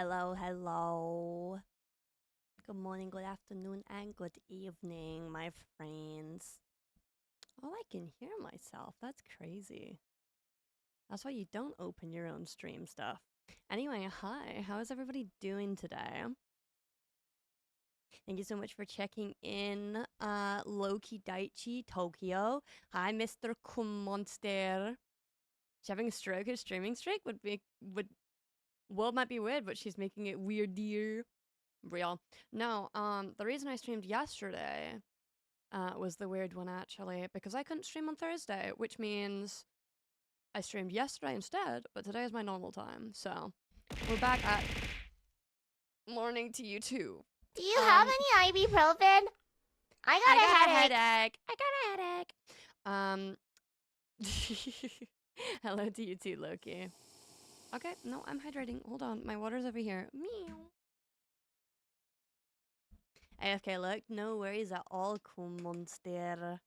Hello, hello. Good morning, good afternoon, and good evening, my friends. Oh, I can hear myself. That's crazy. That's why you don't open your own stream stuff. Anyway, hi. How is everybody doing today? Thank you so much for checking in. Loki Daichi Tokyo. Hi, Mr. Kumonster. She's having a stroke. Her streaming streak would might be weird, but she's making it weirder. Real. No, the reason I streamed yesterday was the weird one actually, because I couldn't stream on Thursday, which means I streamed yesterday instead, but today is my normal time. So we're back at morning to you too. Do you have any ibuprofen? I got a headache. I got a headache. Hello to you too, Loki. Okay, no, I'm hydrating. Hold on, my water's over here. Meow. AFK, look, no worries at all, cool monster.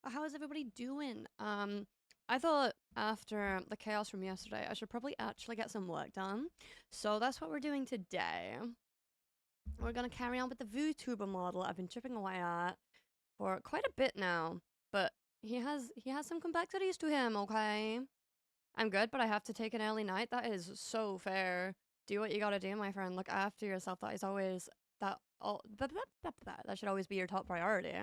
How is everybody doing? I thought after the chaos from yesterday, I should probably actually get some work done. So that's what we're doing today. We're gonna carry on with the VTuber model I've been chipping away at for quite a bit now. But he has some complexities to him, okay? I'm good, but I have to take an early night. That is so fair. Do what you gotta do, my friend. Look after yourself. That is always that should always be your top priority.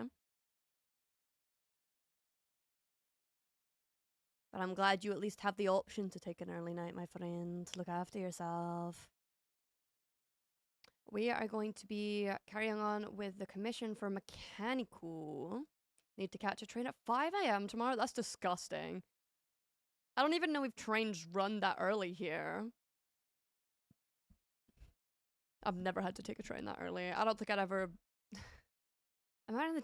But I'm glad you at least have the option to take an early night, my friend. Look after yourself. We are going to be carrying on with the commission for mechanical. Need to catch a train at 5 a.m. tomorrow. That's disgusting. I don't even know if trains run that early here. I've never had to take a train that early. I don't think I'd ever... Imagine the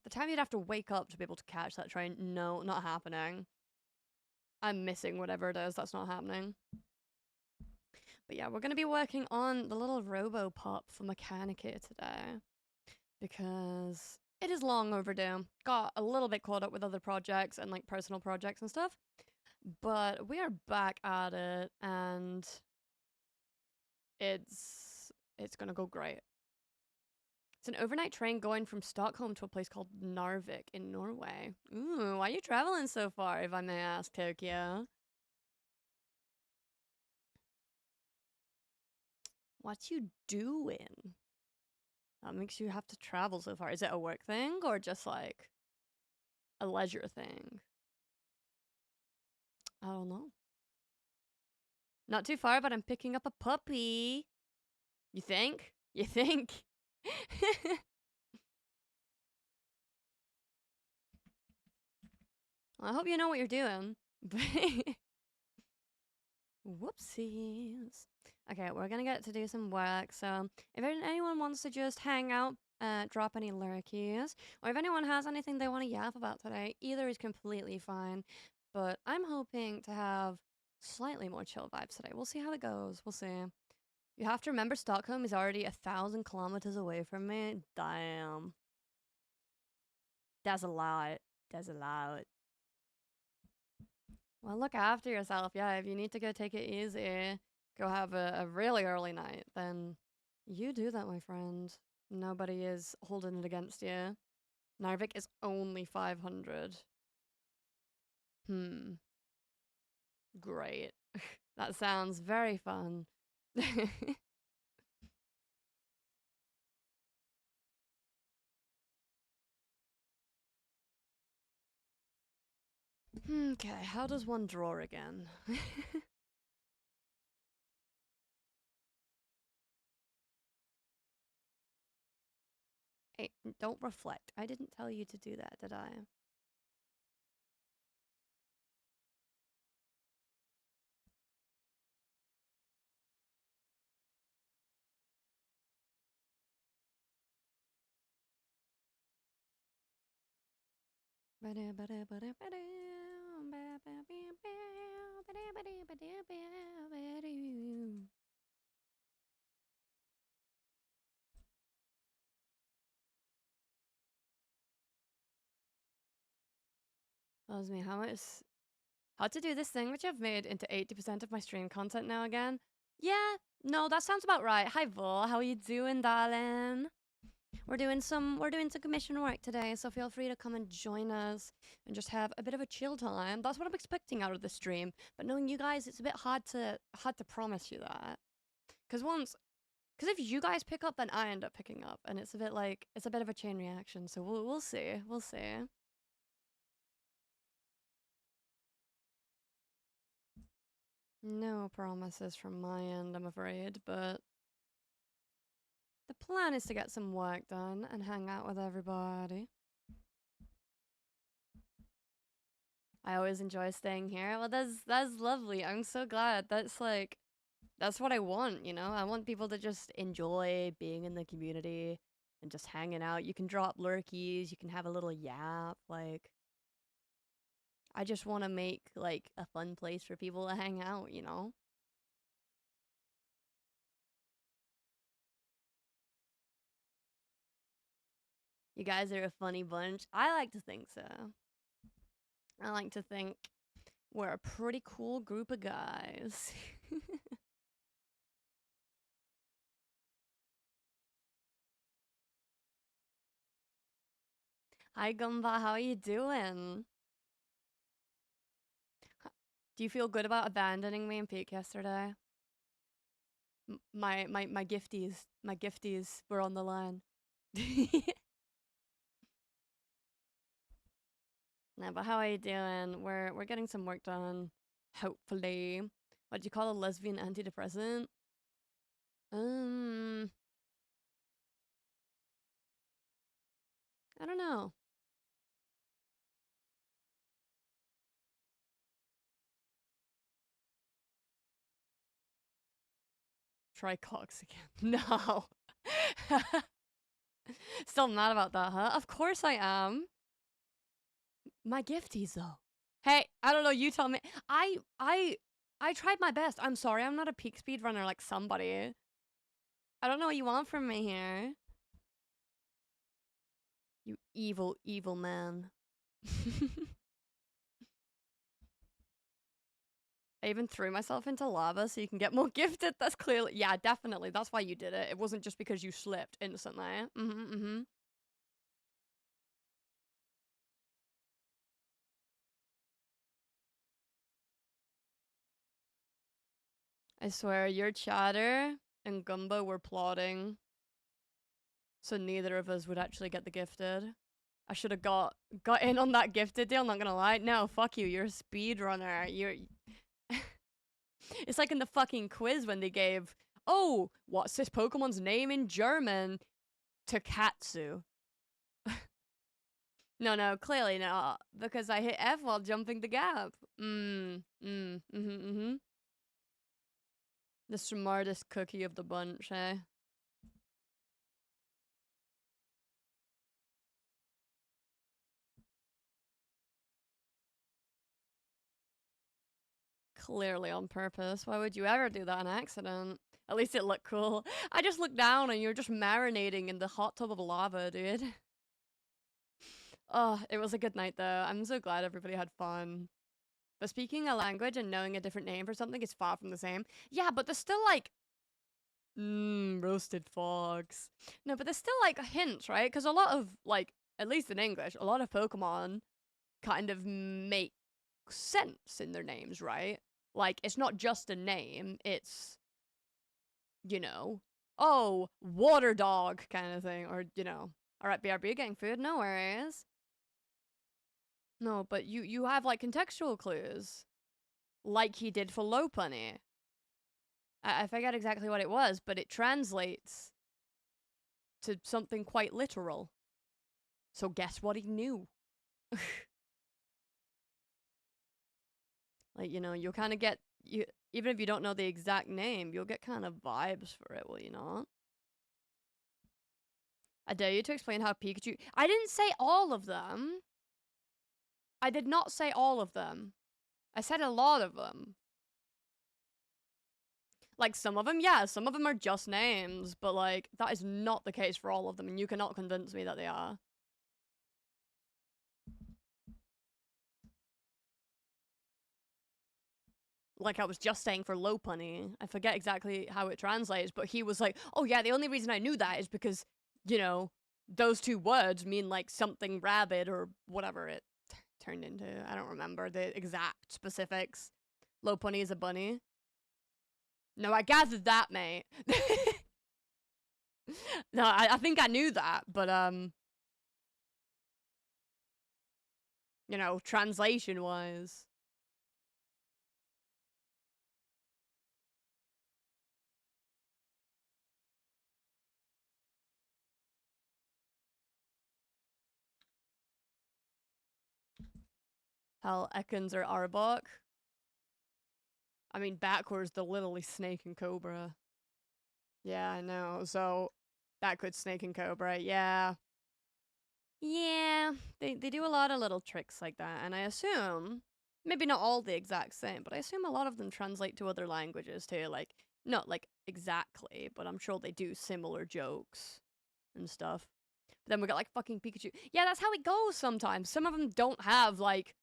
time you'd have to wake up to be able to catch that train. No, not happening. I'm missing whatever it is that's not happening. But yeah, we're going to be working on the little RoboPop for Mechanica today. Because it is long overdue. Got a little bit caught up with other projects and like personal projects and stuff. But we are back at it and it's going to go great. It's an overnight train going from Stockholm to a place called Narvik in Norway. Ooh, why are you traveling so far, if I may ask, Tokyo? What you doing? That makes you have to travel so far. Is it a work thing or just like a leisure thing? I don't know. Not too far, but I'm picking up a puppy. You think? You think? Well, I hope you know what you're doing. Whoopsies. Okay, we're gonna get to do some work. So if anyone wants to just hang out, drop any lurkies, or if anyone has anything they want to yap about today, either is completely fine. But I'm hoping to have slightly more chill vibes today. We'll see how it goes. We'll see. You have to remember Stockholm is already 1,000 kilometers away from me. Damn. That's a lot. That's a lot. Well, look after yourself. Yeah, if you need to go take it easy, go have a really early night, then you do that, my friend. Nobody is holding it against you. Narvik is only 500. Great. That sounds very fun. Okay, how does one draw again? Hey, don't reflect. I didn't tell you to do that, did I? Tells me how much How to do this thing, which I've made into 80% of my stream content now again. Yeah, no, that sounds about right. Hi, Vol. How are you doing, darling? We're doing some commission work today, so feel free to come and join us and just have a bit of a chill time. That's what I'm expecting out of the stream. But knowing you guys, it's a bit hard to promise you that. Cause if you guys pick up, then I end up picking up, and it's a bit of a chain reaction. So we'll see. We'll see. No promises from my end, I'm afraid, but the plan is to get some work done and hang out with everybody. I always enjoy staying here. Well, that's lovely. I'm so glad. That's what I want, you know? I want people to just enjoy being in the community and just hanging out. You can drop lurkies, you can have a little yap, like I just want to make like a fun place for people to hang out, you know? You guys are a funny bunch. I like to think so. I like to think we're a pretty cool group of guys. Hi, Gumba. How are you doing? Do you feel good about abandoning me and Peak yesterday? My gifties were on the line. No, but how are you doing? We're getting some work done. Hopefully. What do you call a lesbian antidepressant? Um, I don't know. Try Cox again. No. Still mad about that, huh? Of course I am. My gifties though. Hey, I don't know, you tell me. I tried my best. I'm sorry, I'm not a peak speed runner like somebody. I don't know what you want from me here. You evil, evil man. I even threw myself into lava so you can get more gifted. That's clearly, yeah, definitely. That's why you did it. It wasn't just because you slipped instantly. I swear, your chatter and Gumbo were plotting, so neither of us would actually get the gifted. I should have got in on that gifted deal. Not gonna lie. No, fuck you. You're a speedrunner. You're. It's like in the fucking quiz when they gave, oh, what's this Pokemon's name in German? Takatsu. No, clearly not, because I hit F while jumping the gap. The smartest cookie of the bunch, eh? Clearly on purpose. Why would you ever do that on accident? At least it looked cool. I just looked down and you're just marinating in the hot tub of lava, dude. Oh, it was a good night though. I'm so glad everybody had fun. But speaking a language and knowing a different name for something is far from the same. Yeah, but there's still like, roasted fox. No, but there's still like hints, right? Because a lot of like, at least in English, a lot of Pokemon kind of make sense in their names, right? Like, it's not just a name, it's, you know, oh, water dog kind of thing, or, you know, all right, BRB getting food, no worries. No, but you have like contextual clues, like he did for Lopunny. I forget exactly what it was, but it translates to something quite literal. So guess what he knew? Like, you know, you'll kind of get, you even if you don't know the exact name, you'll get kind of vibes for it, will you not? I dare you to explain how Pikachu... I didn't say all of them. I did not say all of them. I said a lot of them. Like, some of them, yeah, some of them are just names, but, like, that is not the case for all of them, and you cannot convince me that they are. like I was just saying for low punny. I forget exactly how it translates, but he was like, oh yeah, the only reason I knew that is because, you know, those two words mean like something rabid or whatever it turned into. I don't remember the exact specifics. Low punny is a bunny. No, I gathered that, mate. No, I think I knew that, but you know, translation wise. Hell, Ekans or Arbok. I mean, backwards, they're literally snake and cobra. Yeah, I know. So, backwards snake and cobra, yeah. Yeah, they do a lot of little tricks like that, and I assume, maybe not all the exact same, but I assume a lot of them translate to other languages too, like, not like exactly, but I'm sure they do similar jokes and stuff. But then we got like fucking Pikachu. Yeah, that's how it goes sometimes. Some of them don't have like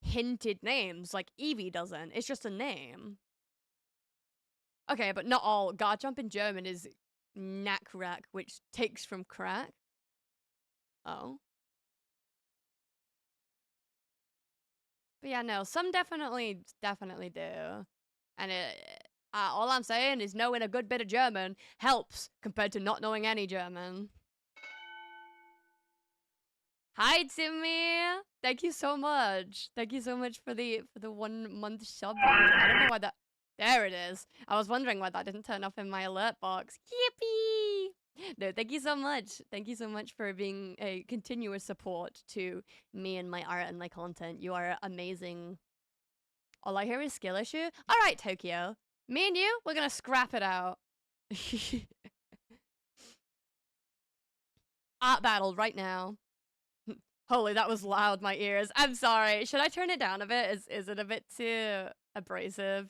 hinted names, like Eevee doesn't. It's just a name. Okay, but not all. Garchomp in German is Knackrack, which takes from crack. Oh. But yeah, no, some definitely do. And all I'm saying is knowing a good bit of German helps compared to not knowing any German. Hi, Timmy. Thank you so much. Thank you so much for the 1 month sub. I don't know why that. There it is. I was wondering why that didn't turn up in my alert box. Yippee! No, thank you so much. Thank you so much for being a continuous support to me and my art and my content. You are amazing. All I hear is skill issue. All right, Tokyo. Me and you, we're gonna scrap it out. Art battle right now. Holy, that was loud, my ears. I'm sorry. Should I turn it down a bit? Is it a bit too abrasive?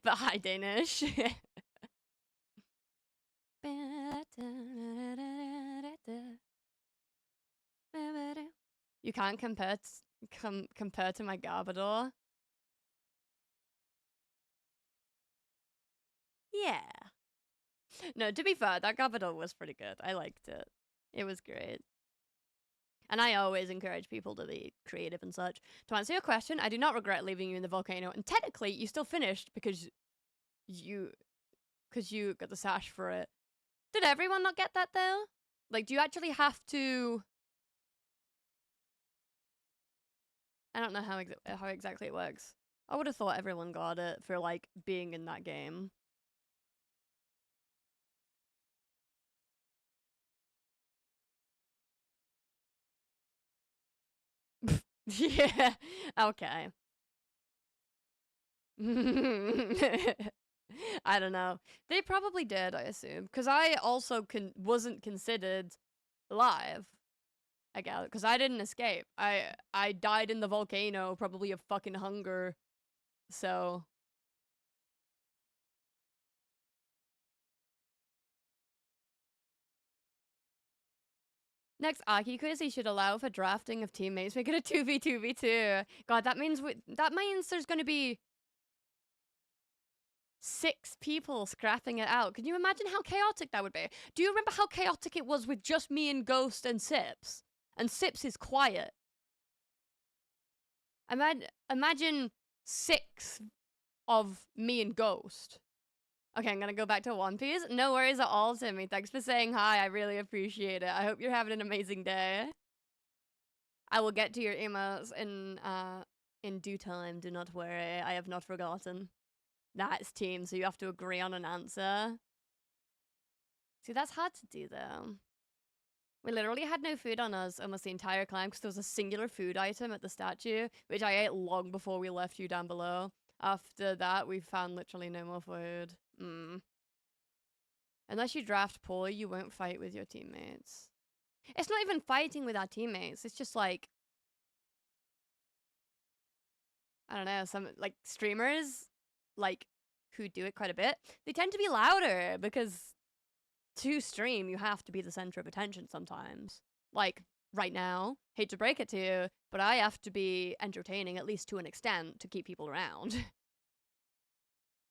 But hi, Danish. You can't compare compare to my Garbodor. Yeah. No, to be fair, that Garbodor was pretty good. I liked it. It was great. And I always encourage people to be creative and such. To answer your question, I do not regret leaving you in the volcano. And technically, you still finished because you got the sash for it. Did everyone not get that though? Like, do you actually have to? I don't know how exactly it works. I would have thought everyone got it for like being in that game. Yeah. Okay. I don't know. They probably did, I assume, because I also wasn't considered alive. I guess because I didn't escape. I died in the volcano, probably of fucking hunger. So next Aki quiz, he should allow for drafting of teammates. Make it a 2v2v2. God, that means there's gonna be 6 people scrapping it out. Can you imagine how chaotic that would be? Do you remember how chaotic it was with just me and Ghost and Sips? And Sips is quiet. Imagine 6 of me and Ghost. Okay, I'm gonna go back to One Piece. No worries at all, Timmy. Thanks for saying hi. I really appreciate it. I hope you're having an amazing day. I will get to your emails in due time. Do not worry. I have not forgotten. That's team, so you have to agree on an answer. See, that's hard to do though. We literally had no food on us almost the entire climb because there was a singular food item at the statue, which I ate long before we left you down below. After that, we found literally no more food. Unless you draft poorly, you won't fight with your teammates. It's not even fighting with our teammates. It's just like, I don't know, some like streamers, like who do it quite a bit, they tend to be louder because to stream, you have to be the center of attention sometimes. Like, right now. Hate to break it to you, but I have to be entertaining, at least to an extent, to keep people around.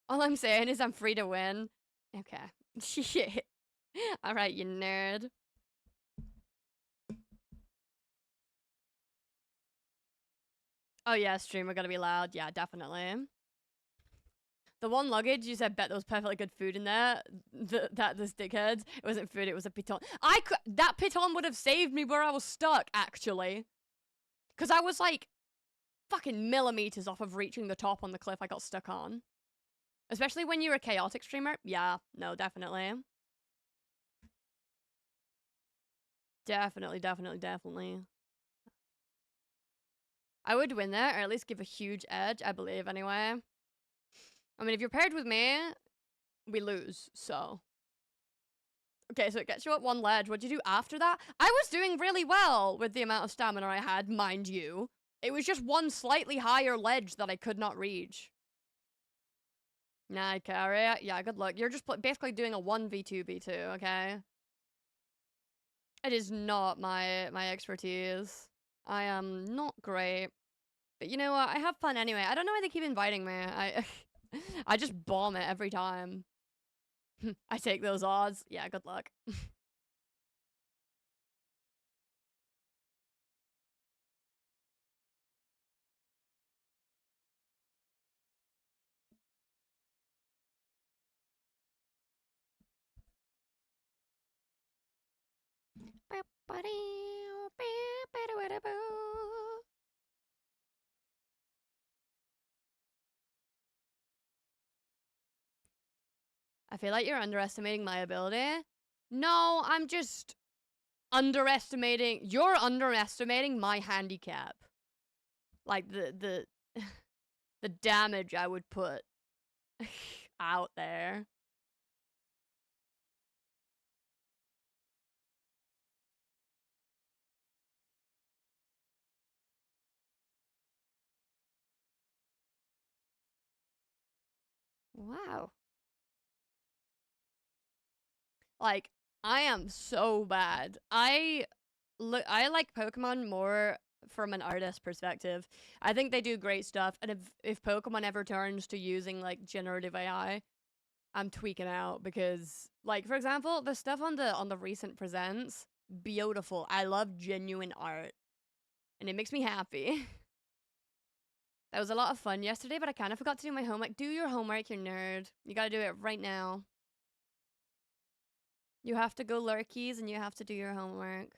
All I'm saying is I'm free to win. Okay. Shit. Alright, you nerd. Oh yeah, stream, we're gonna be loud. Yeah, definitely. The one luggage, you said, bet there was perfectly good food in there. That this dickhead. It wasn't food, it was a piton. That piton would have saved me where I was stuck, actually. Because I was like, fucking millimeters off of reaching the top on the cliff I got stuck on. Especially when you're a chaotic streamer. Yeah, no, definitely. Definitely. I would win there, or at least give a huge edge, I believe, anyway. I mean, if you're paired with me, we lose, so. Okay, so it gets you at one ledge. What'd you do after that? I was doing really well with the amount of stamina I had, mind you. It was just one slightly higher ledge that I could not reach. Nah, carry. Yeah, good luck. You're just basically doing a 1v2v2, okay? It is not my expertise. I am not great. But you know what? I have fun anyway. I don't know why they keep inviting me. I just bomb it every time. I take those odds. Yeah, good luck. I feel like you're underestimating my ability. No, I'm just underestimating. You're underestimating my handicap. Like the the damage I would put out there. Wow. Like, I am so bad. I like Pokemon more from an artist perspective. I think they do great stuff, and if Pokemon ever turns to using like generative AI, I'm tweaking out because, like, for example, the stuff on the recent presents, beautiful. I love genuine art, and it makes me happy. That was a lot of fun yesterday, but I kind of forgot to do my homework. Do your homework, you nerd. You gotta do it right now. You have to go lurkies and you have to do your homework.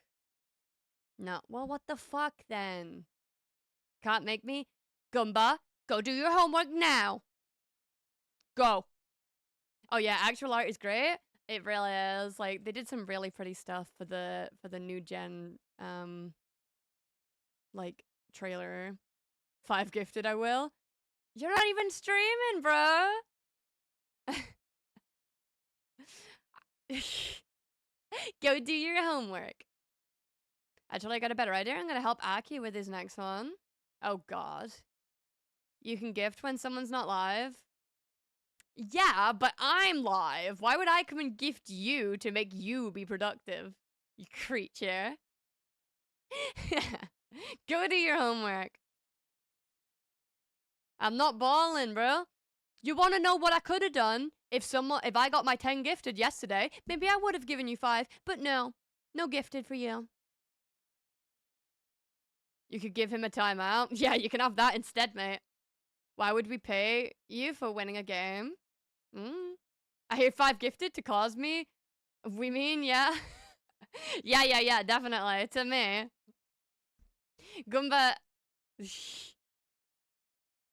No. Well, what the fuck then? Can't make me? Goomba, go do your homework now. Go. Oh yeah, actual art is great. It really is. Like, they did some really pretty stuff for the new gen like trailer. 5 gifted, I will. You're not even streaming, bro. Go do your homework. Actually, I got a better idea. I'm gonna help Aki with his next one. Oh god. You can gift when someone's not live? Yeah, but I'm live. Why would I come and gift you to make you be productive? You creature. Go do your homework. I'm not balling, bro. You want to know what I could have done if I got my 10 gifted yesterday? Maybe I would have given you 5, but no. No gifted for you. You could give him a timeout. Yeah, you can have that instead, mate. Why would we pay you for winning a game? I hear 5 gifted to cause me. We mean, yeah. yeah, definitely. To me. Goomba.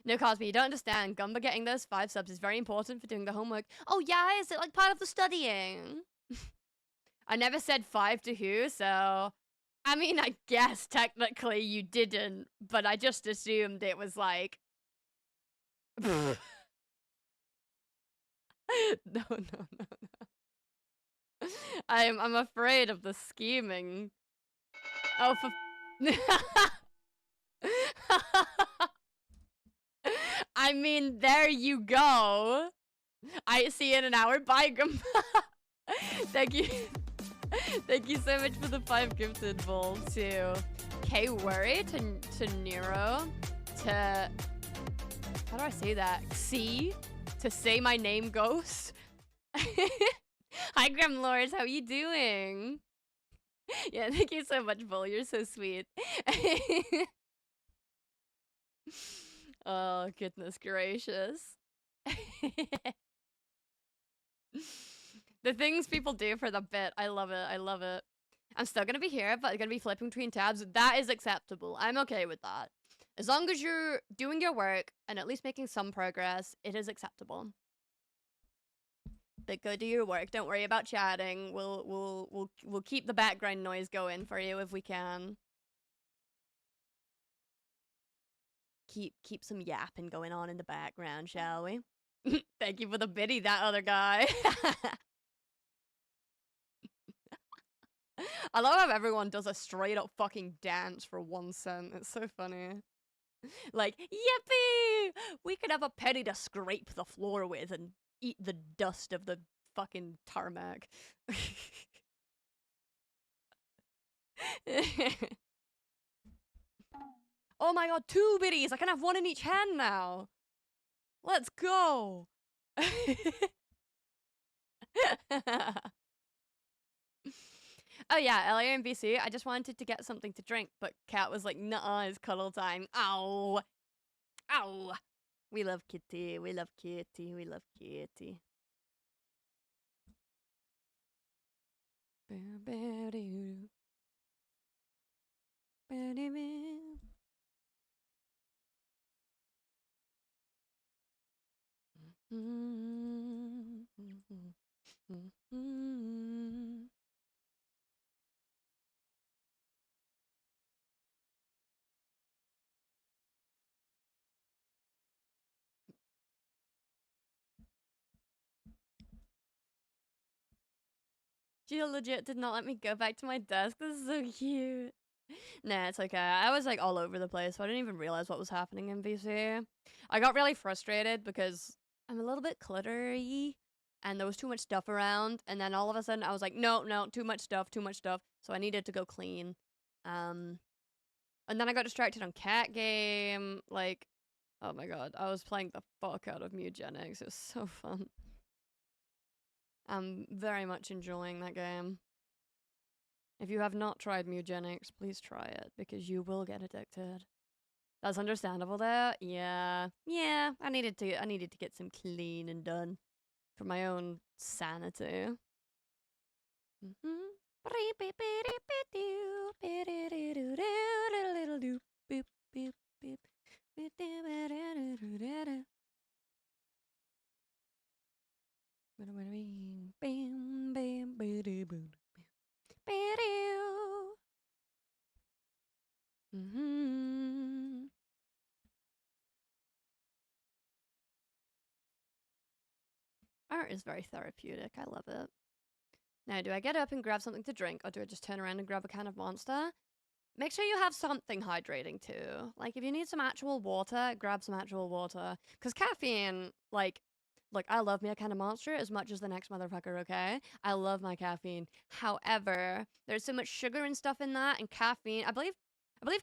No, Cosby, you don't understand. Gumba getting those 5 subs is very important for doing the homework. Oh, yeah? Is it like part of the studying? I never said 5 to who, so... I mean, I guess technically you didn't, but I just assumed it was like... no. I'm afraid of the scheming. Oh, for... I mean, there you go. I see you in an hour. Bye, Grandma. Thank you. Thank you so much for the 5 gifted Vol to K Worry, to Nero, to how do I say that? C, to say my name Ghost. Hi Gremlords, how you doing? Yeah, thank you so much, Vol. You're so sweet. Oh, goodness gracious. The things people do for the bit. I love it. I love it. I'm still gonna be here, but I'm gonna be flipping between tabs. That is acceptable. I'm okay with that. As long as you're doing your work and at least making some progress, it is acceptable. But go do your work. Don't worry about chatting. We'll keep the background noise going for you if we can. Keep some yapping going on in the background, shall we? Thank you for the biddy, that other guy. I love how everyone does a straight up fucking dance for 1 cent. It's so funny. Like, yippee! We could have a penny to scrape the floor with and eat the dust of the fucking tarmac. Oh my god, 2 biddies! I can have 1 in each hand now! Let's go! Oh yeah, LA and BC, I just wanted to get something to drink, but Kat was like, nuh-uh, it's cuddle time. Ow! Ow! We love Kitty, we love Kitty, we love Kitty. She legit did not let me go back to my desk. This is so cute. Nah, it's okay. I was like all over the place, so I didn't even realize what was happening in VC. I got really frustrated because I'm a little bit cluttery and there was too much stuff around, and then all of a sudden I was like, no, too much stuff, so I needed to go clean. And then I got distracted on cat game, like, oh my god, I was playing the fuck out of Mugenics. It was so fun. I'm very much enjoying that game. If you have not tried Mugenics, please try it, because you will get addicted. That's understandable there. Yeah. I needed to get some clean and done for my own sanity. Art is very therapeutic. I love it. Now, do I get up and grab something to drink, or do I just turn around and grab a can of Monster? Make sure you have something hydrating too. Like, if you need some actual water, grab some actual water. Because caffeine, like, look, I love me a can of Monster as much as the next motherfucker, okay? I love my caffeine. However, there's so much sugar and stuff in that, and caffeine, I believe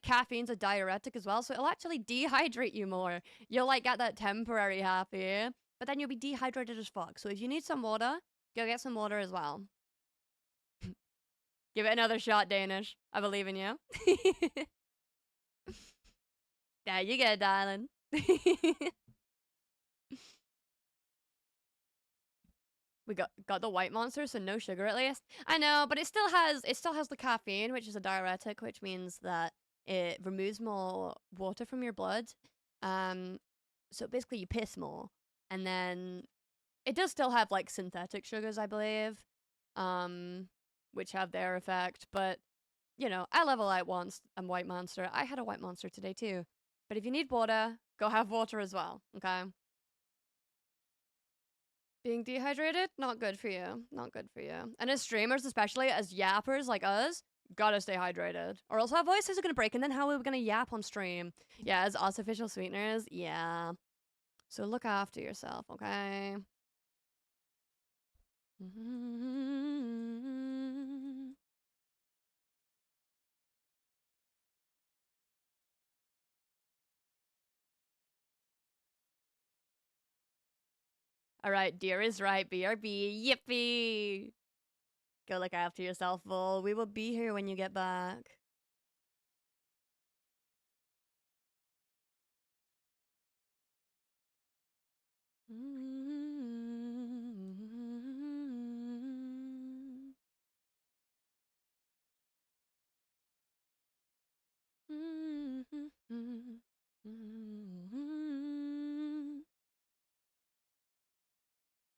caffeine's a diuretic as well, so it'll actually dehydrate you more. You'll, like, get that temporary happy, but then you'll be dehydrated as fuck. So if you need some water, go get some water as well. Give it another shot, Danish. I believe in you. There you go, darling. We got the white monster, so no sugar at least. I know, but it still has the caffeine, which is a diuretic, which means that it removes more water from your blood. So basically you piss more. And then it does still have like synthetic sugars, I believe. Which have their effect, but you know, I love a white monster. I had a white monster today too. But if you need water, go have water as well, okay? Being dehydrated, not good for you. Not good for you. And as streamers, especially as yappers like us, gotta stay hydrated. Or else our voices are gonna break, and then how are we gonna yap on stream? Yeah, as artificial sweeteners, yeah. So look after yourself, okay? All right, dear is right. BRB. Yippee. Go look after yourself, Vol. We will be here when you get back.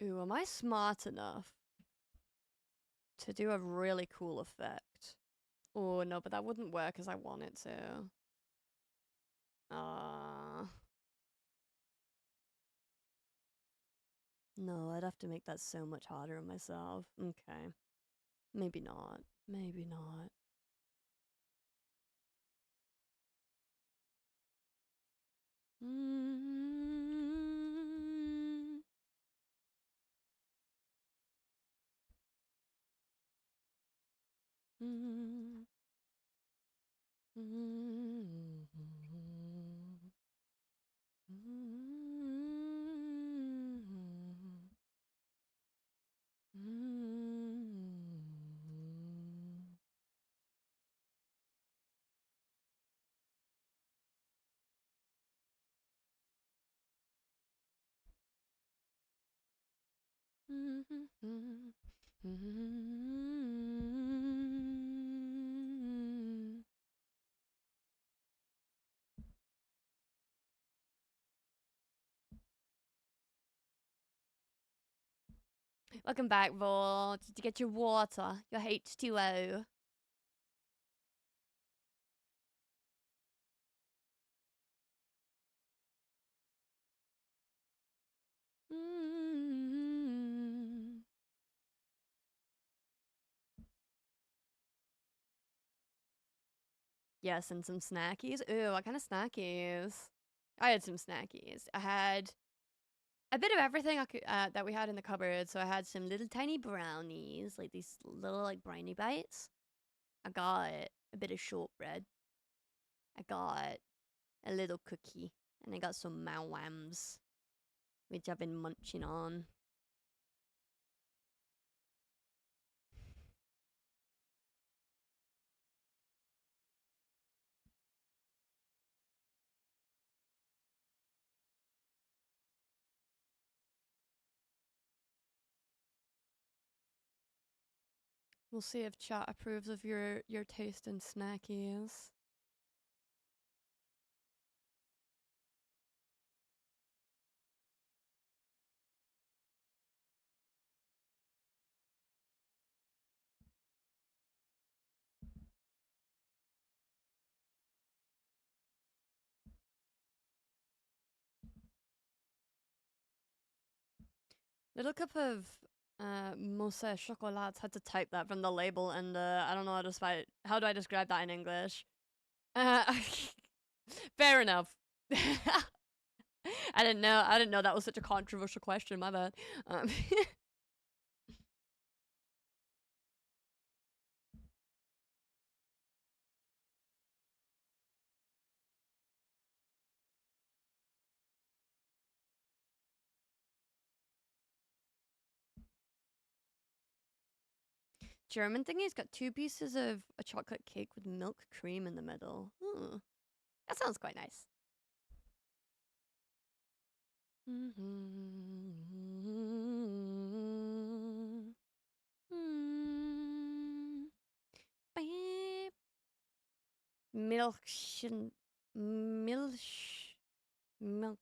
Ooh, am I smart enough to do a really cool effect? Oh, no, but that wouldn't work as I want it to. No, I'd have to make that so much harder on myself. Okay. Maybe not. Maybe not. Welcome back, Vol. Did you get your water? Your H2O? Yes, and some snackies. Ooh, what kind of snackies? I had some snackies. I had a bit of everything that we had in the cupboard. So I had some little tiny brownies, like these little like brownie bites. I got a bit of shortbread. I got a little cookie, and I got some mawams, which I've been munching on. We'll see if chat approves of your taste in snackies. Little cup of mousse chocolat. Had to type that from the label, and I don't know how do I describe that in English. Uh, fair enough. I didn't know. I didn't know that was such a controversial question. My bad. German thingy's got 2 pieces of a chocolate cake with milk cream in the middle. Ooh, that sounds quite nice. Milch, milch, milk.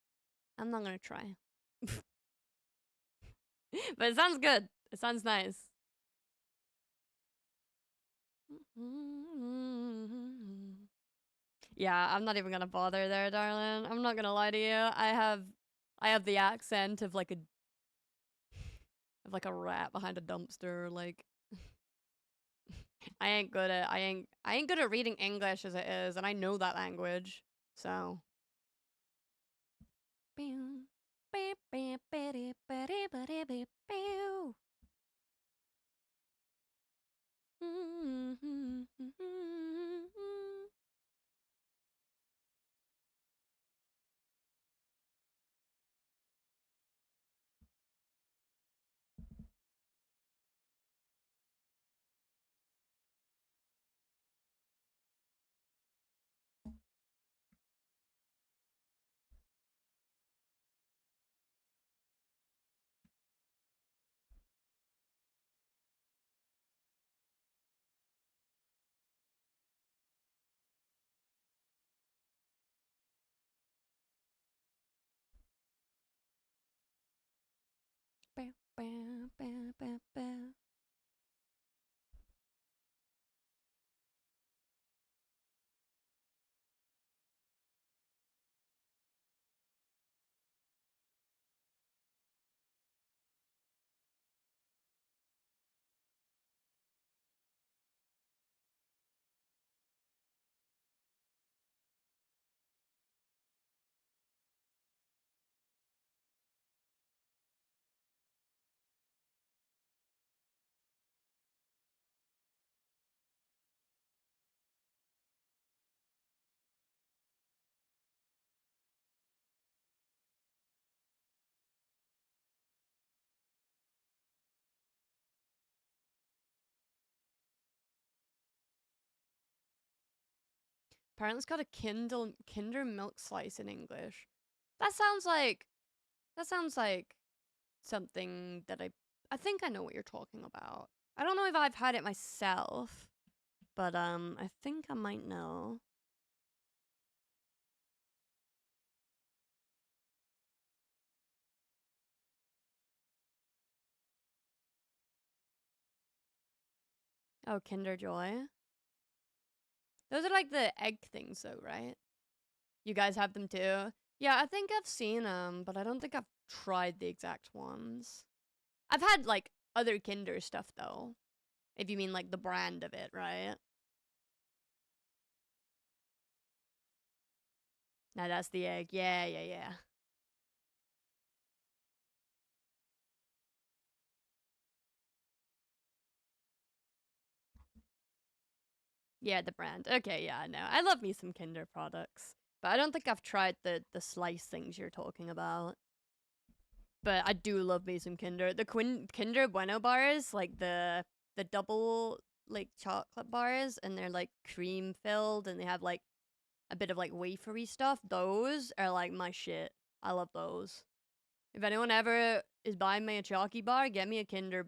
I'm not gonna try, but it sounds good. It sounds nice. Yeah, I'm not even gonna bother there, darling. I'm not gonna lie to you. I have the accent of like a rat behind a dumpster. Like I ain't good at reading English as it is, and I know that language. So. Apparently it's called a Kinder milk slice in English. That sounds like something that I think I know what you're talking about. I don't know if I've had it myself, but I think I might know. Oh, Kinder Joy. Those are like the egg things though, right? You guys have them too? Yeah, I think I've seen them, but I don't think I've tried the exact ones. I've had like other Kinder stuff though. If you mean like the brand of it, right? No, that's the egg. Yeah, yeah, yeah. Yeah, the brand. Okay, yeah, no. I love me some Kinder products. But I don't think I've tried the slice things you're talking about. But I do love me some Kinder. The Kinder Bueno bars, like the double like chocolate bars, and they're like cream filled, and they have like a bit of like wafery stuff. Those are like my shit. I love those. If anyone ever is buying me a chalky bar, get me a Kinder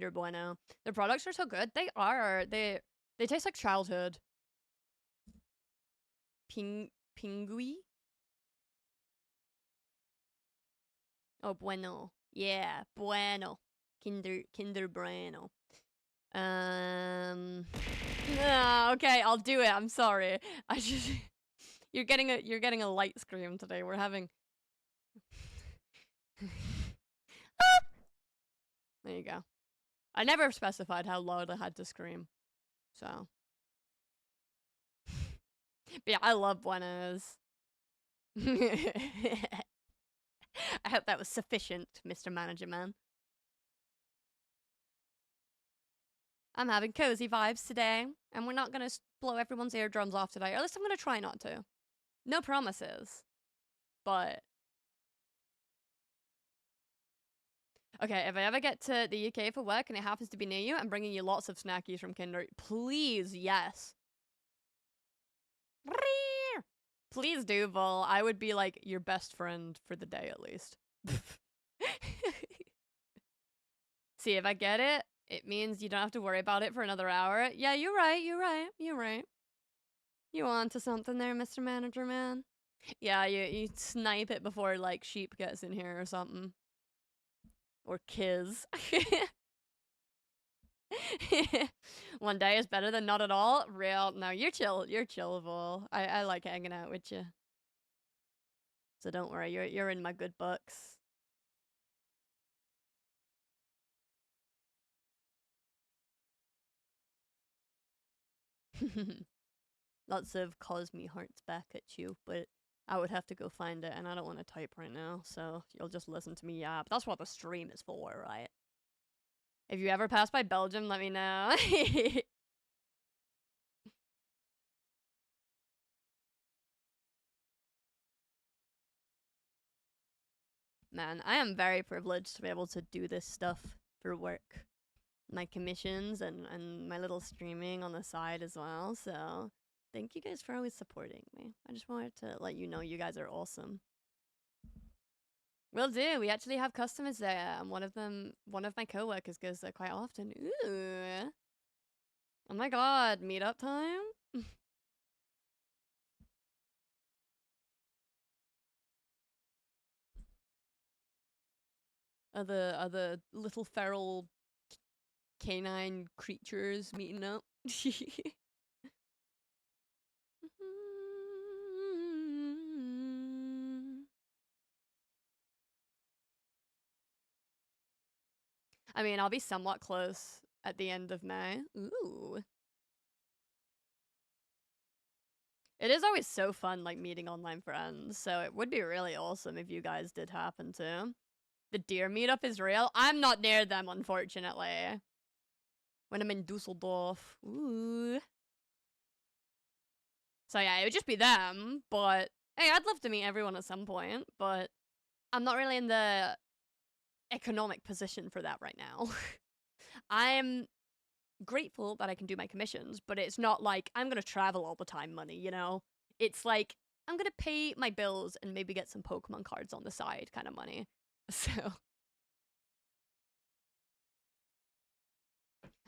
Bueno. Their products are so good. They are. They taste like childhood. Pingui? Oh, Bueno. Yeah, Bueno. Kinder Bueno. Okay, I'll do it. I'm sorry. I just you're getting a light scream today. We're having There you go. I never specified how loud I had to scream. So, but yeah, I love Buenos. I hope that was sufficient, Mr. Manager Man. I'm having cozy vibes today, and we're not gonna blow everyone's eardrums off today. Or at least I'm gonna try not to. No promises. But okay, if I ever get to the UK for work and it happens to be near you, I'm bringing you lots of snackies from Kinder. Please, yes. Please do, Vol. I would be like your best friend for the day at least. See, if I get it, it means you don't have to worry about it for another hour. Yeah, you're right, you're right, you're right. You on to something there, Mr. Manager Man? Yeah, you snipe it before like sheep gets in here or something. Or Kiz. One day is better than not at all. Real. No, you're chillable. I like hanging out with you. So don't worry, you're in my good books. Lots of Cosmi hearts back at you, but I would have to go find it, and I don't want to type right now, so you'll just listen to me yap. That's what the stream is for, right? If you ever pass by Belgium, let me know. Man, I am very privileged to be able to do this stuff for work. My commissions and my little streaming on the side as well, so thank you guys for always supporting me. I just wanted to let you know you guys are awesome. Will do. We actually have customers there, and one of my coworkers goes there quite often. Ooh. Oh my god, meetup time? Are the little feral canine creatures meeting up? I mean, I'll be somewhat close at the end of May. Ooh. It is always so fun, like, meeting online friends, so it would be really awesome if you guys did happen to. The deer meetup is real. I'm not near them, unfortunately. When I'm in Dusseldorf. Ooh. So yeah, it would just be them, but hey, I'd love to meet everyone at some point, but I'm not really in the economic position for that right now. I'm grateful that I can do my commissions, but it's not like I'm gonna travel all the time money, you know? It's like I'm gonna pay my bills and maybe get some Pokemon cards on the side kind of money. So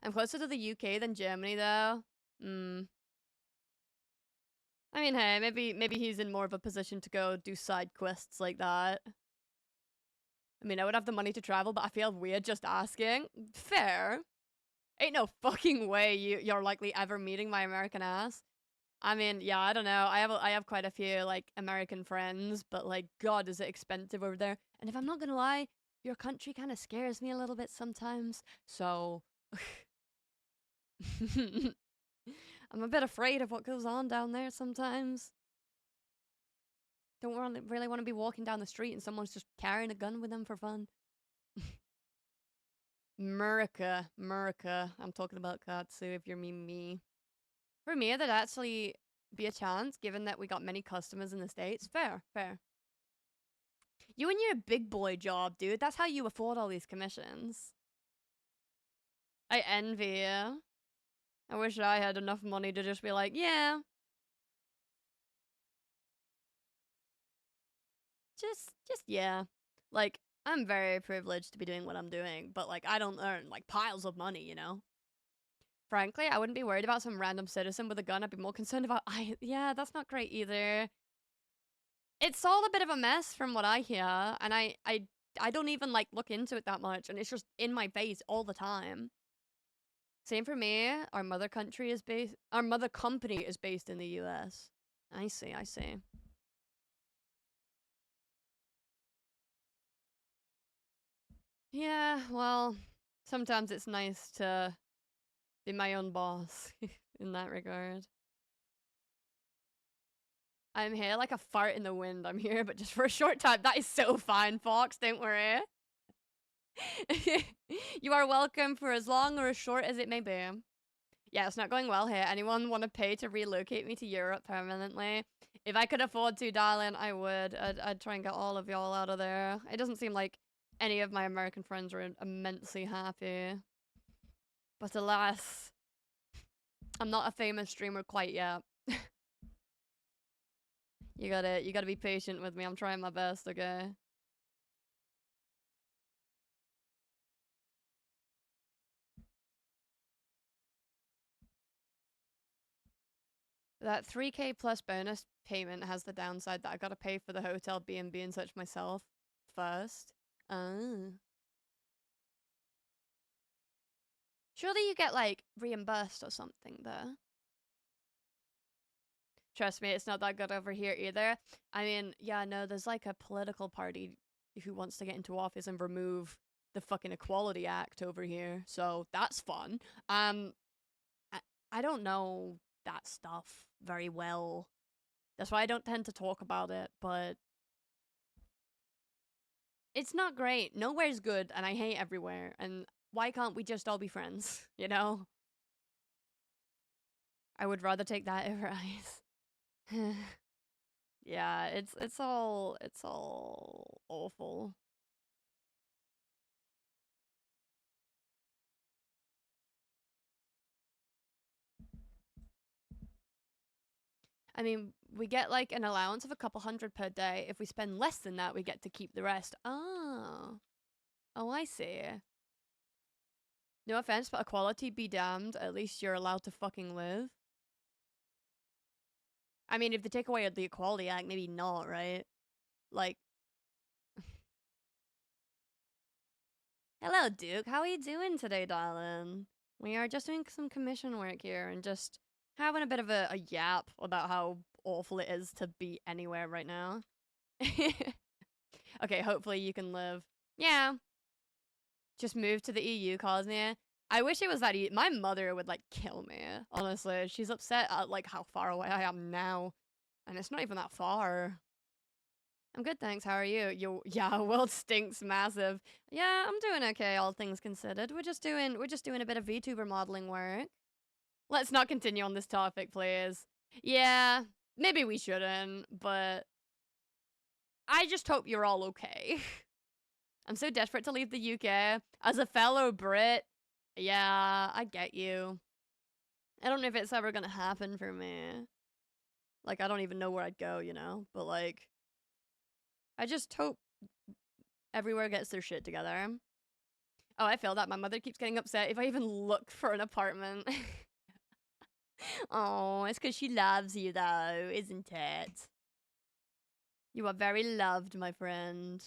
I'm closer to the UK than Germany though. Hmm. I mean, hey, maybe he's in more of a position to go do side quests like that. I mean, I would have the money to travel, but I feel weird just asking. Fair. Ain't no fucking way you're likely ever meeting my American ass. I mean, yeah, I don't know. I have quite a few like American friends, but like, God, is it expensive over there? And if I'm not gonna lie, your country kind of scares me a little bit sometimes. So I'm a bit afraid of what goes on down there sometimes. Don't really want to be walking down the street and someone's just carrying a gun with them for fun. Murica. I'm talking about Katsu if you're me. For me, that'd actually be a chance, given that we got many customers in the States. Fair. You and your big boy job, dude. That's how you afford all these commissions. I envy you. I wish I had enough money to just be like, yeah. Yeah. Like, I'm very privileged to be doing what I'm doing, but like, I don't earn like piles of money, you know? Frankly, I wouldn't be worried about some random citizen with a gun. I'd be more concerned about, yeah, that's not great either. It's all a bit of a mess from what I hear, and I don't even like look into it that much, and it's just in my face all the time. Same for me. Our mother company is based in the US. I see. Yeah, well, sometimes it's nice to be my own boss in that regard. I'm here like a fart in the wind. I'm here, but just for a short time. That is so fine, Fox. Don't worry. You are welcome for as long or as short as it may be. Yeah, it's not going well here. Anyone want to pay to relocate me to Europe permanently? If I could afford to, darling, I would. I'd try and get all of y'all out of there. It doesn't seem like any of my American friends are immensely happy. But alas, I'm not a famous streamer quite yet. You gotta be patient with me. I'm trying my best, okay? That 3K plus bonus payment has the downside that I gotta pay for the hotel B&B and such myself first. Oh. Surely you get, like, reimbursed or something there. Trust me, it's not that good over here either. I mean, yeah, no, there's like a political party who wants to get into office and remove the fucking Equality Act over here. So that's fun. I, I don't know that stuff very well. That's why I don't tend to talk about it, but it's not great. Nowhere's good, and I hate everywhere. And why can't we just all be friends, you know? I would rather take that over ice. Yeah, it's all awful. I mean, we get like an allowance of a couple hundred per day. If we spend less than that, we get to keep the rest. Oh. Oh, I see. No offense, but equality be damned. At least you're allowed to fucking live. I mean, if they take away the Equality Act, maybe not, right? Like, Hello, Duke. How are you doing today, darling? We are just doing some commission work here and just having a bit of a yap about how awful it is to be anywhere right now. Okay, hopefully you can live. Yeah, just move to the EU, Cosy. I wish it was that easy. My mother would like kill me, honestly. She's upset at like how far away I am now. And it's not even that far. I'm good, thanks. How are you? Yeah, world stinks massive. Yeah, I'm doing okay, all things considered. We're just doing a bit of VTuber modeling work. Let's not continue on this topic, please. Yeah, maybe we shouldn't, but I just hope you're all okay. I'm so desperate to leave the UK. As a fellow Brit, yeah, I get you. I don't know if it's ever gonna happen for me. Like, I don't even know where I'd go, you know? But, like, I just hope everywhere gets their shit together. Oh, I feel that. My mother keeps getting upset if I even look for an apartment. Oh, it's because she loves you, though, isn't it? You are very loved, my friend.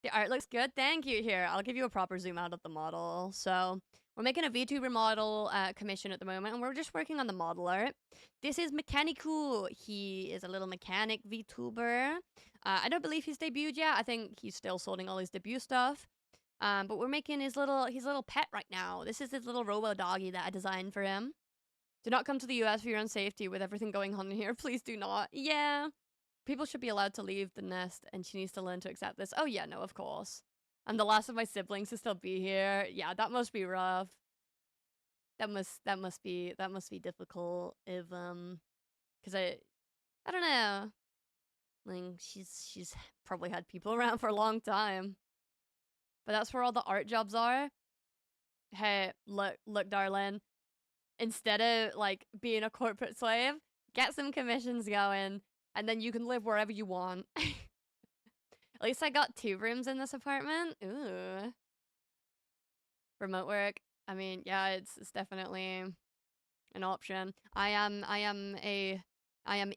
The art looks good. Thank you. Here, I'll give you a proper zoom out of the model. So, we're making a VTuber model commission at the moment, and we're just working on the model art. This is Mechanical. He is a little mechanic VTuber. I don't believe he's debuted yet. I think he's still sorting all his debut stuff. But we're making his little pet right now. This is his little robo doggy that I designed for him. Do not come to the US for your own safety with everything going on here. Please do not. Yeah. People should be allowed to leave the nest, and she needs to learn to accept this. Oh yeah, no, of course. I'm the last of my siblings to still be here. Yeah, that must be rough. That must be difficult if cuz I don't know. Like she's probably had people around for a long time. But that's where all the art jobs are. Hey, look, darling. Instead of like being a corporate slave, get some commissions going, and then you can live wherever you want. At least I got 2 rooms in this apartment. Ooh. Remote work. I mean, yeah, it's definitely an option. I am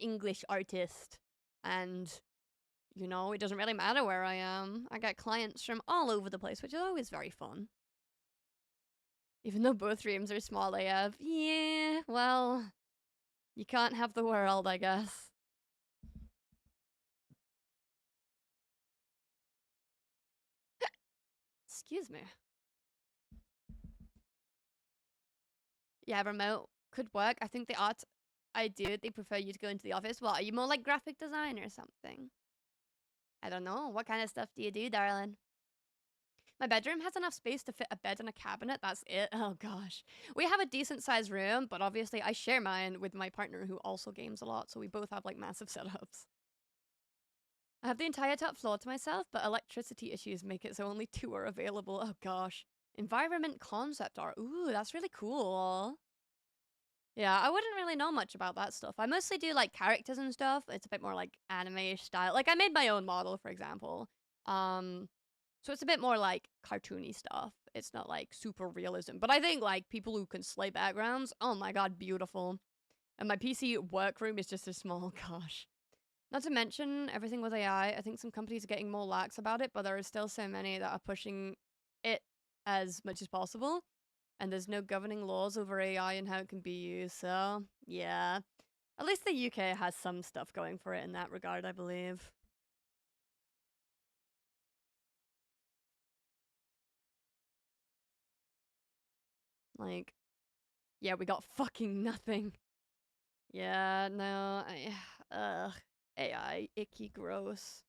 English artist, and you know, it doesn't really matter where I am. I get clients from all over the place, which is always very fun. Even though both rooms are small AF. Yeah, well, you can't have the world, I guess. Excuse me. Yeah, remote could work. I think the art I do, they prefer you to go into the office. What, are you more like graphic design or something? I don't know. What kind of stuff do you do, darling? My bedroom has enough space to fit a bed and a cabinet. That's it. Oh gosh. We have a decent sized room, but obviously I share mine with my partner who also games a lot, so we both have like massive setups. I have the entire top floor to myself, but electricity issues make it so only 2 are available. Oh gosh. Environment concept art. Ooh, that's really cool. Yeah, I wouldn't really know much about that stuff. I mostly do like characters and stuff. It's a bit more like anime style. Like I made my own model, for example. So it's a bit more like cartoony stuff. It's not like super realism. But I think like people who can slay backgrounds, oh my god, beautiful. And my PC workroom is just a small, gosh. Not to mention everything with AI. I think some companies are getting more lax about it, but there are still so many that are pushing it as much as possible. And there's no governing laws over AI and how it can be used. So, yeah. At least the UK has some stuff going for it in that regard, I believe. Like, yeah, we got fucking nothing. Yeah, no, ugh. AI, icky, gross.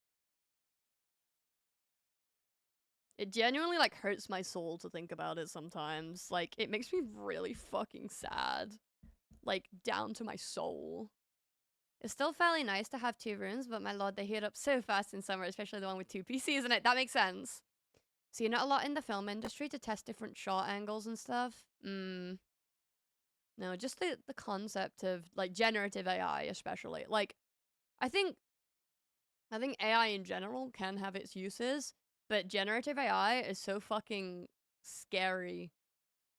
It genuinely, like, hurts my soul to think about it sometimes. Like, it makes me really fucking sad. Like, down to my soul. It's still fairly nice to have 2 rooms, but my lord, they heat up so fast in summer, especially the one with 2 PCs in it. That makes sense. So you're not a lot in the film industry to test different shot angles and stuff? No, just the concept of, like, generative AI, especially. Like, I think I think AI in general can have its uses, but generative AI is so fucking scary.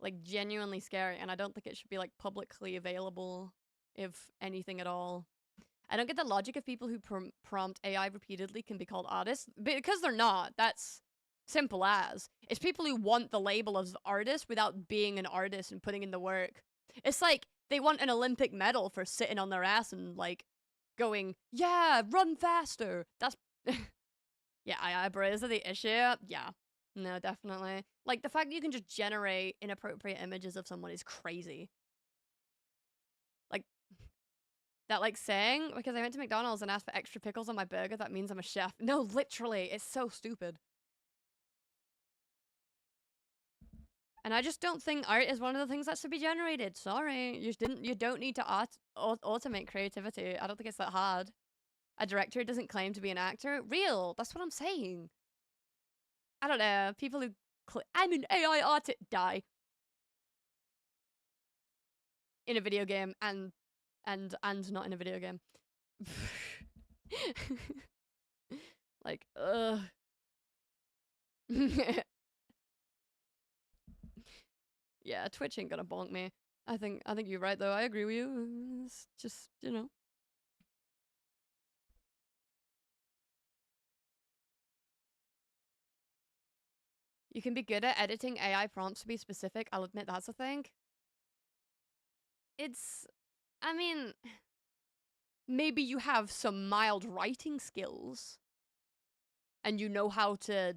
Like, genuinely scary, and I don't think it should be, like, publicly available, if anything at all. I don't get the logic of people who prompt AI repeatedly can be called artists, because they're not. Simple as. It's people who want the label of artist without being an artist and putting in the work. It's like they want an Olympic medal for sitting on their ass and like going, yeah, run faster. That's yeah, bro, is that the issue? Yeah. No, definitely. Like the fact that you can just generate inappropriate images of someone is crazy. Like that like saying, because I went to McDonald's and asked for extra pickles on my burger, that means I'm a chef. No, literally, it's so stupid. And I just don't think art is one of the things that should be generated. Sorry, you don't need to automate creativity. I don't think it's that hard. A director doesn't claim to be an actor. Real, that's what I'm saying. I don't know. People who I'm an AI artist die in a video game and not in a video game. Like, ugh. Yeah, Twitch ain't gonna bonk me. I think you're right though. I agree with you. It's just, you know. You can be good at editing AI prompts to be specific. I'll admit that's a thing. It's, I mean, maybe you have some mild writing skills and you know how to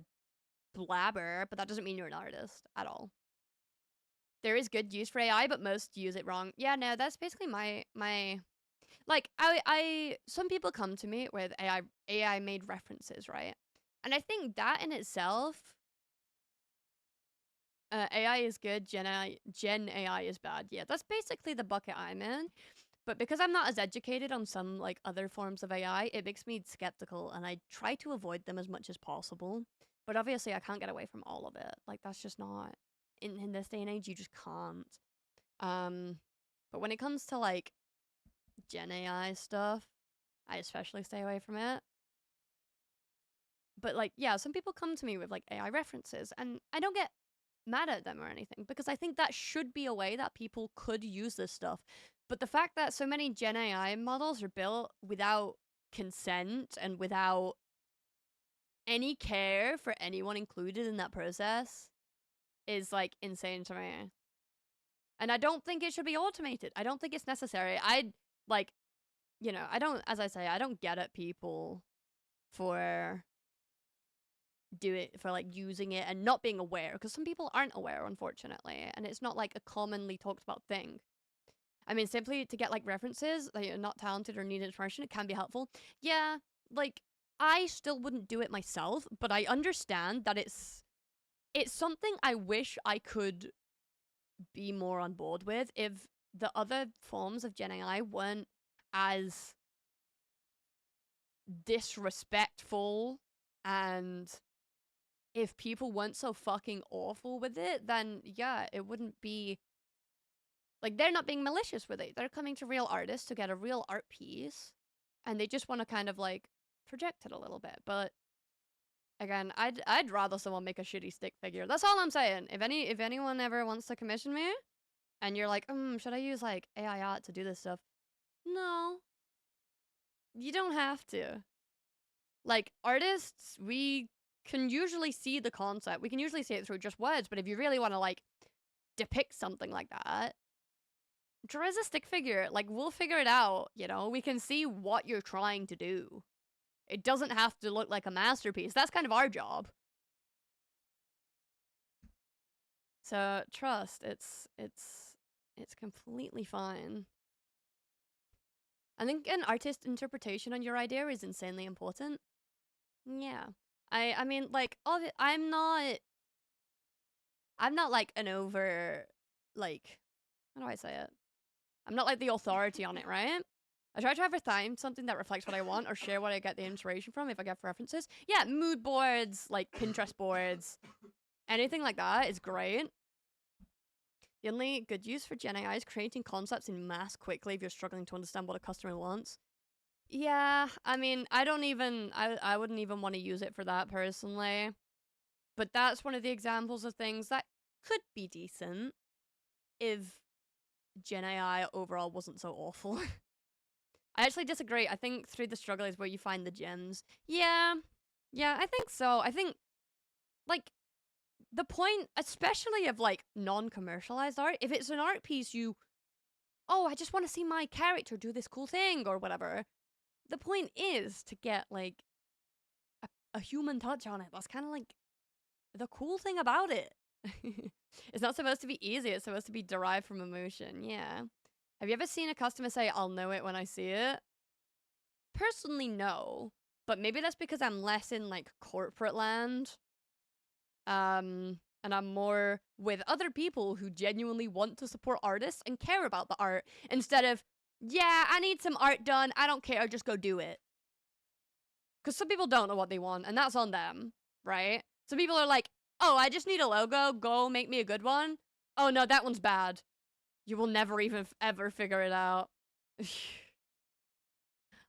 blabber, but that doesn't mean you're an artist at all. There is good use for AI, but most use it wrong. Yeah, no, that's basically my like I some people come to me with AI made references, right? And I think that in itself, AI is good, Gen AI is bad. Yeah, that's basically the bucket I'm in. But because I'm not as educated on some like other forms of AI, it makes me skeptical and I try to avoid them as much as possible. But obviously I can't get away from all of it. Like that's just not in this day and age, you just can't. But when it comes to like Gen AI stuff, I especially stay away from it. But like, yeah, some people come to me with like AI references and I don't get mad at them or anything because I think that should be a way that people could use this stuff. But the fact that so many Gen AI models are built without consent and without any care for anyone included in that process is like insane to me. And I don't think it should be automated. I don't think it's necessary. I like, you know, I don't, as I say, I don't get at people for like using it and not being aware because some people aren't aware, unfortunately, and it's not like a commonly talked about thing. I mean, simply to get like references that you're not talented or need information, it can be helpful. Yeah, like I still wouldn't do it myself, but I understand that it's something I wish I could be more on board with if the other forms of Gen AI weren't as disrespectful, and if people weren't so fucking awful with it, then yeah, it wouldn't be like they're not being malicious with it. They're coming to real artists to get a real art piece and they just want to kind of like project it a little bit. But again, I'd rather someone make a shitty stick figure. That's all I'm saying. If anyone ever wants to commission me and you're like, should I use like AI art to do this stuff? No. You don't have to. Like artists, we can usually see the concept. We can usually see it through just words, but if you really want to like depict something like that, draw as a stick figure. Like we'll figure it out, you know? We can see what you're trying to do. It doesn't have to look like a masterpiece. That's kind of our job. So trust, it's completely fine. I think an artist interpretation on your idea is insanely important. Yeah. I mean like I'm not like an over like how do I say it? I'm not like the authority on it, right? I try to ever find something that reflects what I want or share what I get the inspiration from if I get references. Yeah, mood boards, like Pinterest boards, anything like that is great. The only good use for Gen AI is creating concepts in mass quickly if you're struggling to understand what a customer wants. Yeah, I mean, I wouldn't even want to use it for that personally. But that's one of the examples of things that could be decent if Gen AI overall wasn't so awful. I actually disagree. I think through the struggle is where you find the gems. Yeah, I think so. I think like, the point, especially of, like, non-commercialized art, if it's an art piece oh, I just want to see my character do this cool thing or whatever. The point is to get, like, a human touch on it. That's kind of, like, the cool thing about it. It's not supposed to be easy. It's supposed to be derived from emotion. Yeah. Have you ever seen a customer say, I'll know it when I see it? Personally, no. But maybe that's because I'm less in, like, corporate land. And I'm more with other people who genuinely want to support artists and care about the art instead of, yeah, I need some art done. I don't care. Just go do it. Because some people don't know what they want, and that's on them, right? Some people are like, oh, I just need a logo. Go make me a good one. Oh, no, that one's bad. You will never even ever figure it out.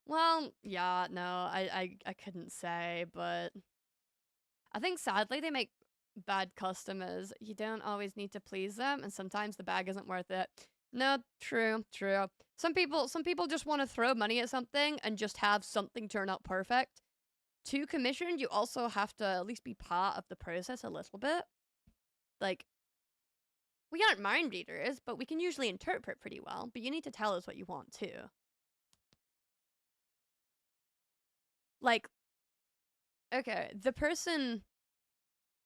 Well, yeah, no, I couldn't say, but I think sadly they make bad customers. You don't always need to please them, and sometimes the bag isn't worth it. No, true, true. Some people just want to throw money at something and just have something turn out perfect. To commission, you also have to at least be part of the process a little bit. Like, we aren't mind readers, but we can usually interpret pretty well, but you need to tell us what you want too. Like, okay, the person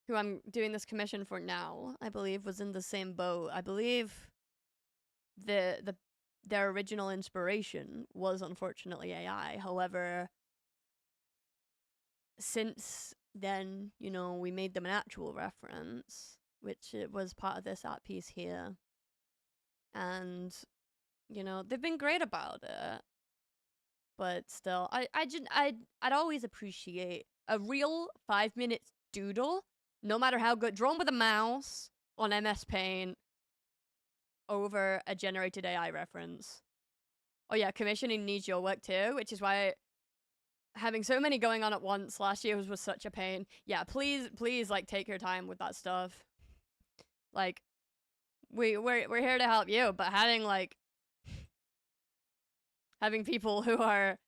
who I'm doing this commission for now, I believe, was in the same boat. I believe their original inspiration was unfortunately AI. However, since then, you know, we made them an actual reference, which it was part of this art piece here. And, you know, they've been great about it. But still, I'd always appreciate a real 5 minute doodle, no matter how good, drawn with a mouse on MS Paint over a generated AI reference. Oh yeah, commissioning needs your work too, which is why having so many going on at once last year was such a pain. Yeah, please, like, take your time with that stuff. Like, we're here to help you, but having people who are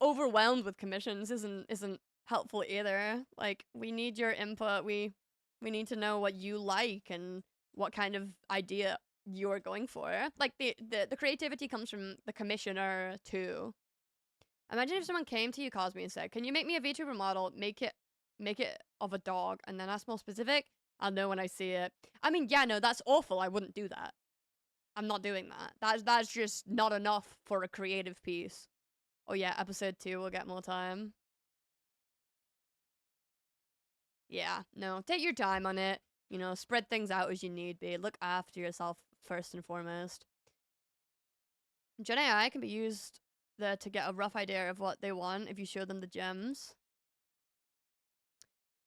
overwhelmed with commissions isn't helpful either. Like, we need your input. We need to know what you like and what kind of idea you're going for. Like, the creativity comes from the commissioner too. Imagine if someone came to you, Cosby, and said, "Can you make me a VTuber model? Make it of a dog, and then ask more specific. I'll know when I see it." I mean, yeah, no, that's awful. I wouldn't do that. I'm not doing that. That's just not enough for a creative piece. Oh yeah, episode 2 will get more time. Yeah, no, take your time on it. You know, spread things out as you need be. Look after yourself first and foremost. Gen AI can be used to get a rough idea of what they want if you show them the gems.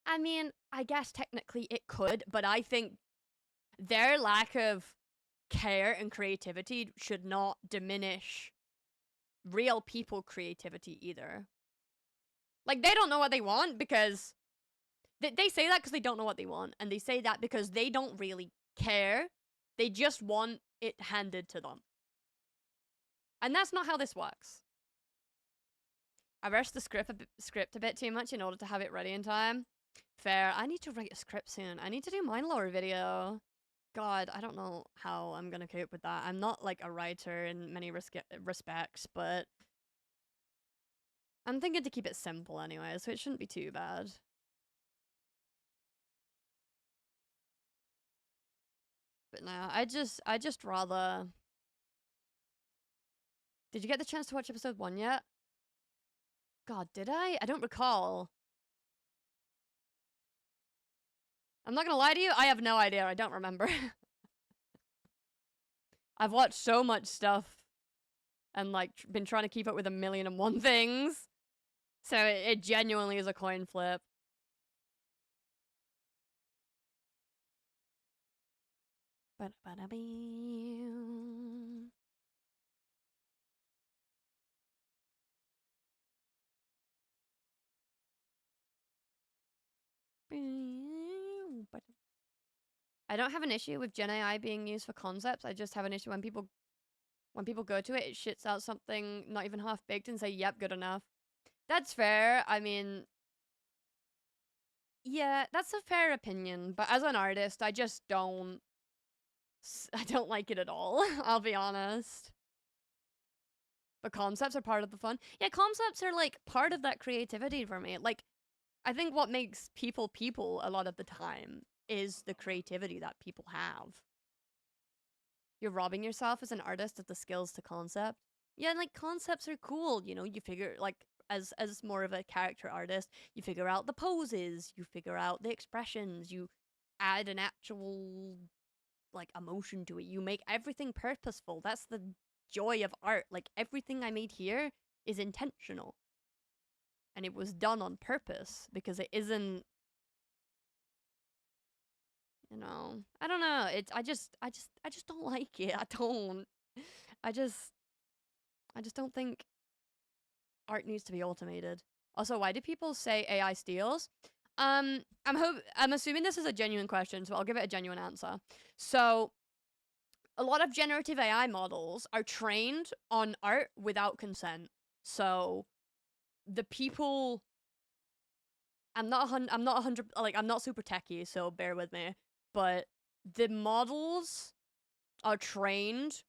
I mean, I guess technically it could, but I think their lack of care and creativity should not diminish real people creativity either. Like, they don't know what they want because they say that because they don't know what they want, and they say that because they don't really care. They just want it handed to them. And that's not how this works. I rushed the script a bit too much in order to have it ready in time. Fair. I need to write a script soon. I need to do my lore video. God, I don't know how I'm gonna cope with that. I'm not, like, a writer in many respects, but I'm thinking to keep it simple anyway, so it shouldn't be too bad. But no, I just rather... Did you get the chance to watch episode 1 yet? God, did I? I don't recall. I'm not gonna lie to you, I have no idea. I don't remember. I've watched so much stuff and, like, been trying to keep up with 1,000,001 things. So it genuinely is a coin flip. I don't have an issue with Gen AI being used for concepts. I just have an issue when people go to it, it shits out something not even half baked and say, "Yep, good enough." That's fair. I mean, Yeah, that's a fair opinion, but as an artist, I just don't. I don't like it at all. I'll be honest. But concepts are part of the fun. Yeah, concepts are like part of that creativity for me. Like, I think what makes people people a lot of the time is the creativity that people have. You're robbing yourself as an artist of the skills to concept. Yeah, and like concepts are cool, you know, you figure like as more of a character artist, you figure out the poses, you figure out the expressions, you add an actual like emotion to it. You make everything purposeful. That's the joy of art. Like everything I made here is intentional. And it was done on purpose because it isn't, you know, I don't know. It's I just don't like it. I don't. I just I just don't think art needs to be automated. Also, why do people say AI steals? I'm assuming this is a genuine question, so I'll give it a genuine answer. So, a lot of generative AI models are trained on art without consent. So, the people I'm not 100 like I'm not super techie, so bear with me. But the models are trained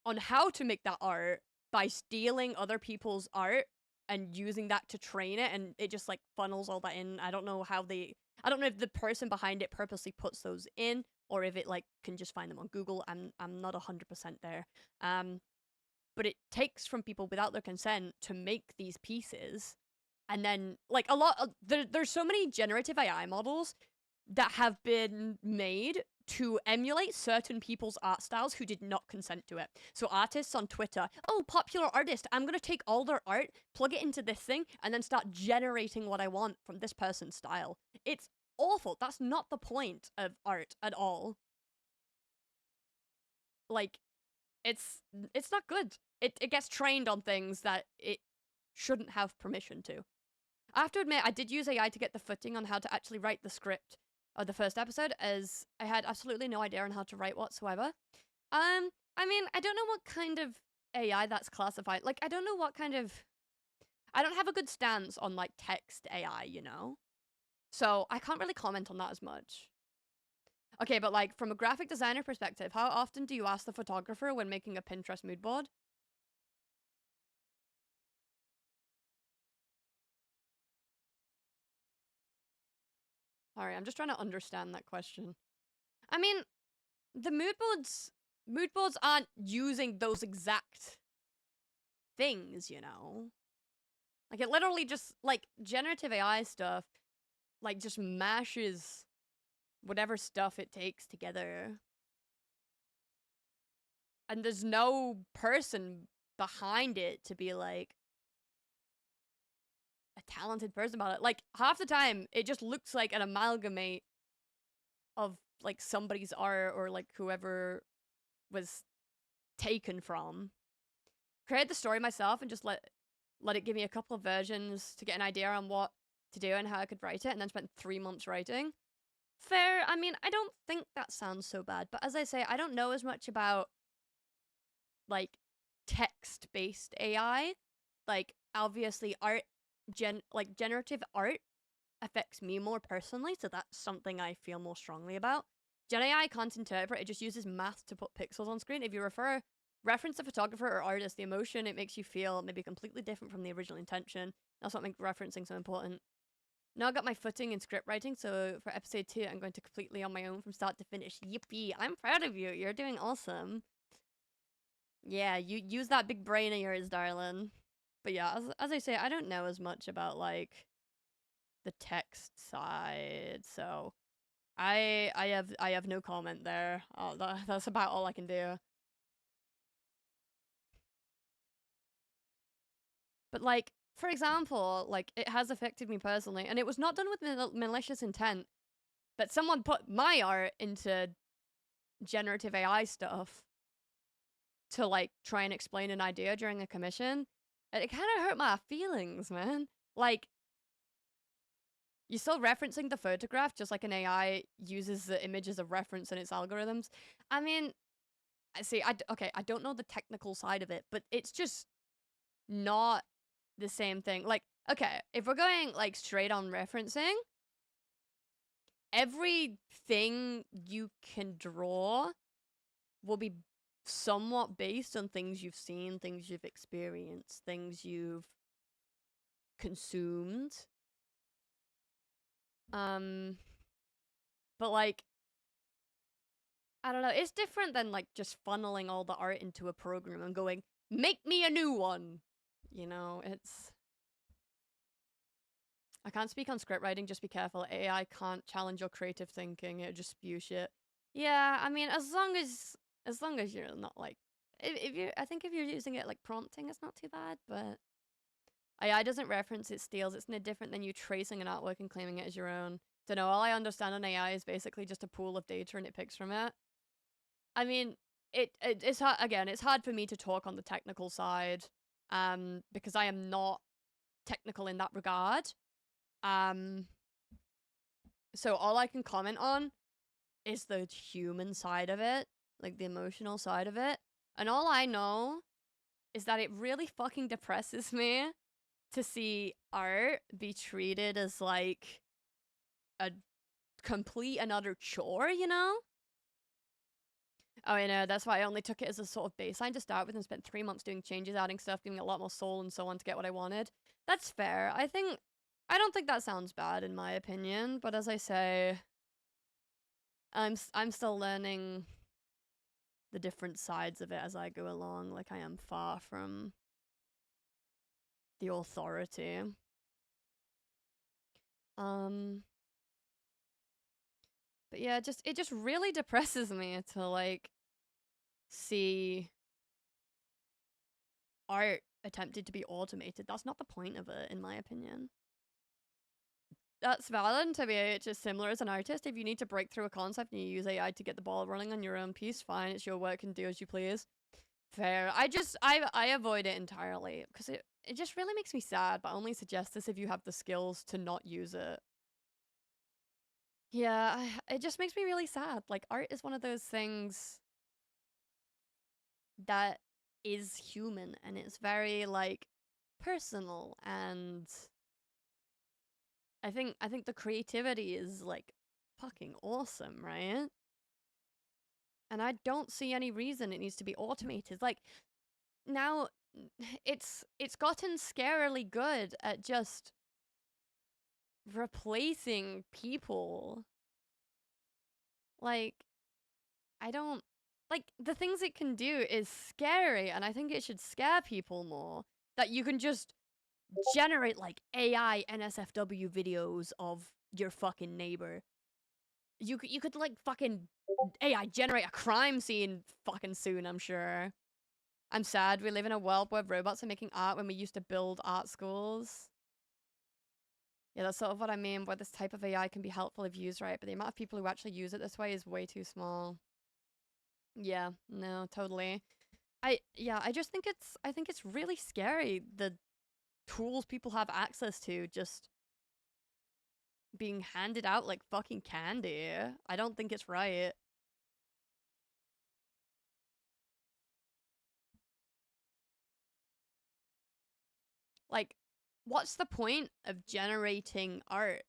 on how to make that art by stealing other people's art and using that to train it, and it just like funnels all that in. I don't know if the person behind it purposely puts those in or if it like can just find them on Google. I'm not 100% there. Um but it takes from people without their consent to make these pieces, and then like a lot of, there's so many generative AI models that have been made to emulate certain people's art styles who did not consent to it. So artists on Twitter, oh, popular artist, I'm gonna take all their art, plug it into this thing, and then start generating what I want from this person's style. It's awful. That's not the point of art at all. Like, it's it's not good. It gets trained on things that it shouldn't have permission to. I have to admit, I did use AI to get the footing on how to actually write the script of the first episode, as I had absolutely no idea on how to write whatsoever. I mean, I don't know what kind of AI that's classified. Like, I don't know what kind of. I don't have a good stance on like text AI, you know. So I can't really comment on that as much. Okay, but like from a graphic designer perspective, how often do you ask the photographer when making a Pinterest mood board? Sorry, I'm just trying to understand that question. I mean, the mood boards aren't using those exact things, you know? Like it literally just like generative AI stuff like just mashes whatever stuff it takes together. And there's no person behind it to be like a talented person about it. Like half the time it just looks like an amalgamate of like somebody's art or like whoever was taken from. Create the story myself and just let it give me a couple of versions to get an idea on what to do and how I could write it, and then spent 3 months writing. Fair. I mean, I don't think that sounds so bad, but as I say, I don't know as much about like text based AI. Like obviously art generative art affects me more personally, so that's something I feel more strongly about. Gen AI can't interpret, it just uses math to put pixels on screen. If you reference a photographer or artist, the emotion it makes you feel may be completely different from the original intention. That's what makes referencing so important. Now I got my footing in script writing, so for episode 2, I'm going to completely on my own from start to finish. Yippee! I'm proud of you. You're doing awesome. Yeah, you use that big brain of yours, darling. But yeah, as I say, I don't know as much about like the text side, so I have no comment there. That's about all I can do. But like, for example, like it has affected me personally, and it was not done with malicious intent. But someone put my art into generative AI stuff to like try and explain an idea during a commission. And it kind of hurt my feelings, man. Like, you're still referencing the photograph just like an AI uses the image as a reference in its algorithms. I mean, I see. Okay, I don't know the technical side of it, but it's just not the same thing. Like, okay, if we're going like straight on referencing, everything you can draw will be somewhat based on things you've seen, things you've experienced, things you've consumed. But like, I don't know, it's different than like just funneling all the art into a program and going, make me a new one. You know, it's I can't speak on script writing, just be careful. AI can't challenge your creative thinking, it just spew shit. Yeah, I mean, as long as you're not like if you I think if you're using it like prompting, it's not too bad, but AI doesn't reference, it steals. It's no different than you tracing an artwork and claiming it as your own. Don't know, all I understand on AI is basically just a pool of data and it picks from it. I mean, it's hard, again, it's hard for me to talk on the technical side, because I am not technical in that regard. So all I can comment on is the human side of it, like the emotional side of it. And all I know is that it really fucking depresses me to see art be treated as like a complete and utter chore, you know? Oh, you know, that's why I only took it as a sort of baseline to start with and spent 3 months doing changes, adding stuff, giving it a lot more soul and so on to get what I wanted. That's fair. I don't think that sounds bad in my opinion, but as I say, I'm still learning the different sides of it as I go along. Like I am far from the authority. But yeah, it just really depresses me to like see art attempted to be automated. That's not the point of it, in my opinion. That's valid to be just similar as an artist. If you need to break through a concept and you use AI to get the ball rolling on your own piece, fine, it's your work and do as you please. Fair. I avoid it entirely because it just really makes me sad, but I only suggest this if you have the skills to not use it. Yeah, it just makes me really sad. Like art is one of those things that is human and it's very like personal, and I think the creativity is like fucking awesome, right? And I don't see any reason it needs to be automated. Like now it's gotten scarily good at just replacing people. Like I don't like the things it can do is scary, and I think it should scare people more that you can just generate like AI NSFW videos of your fucking neighbor. You could like fucking AI generate a crime scene fucking soon, I'm sure. I'm sad we live in a world where robots are making art when we used to build art schools. Yeah, that's sort of what I mean, where this type of AI can be helpful if used right, but the amount of people who actually use it this way is way too small. Yeah, no, totally. I just think it's really scary the tools people have access to just being handed out like fucking candy. I don't think it's right. Like, what's the point of generating art?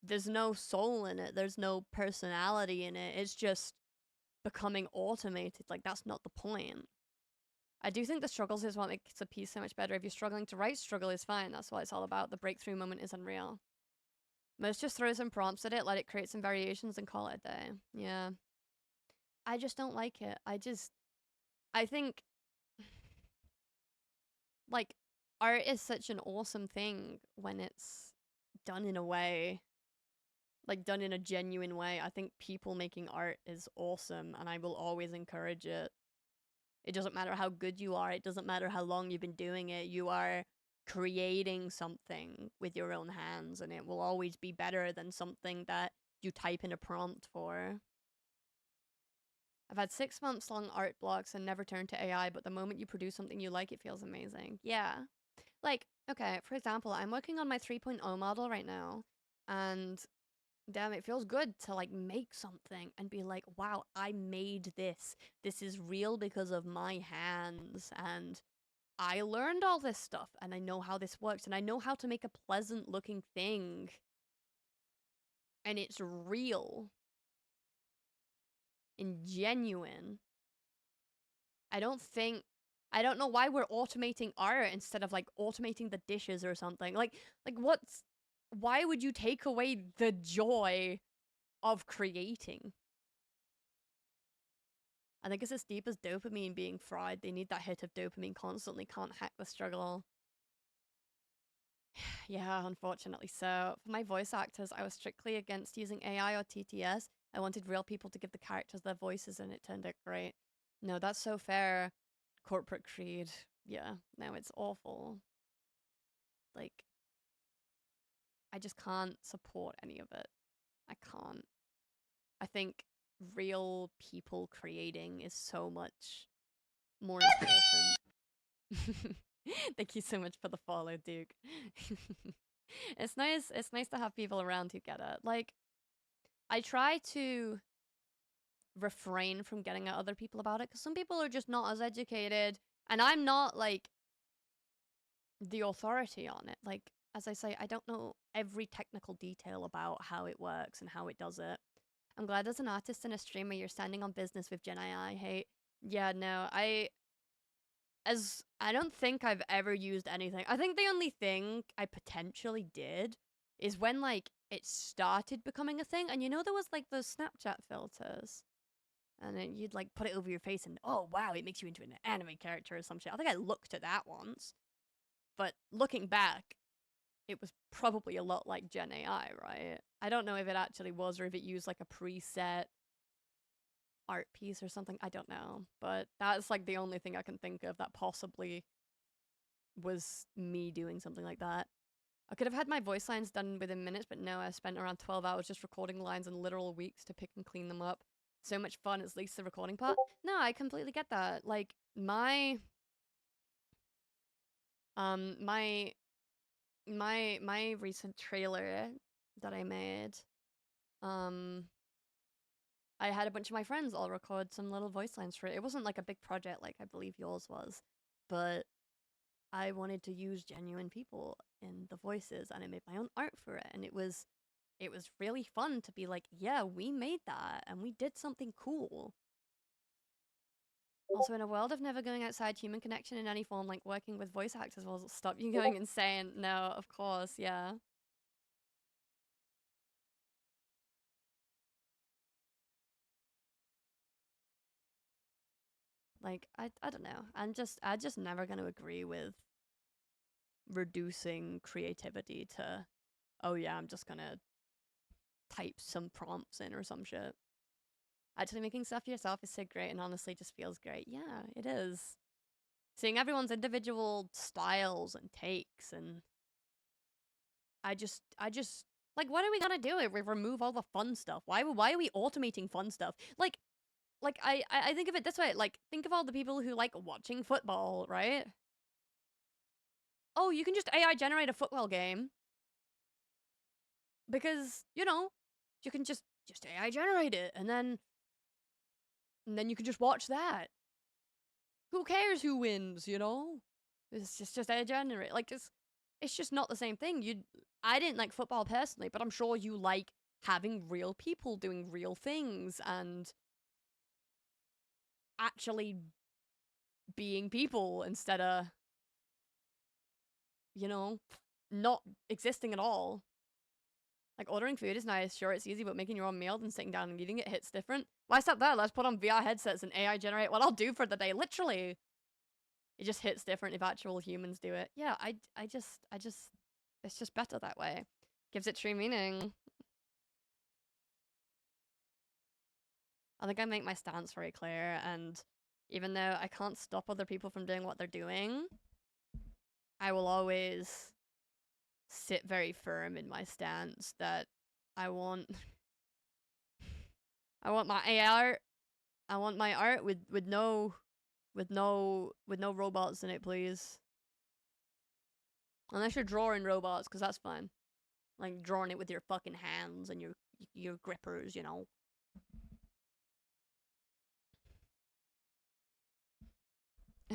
There's no soul in it, there's no personality in it, it's just becoming automated. Like, that's not the point. I do think the struggles is what makes a piece so much better. If you're struggling to write, struggle is fine. That's what it's all about. The breakthrough moment is unreal. Most just throw some prompts at it, let it create some variations, and call it a day. Yeah. I just don't like it. I think, like, art is such an awesome thing when it's done in a way, like, done in a genuine way. I think people making art is awesome, and I will always encourage it. It doesn't matter how good you are, it doesn't matter how long you've been doing it. You are creating something with your own hands, and it will always be better than something that you type in a prompt for. I've had 6 months long art blocks and never turned to AI, but the moment you produce something you like, it feels amazing. Yeah. Like, okay, for example, I'm working on my 3.0 model right now, and damn, it feels good to like make something and be like, wow, I made this. This is real because of my hands, and I learned all this stuff, and I know how this works, and I know how to make a pleasant looking thing. and it's real and genuine, I don't know why we're automating art instead of like automating the dishes or something. Like why would you take away the joy of creating? I think it's as deep as dopamine being fried. They need that hit of dopamine constantly, can't hack the struggle. Yeah, unfortunately so. For my voice actors, I was strictly against using AI or TTS. I wanted real people to give the characters their voices and it turned out great. No, that's so fair. Corporate creed. Yeah, no, it's awful. Like, I just can't support any of it. I can't. I think real people creating is so much more important. Thank you so much for the follow, Duke. It's nice to have people around who get it. Like, I try to refrain from getting at other people about it because some people are just not as educated, and I'm not like the authority on it. Like, as I say, I don't know every technical detail about how it works and how it does it. I'm glad as an artist and a streamer you're standing on business with Gen AI. Hey, yeah, no, I don't think I've ever used anything. I think the only thing I potentially did is when like it started becoming a thing, and you know there was like those Snapchat filters, and then you'd like put it over your face, and oh wow, it makes you into an anime character or some shit. I think I looked at that once, but looking back, it was probably a lot like Gen AI, right? I don't know if it actually was or if it used like a preset art piece or something. I don't know, but that's like the only thing I can think of that possibly was me doing something like that. I could have had my voice lines done within minutes, but no, I spent around 12 hours just recording lines in literal weeks to pick and clean them up. So much fun, at least the recording part. No, I completely get that. Like, my my recent trailer that I made, um, I had a bunch of my friends all record some little voice lines for it. It wasn't like a big project like I believe yours was, but I wanted to use genuine people in the voices and I made my own art for it, and it was really fun to be like, yeah, we made that and we did something cool. Also, in a world of never going outside human connection in any form, like working with voice actors will stop you going insane. No, of course, yeah. Like, I don't know. I just never gonna agree with reducing creativity to, oh yeah, I'm just gonna type some prompts in or some shit. Actually making stuff yourself is so great and honestly just feels great. Yeah, it is. Seeing everyone's individual styles and takes, and I just like, what are we gonna do if we remove all the fun stuff? Why are we automating fun stuff? Like I think of it this way, like think of all the people who like watching football, right? Oh, you can just AI generate a football game because, you know, you can just AI generate it and then you can just watch that. Who cares who wins, you know? It's just AI generate. Like it's just not the same thing. I didn't like football personally, but I'm sure you like having real people doing real things and actually being people instead of, you know, not existing at all. Like, ordering food is nice, sure, it's easy, but making your own meal and sitting down and eating it hits different. Why stop there? Let's put on VR headsets and AI generate what I'll do for the day. Literally, it just hits different if actual humans do it. Yeah, it's just better that way. Gives it true meaning. I think I make my stance very clear, and even though I can't stop other people from doing what they're doing, I will always sit very firm in my stance that I want I want my art. I want my art with no robots in it, please. Unless you're drawing robots, because that's fine. Like drawing it with your fucking hands and your grippers, you know.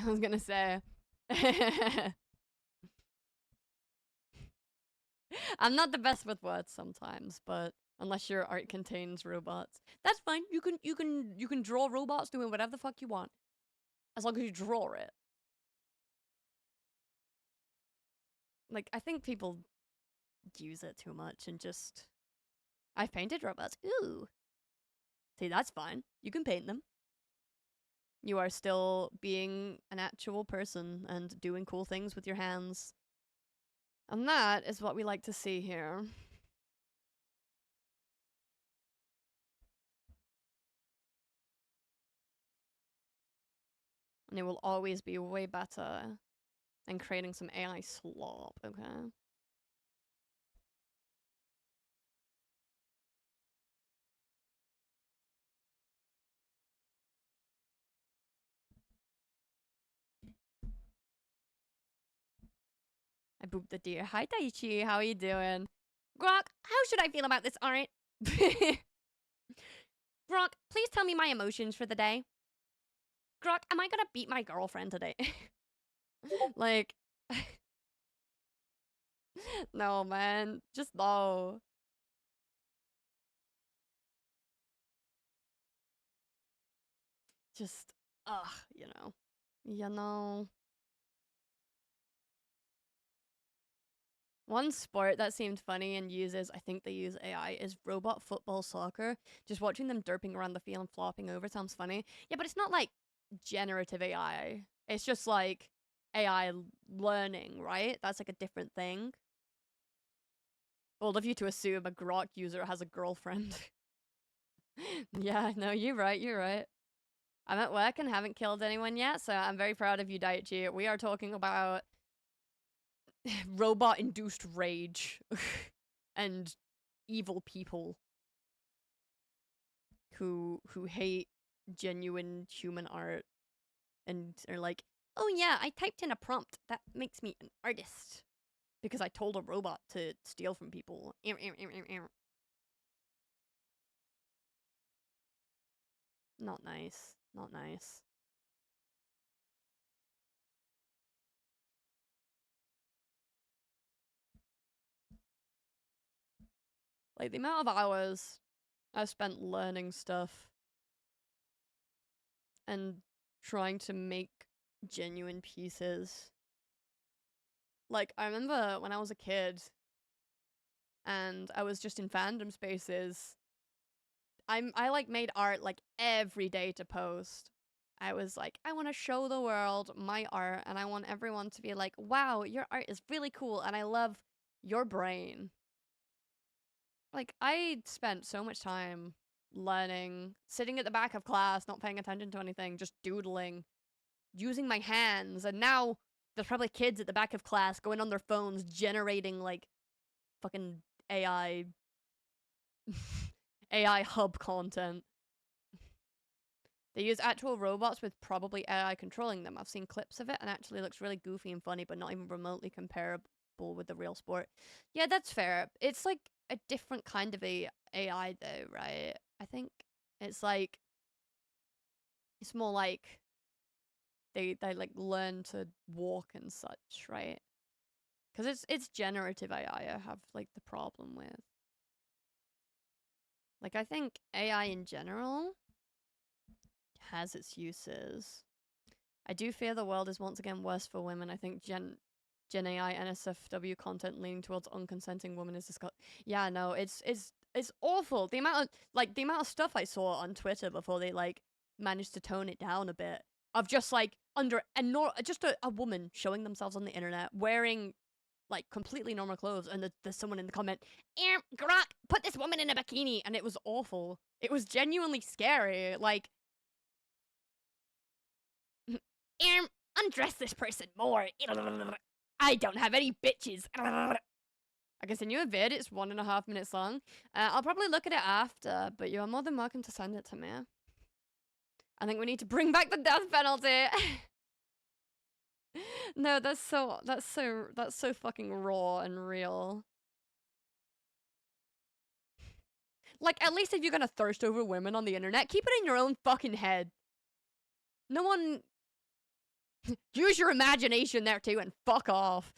I was gonna say. I'm not the best with words sometimes, but Unless your art contains robots. That's fine. You can draw robots doing whatever the fuck you want. As long as you draw it. Like, I think people use it too much and just... I've painted robots. Ooh. See, that's fine. You can paint them. You are still being an actual person and doing cool things with your hands. And that is what we like to see here. And it will always be way better than creating some AI slop, okay? I booped the deer. Hi, Daichi. How are you doing? Grok, how should I feel about this art? Grok, please tell me my emotions for the day. Grok, am I gonna beat my girlfriend today? Like... No, man. Just no. Just, ugh, you know. You know. One sport that seemed funny and uses, I think they use AI, is robot football soccer. Just watching them derping around the field and flopping over sounds funny. Yeah, but it's not like generative AI. It's just like AI learning, right? That's like a different thing. Bold of you to assume a Grok user has a girlfriend. Yeah, no, you're right, you're right. I'm at work and haven't killed anyone yet, so I'm very proud of you, Daichi. We are talking about robot-induced rage and evil people who hate genuine human art and are like, oh yeah, I typed in a prompt that makes me an artist because I told a robot to steal from people. Not nice. Not nice. Like, the amount of hours I've spent learning stuff and trying to make genuine pieces. Like, I remember when I was a kid and I was just in fandom spaces, I like made art like every day to post. I was like, I want to show the world my art and I want everyone to be like, wow, your art is really cool and I love your brain. Like, I spent so much time learning, sitting at the back of class, not paying attention to anything, just doodling, using my hands, and now there's probably kids at the back of class going on their phones generating like fucking AI AI hub content. They use actual robots with probably AI controlling them. I've seen clips of it and it actually looks really goofy and funny, but not even remotely comparable with the real sport. Yeah, that's fair. It's like a different kind of AI though, right? I think it's like it's more like they like learn to walk and such, right? Because it's generative AI I have like the problem with. Like, I think AI in general has its uses. I do fear the world is once again worse for women. I think Gen AI NSFW content leaning towards unconsenting women is disgusting. Yeah, no, it's awful. The amount of stuff I saw on Twitter before they like managed to tone it down a bit of just like just a woman showing themselves on the internet wearing like completely normal clothes, and there's someone in the comment, Grok, put this woman in a bikini, and it was awful. It was genuinely scary. Like, undress this person more. I don't have any bitches. I can send you a vid. It's 1.5 minutes long. I'll probably look at it after, but you're more than welcome to send it to me. I think we need to bring back the death penalty. No, that's so fucking raw and real. Like, at least if you're gonna thirst over women on the internet, keep it in your own fucking head. No one... Use your imagination there too and fuck off.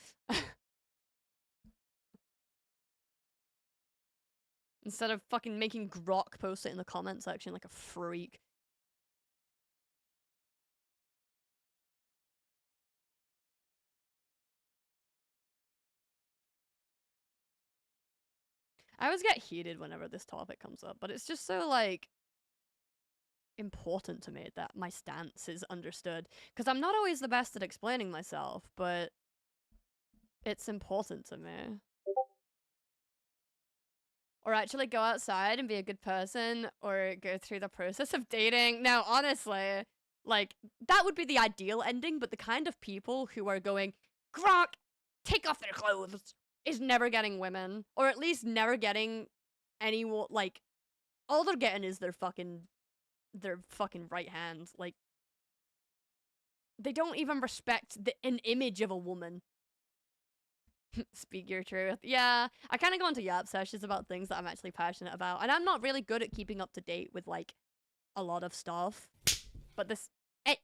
Instead of fucking making Grok post it in the comment section like a freak. I always get heated whenever this topic comes up, but it's just so, like, important to me that my stance is understood. Because I'm not always the best at explaining myself, but it's important to me. Or actually go outside and be a good person, or go through the process of dating. Now, honestly, like, that would be the ideal ending, but the kind of people who are going, Grok, take off their clothes, is never getting women. Or at least never getting anyone, like, all they're getting is their fucking right hand. Like, they don't even respect an image of a woman. Speak your truth. Yeah, I kind of go into yap sessions about things that I'm actually passionate about, and I'm not really good at keeping up to date with, like, a lot of stuff. But this, hey,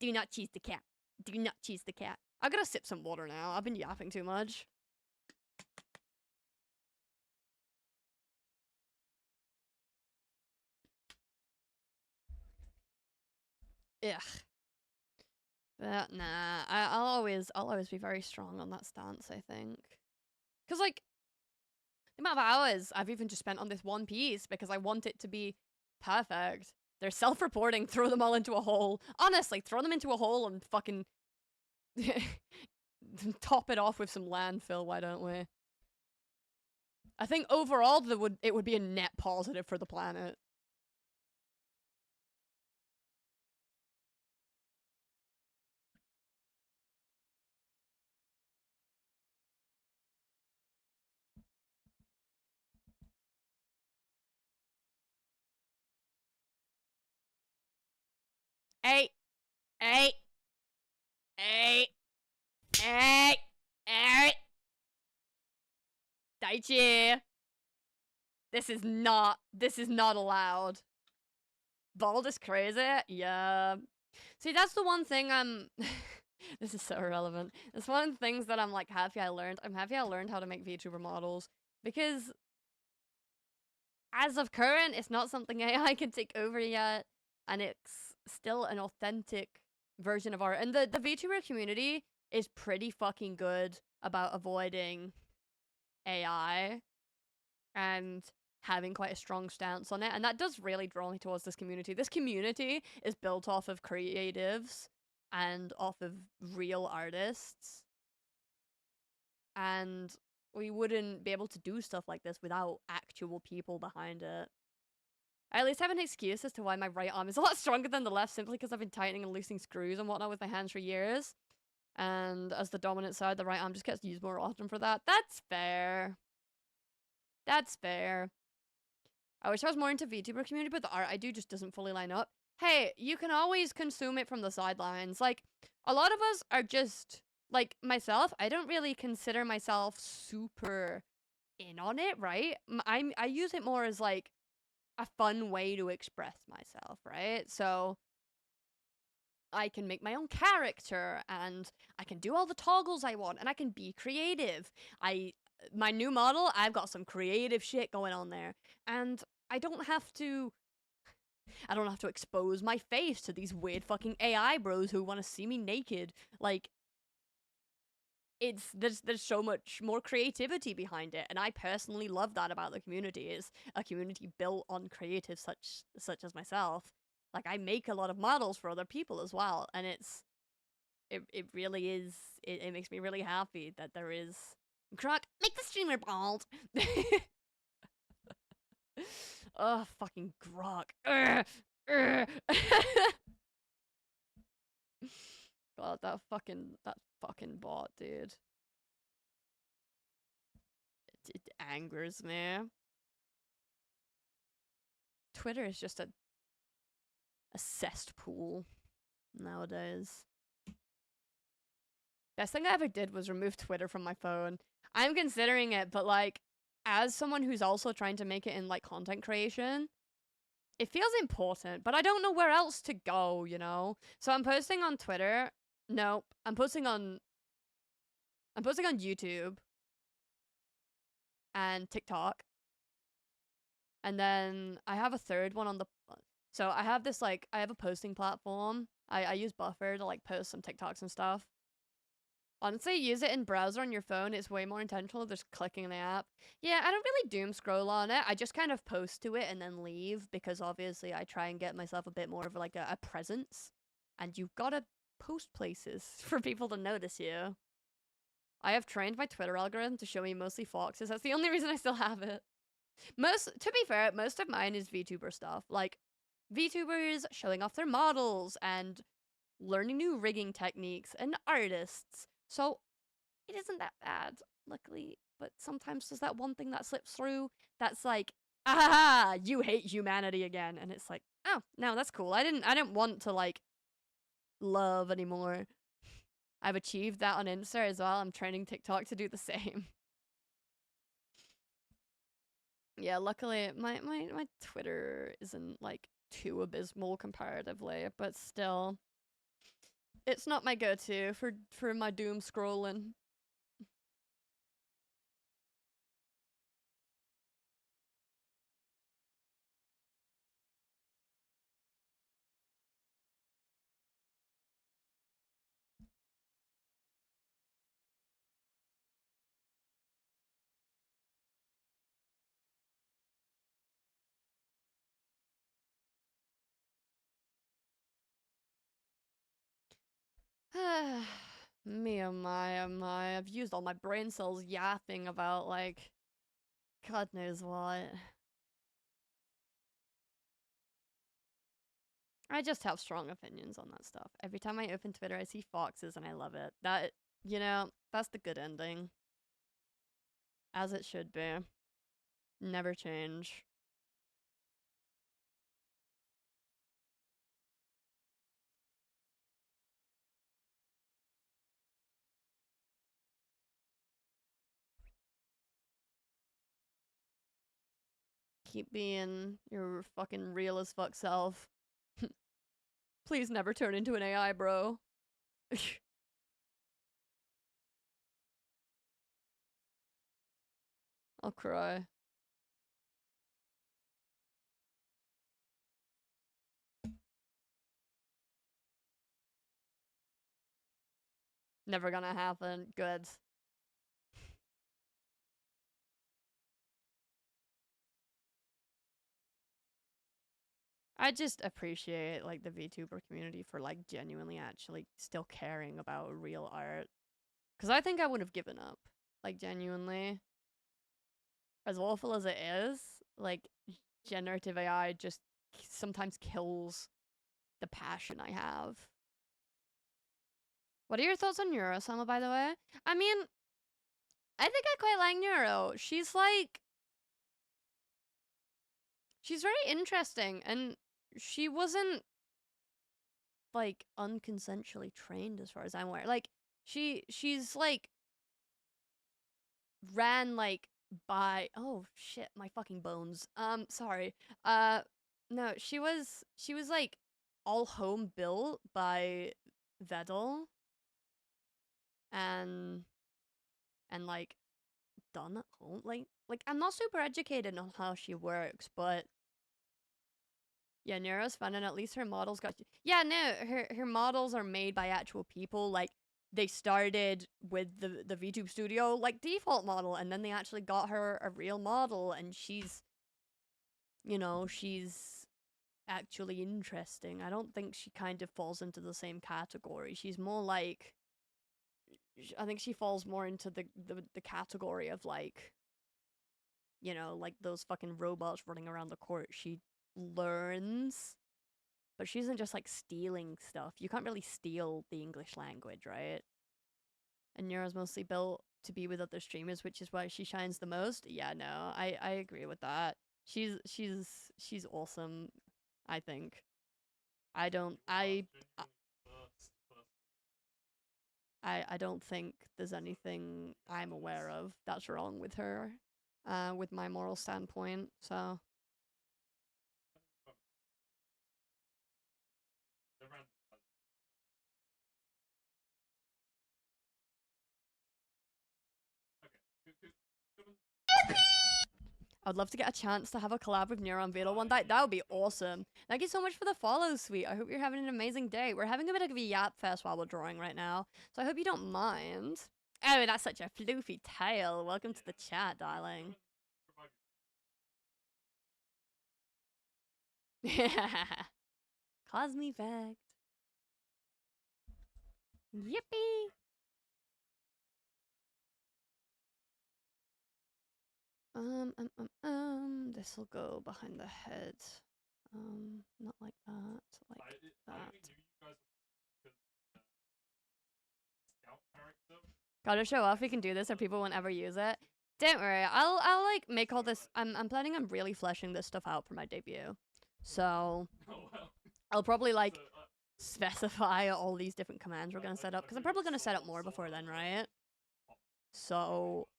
do not cheese the cat. Do not cheese the cat. I gotta sip some water now. I've been yapping too much. Ugh. But nah, I'll always be very strong on that stance, I think. Cause, like, the amount of hours I've even just spent on this one piece because I want it to be perfect. They're self-reporting, throw them all into a hole. Honestly, throw them into a hole and fucking top it off with some landfill, why don't we? I think overall it would be a net positive for the planet. Hey, hey, hey, hey, hey. Daichi. This is not allowed. Bald is crazy? Yeah. See, that's the one thing I'm... This is so irrelevant. It's one of the things that I'm, like, happy I learned. I'm happy I learned how to make VTuber models. Because, as of current, it's not something AI can take over yet. And it's still an authentic version of art. And the VTuber community is pretty fucking good about avoiding AI. And having quite a strong stance on it, and that does really draw me towards this community. This community is built off of creatives and off of real artists, and we wouldn't be able to do stuff like this without actual people behind it. I at least have an excuse as to why my right arm is a lot stronger than the left, simply because I've been tightening and loosening screws and whatnot with my hands for years, and as the dominant side, the right arm just gets used more often for that. That's fair. That's fair. I wish I was more into VTuber community, but the art I do just doesn't fully line up. Hey, you can always consume it from the sidelines. Like, a lot of us are just, like, myself, I don't really consider myself super in on it, right? I use it more as, like, a fun way to express myself, right? So, I can make my own character, and I can do all the toggles I want, and I can be creative. My new model, I've got some creative shit going on there, and I don't have to expose my face to these weird fucking AI bros who want to see me naked. Like, there's so much more creativity behind it, and I personally love that about the community. Is a community built on creatives such as myself. Like, I make a lot of models for other people as well, and it really is, it makes me really happy that there is... Croc, make the streamer bald! Oh, fucking Grok. God, that fucking bot, dude. It angers me. Twitter is just a cesspool nowadays. Best thing I ever did was remove Twitter from my phone. I'm considering it, but, like, as someone who's also trying to make it in, like, content creation, it feels important, but I don't know where else to go, you know? So I'm posting on Twitter. No, I'm posting on YouTube and TikTok. And then I have a third one on the. So I have this like I have a posting platform. I use Buffer to like post some TikToks and stuff. Honestly, use it in browser on your phone. It's way more intentional than just clicking the app. Yeah, I don't really doom scroll on it. I just kind of post to it and then leave because obviously I try and get myself a bit more of like a presence. And you've got to post places for people to notice you. I have trained my Twitter algorithm to show me mostly foxes. That's the only reason I still have it. To be fair, most of mine is VTuber stuff. Like VTubers showing off their models and learning new rigging techniques and artists. So it isn't that bad, luckily. But sometimes there's that one thing that slips through that's like, ah, you hate humanity again. And it's like, oh, no, that's cool. I didn't want to like love anymore. I've achieved that on Insta as well. I'm training TikTok to do the same. Yeah, luckily my Twitter isn't like too abysmal comparatively, but still it's not my go-to for my doom scrolling. Me oh my oh my, I've used all my brain cells yapping about like God knows what. I just have strong opinions on that stuff. Every time I open Twitter I see foxes and I love it. That that's the good ending. As it should be. Never change. Keep being your fucking real as fuck self. Please never turn into an AI, bro. I'll cry. Never gonna happen. Good. I just appreciate like the VTuber community for like genuinely actually still caring about real art. Cause I think I would have given up. Like genuinely. As awful as it is, like generative AI just sometimes kills the passion I have. What are your thoughts on Neurosama, by the way? I mean, I think I quite like Neuro. She's very interesting, and she wasn't like unconsensually trained as far as I'm aware. Like she's like ran like by oh shit, my fucking bones. Sorry. Uh no, she was like all home built by Vedal and like done at home. Like I'm not super educated on how she works, but yeah, Neuro's fun, and at least her models got. Yeah, no, her models are made by actual people. Like they started with the VTube Studio like default model, and then they actually got her a real model, and she's actually interesting. I don't think she kind of falls into the same category. She's more like, I think she falls more into the category of like, like those fucking robots running around the court. She learns, but she isn't just like stealing stuff. You can't really steal the English language, right? And Neura's mostly built to be with other streamers, which is why she shines the most. Yeah, no, I agree with that. She's awesome, I think. I don't I don't think there's anything I'm aware of that's wrong with her, with my moral standpoint. So I would love to get a chance to have a collab with Neuron Beetle one day. That would be awesome. Thank you so much for the follow, sweet. I hope you're having an amazing day. We're having a bit of a yap fest while we're drawing right now, so I hope you don't mind. Oh, that's such a floofy tail. Welcome to the chat, darling. Cosme fact. Yippee! This'll go behind the head. Not like that, like that. Gotta show off we can do this or people won't ever use it. Don't worry, I'll like make all this. I'm planning on really fleshing this stuff out for my debut. So I'll probably like specify all these different commands we're gonna set up because I'm probably gonna set up more before then, right? So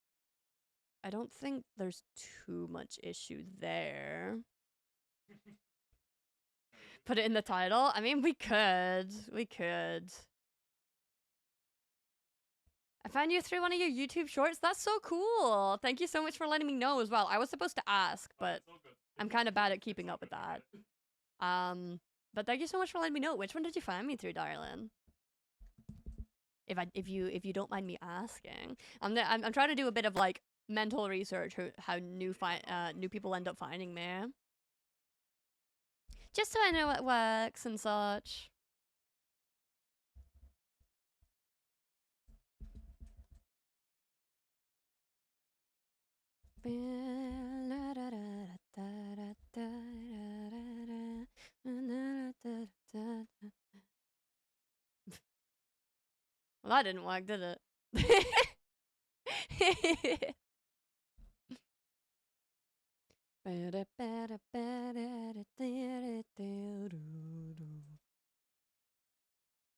I don't think there's too much issue there. Put it in the title? I mean, we could. We could. I found you through one of your YouTube shorts. That's so cool. Thank you so much for letting me know as well. I was supposed to ask, but I'm kind of bad at keeping up with that. But thank you so much for letting me know. Which one did you find me through, darling? If you don't mind me asking, I'm trying to do a bit of like mental research how new people end up finding me, just so I know what works and such. Well, that didn't work, did it?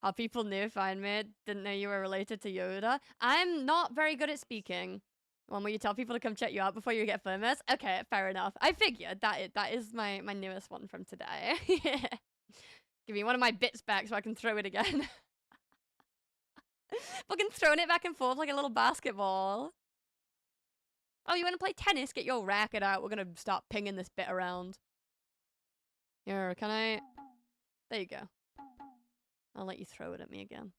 How people new find me, didn't know you were related to Yoda. I'm not very good at speaking. One where you tell people to come check you out before you get famous. Okay, fair enough. I figured that is my newest one from today. Give me one of my bits back so I can throw it again. Fucking throwing it back and forth like a little basketball. Oh, you want to play tennis? Get your racket out. We're gonna start pinging this bit around. Here, can I? There you go. I'll let you throw it at me again.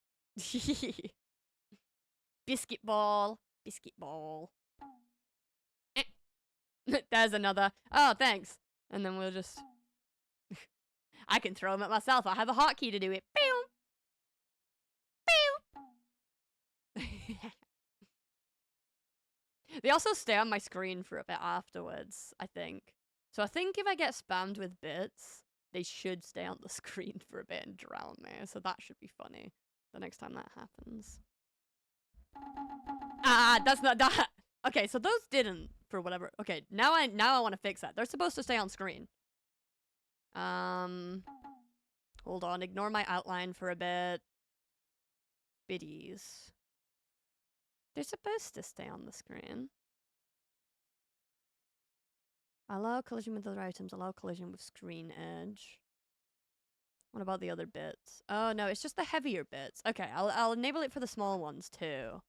Biscuit ball. Biscuit ball. There's another. Oh, thanks. And then we'll just... I can throw them at myself. I have a hotkey to do it. Pew! Pew! They also stay on my screen for a bit afterwards, I think. So I think if I get spammed with bits, they should stay on the screen for a bit and drown me. So that should be funny the next time that happens. That's not that. Okay, so those didn't for whatever. Okay, now I want to fix that. They're supposed to stay on screen. Hold on, ignore my outline for a bit. Biddies. They're supposed to stay on the screen. Allow collision with other items. Allow collision with screen edge. What about the other bits? Oh no, it's just the heavier bits. Okay, I'll enable it for the small ones too.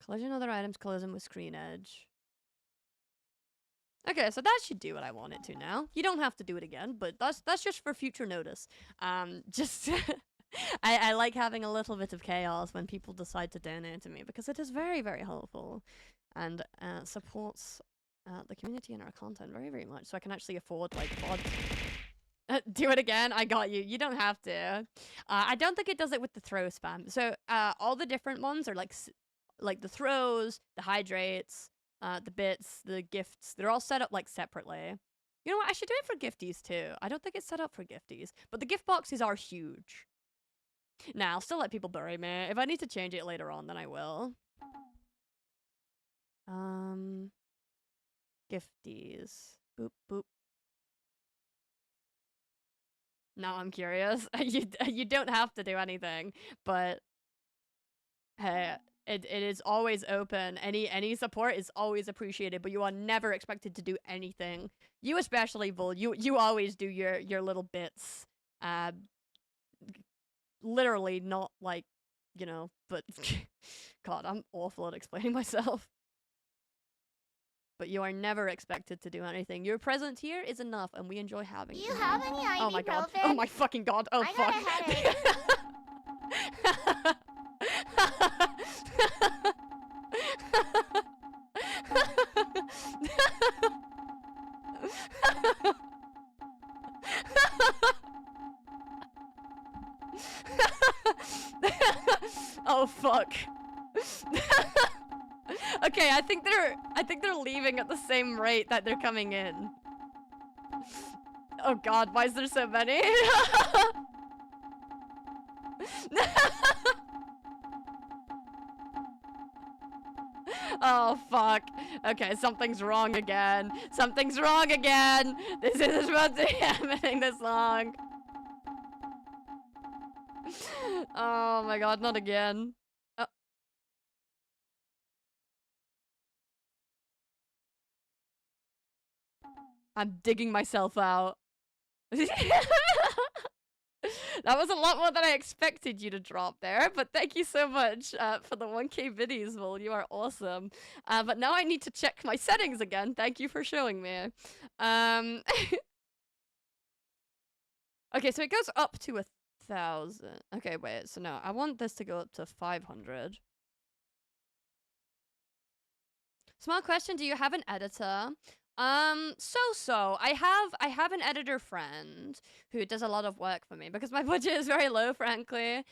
Collision other items, collision with screen edge. Okay, so that should do what I want it to now. You don't have to do it again, but that's just for future notice. Just I like having a little bit of chaos when people decide to donate to me because it is very, very helpful and supports the community and our content very, very much. So I can actually afford like VOD. Do it again. I got you. You don't have to. I don't think it does it with the throw spam. So all the different ones are like the throws, the hydrates, the bits, the gifts. They're all set up like separately. You know what? I should do it for gifties too. I don't think it's set up for gifties, but the gift boxes are huge. Nah, I'll still let people bury me. If I need to change it later on, then I will. Gifties. Boop, boop. Now I'm curious. You don't have to do anything, but hey, it is always open. Any support is always appreciated, but you are never expected to do anything. You especially, Bull. You always do your little bits. Literally not like, you know, but God, I'm awful at explaining myself. but you are never expected to do anything. Your presence here is enough, and we enjoy having Do you. you have any ibuprofen? Oh my god. Oh my fucking god. Oh I fuck. got a headache. Oh fuck. Okay, I think they're leaving at the same rate that they're coming in. Oh god, why is there so many? Oh fuck. Okay, something's wrong again. Something's wrong again. This isn't supposed to be happening this long. Oh my god, not again. I'm digging myself out. That was a lot more than I expected you to drop there, but thank you so much for the 1K biddies, Will. You are awesome. But now I need to check my settings again. Thank you for showing me. Okay, so it goes up to 1,000. Okay, wait, so no, I want this to go up to 500. Small question, do you have an editor? So. I have an editor friend who does a lot of work for me because my budget is very low, frankly.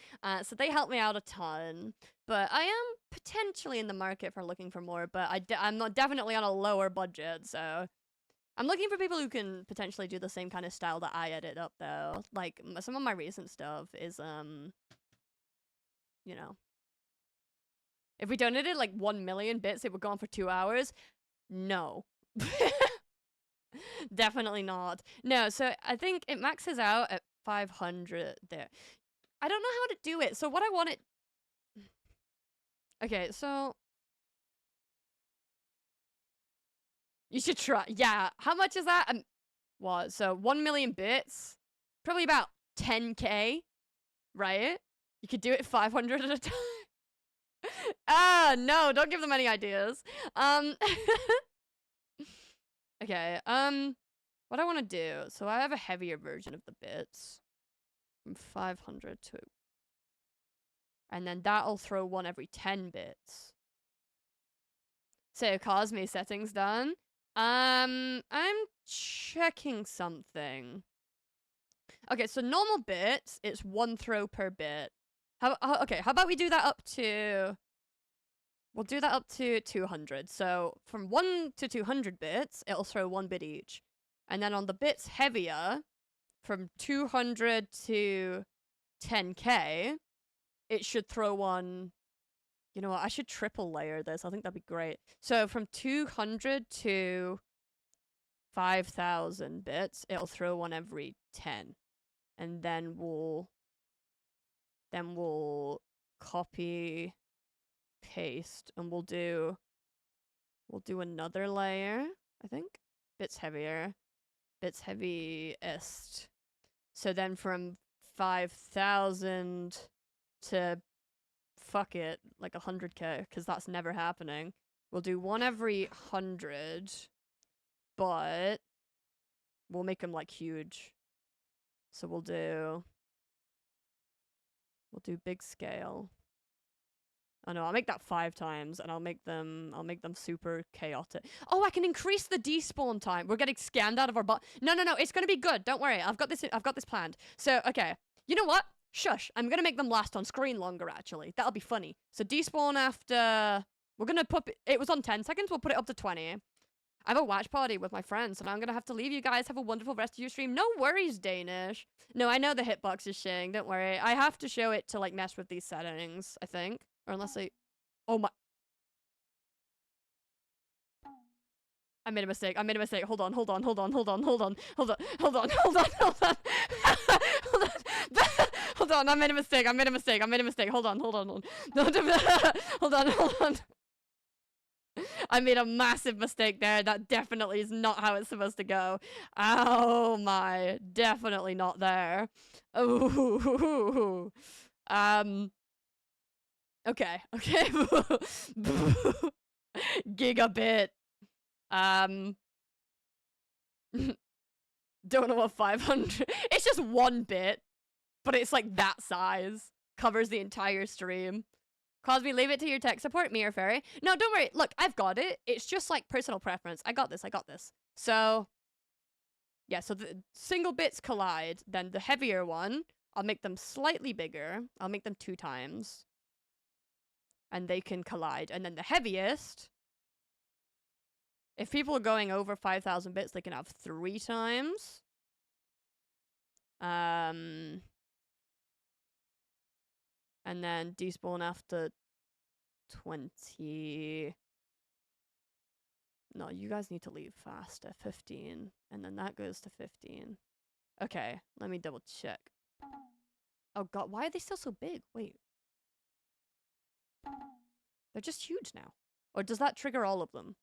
So they help me out a ton. But I am potentially in the market for looking for more, but I'm not definitely on a lower budget, so I'm looking for people who can potentially do the same kind of style that I edit up, though. Like, some of my recent stuff is, you know. If we donated, like, 1 million bits, it would go on for 2 hours. No. Definitely not. No, so I think it maxes out at 500 there. I don't know how to do it, so what I want it... Okay, so... You should try. Yeah, how much is that? What? So 1 million bits? Probably about 10k, right? You could do it 500 at a time. No, don't give them any ideas. Okay, what I want to do, so I have a heavier version of the bits. From 500 to... And then that'll throw one every 10 bits. So, Cosmi settings done. I'm checking something. Okay, so normal bits, it's 1 throw per bit. Okay, how about we do that up to... We'll do that up to 200. So from 1 to 200 bits, it'll throw 1 bit each. And then on the bits heavier, from 200 to 10k, it should throw one... You know what? I should triple layer this. I think that'd be great. So from 200 to 5,000 bits, it'll throw one every 10. And then we'll copy... paste, and we'll do another layer, I think. Bits heavier. Bits heaviest. So then from 5,000 to fuck it, like 100k, because that's never happening. We'll do one every 100, but we'll make them like huge. So we'll do big scale. Oh no, I'll make that 5 times, and I'll make them super chaotic. Oh, I can increase the despawn time. We're getting scammed out of our No, it's gonna be good. Don't worry. I've got this planned. So, okay. You know what? Shush. I'm gonna make them last on screen longer, actually. That'll be funny. So despawn after... We're gonna put... It was on 10 seconds. We'll put it up to 20. I have a watch party with my friends, and I'm gonna have to leave you guys. Have a wonderful rest of your stream. No worries, Danish. No, I know the hitbox is shitting. Don't worry. I have to show it to, like, mess with these settings, I think. Or unless I... Oh my... I made a mistake. Hold on. Hold on. Hold on. I made a mistake. Hold on. I made a massive mistake there. That definitely is not how it's supposed to go. Oh my. Definitely not there. Oh. Okay. Gigabit. Don't know what 500. It's just 1 bit, but it's like that size. Covers the entire stream. Cosby, leave it to your tech support, me or Fairy. No, don't worry. Look, I've got it. It's just like personal preference. I got this. I got this. So, yeah, so the single bits collide. Then the heavier one, I'll make them slightly bigger. I'll make them 2 times. And they can collide. And then the heaviest, if people are going over 5,000 bits, they can have 3 times. And then despawn after 20. No, you guys need to leave faster. 15. And then that goes to 15. Okay, let me double check. Oh god, why are they still so big? Wait. They're just huge now. Or does that trigger all of them?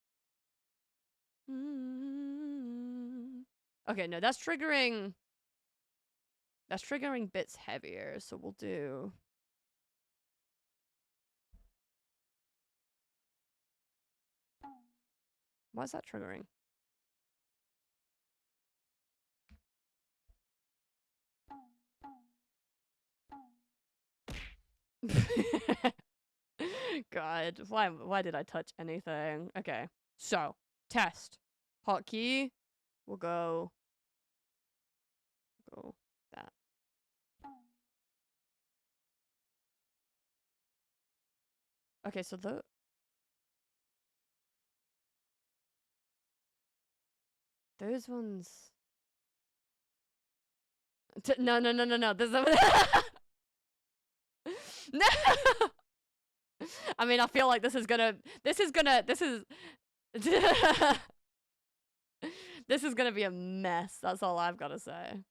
Okay, no, that's triggering bits heavier, so we'll do... Why is that triggering? God, why did I touch anything? Okay, so, test. Hotkey, we'll go that. Okay, so those ones... No. There's no... No! I mean, I feel like this is gonna this is gonna be a mess. That's all I've gotta say.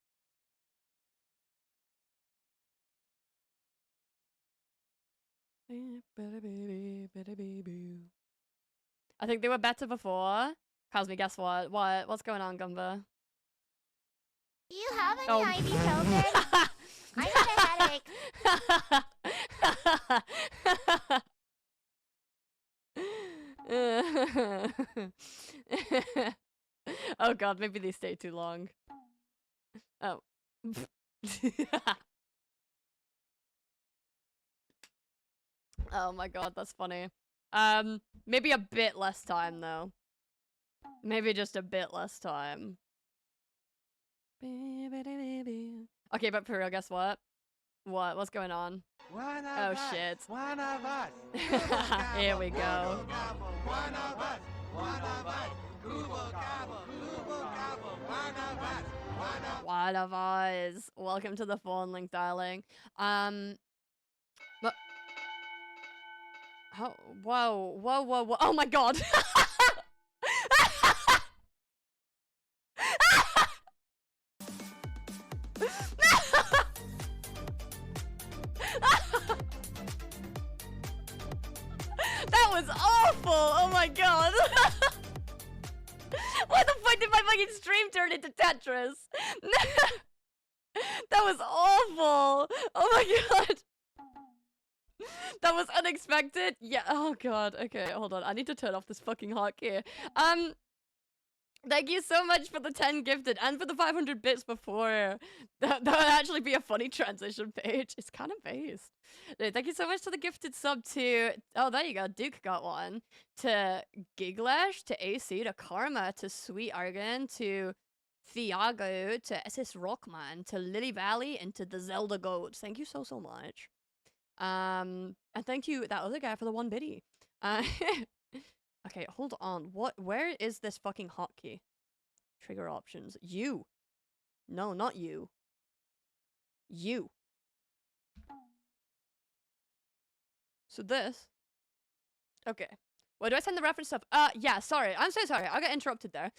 I think they were better before. Cosby, guess what? What's going on, Gumba? Do you have any ibuprofen? I got a headache. Oh god, maybe they stay too long. Oh. Oh my god, that's funny. Maybe a bit less time though. Maybe just a bit less time. Okay, but for real, guess what? What's going on? Oh shit. One of us. Here we go. One of us. Welcome to the phone link, darling. But oh, whoa. Oh my god. That was awful! Oh my god! Why the fuck did my fucking stream turn into Tetris? That was awful! Oh my god! That was unexpected? Yeah, oh god. Okay, hold on. I need to turn off this fucking hotkey. Thank you so much for the 10 gifted and for the 500 bits before. That would actually be a funny transition page. It's kind of based. Thank you so much to the gifted sub to... Oh, there you go. Duke got one. To Giglash, to AC, to Karma, to Sweet Argon, to Thiago, to SS Rockman, to Lily Valley, and to the Zelda Goat. Thank you so much. And thank you, that other guy, for the 1 biddy. Okay, hold on. Where is this fucking hotkey? Trigger options. You. No, not you. You. So this. Okay. Where do I send the reference stuff? Yeah, sorry. I'm so sorry. I got interrupted there.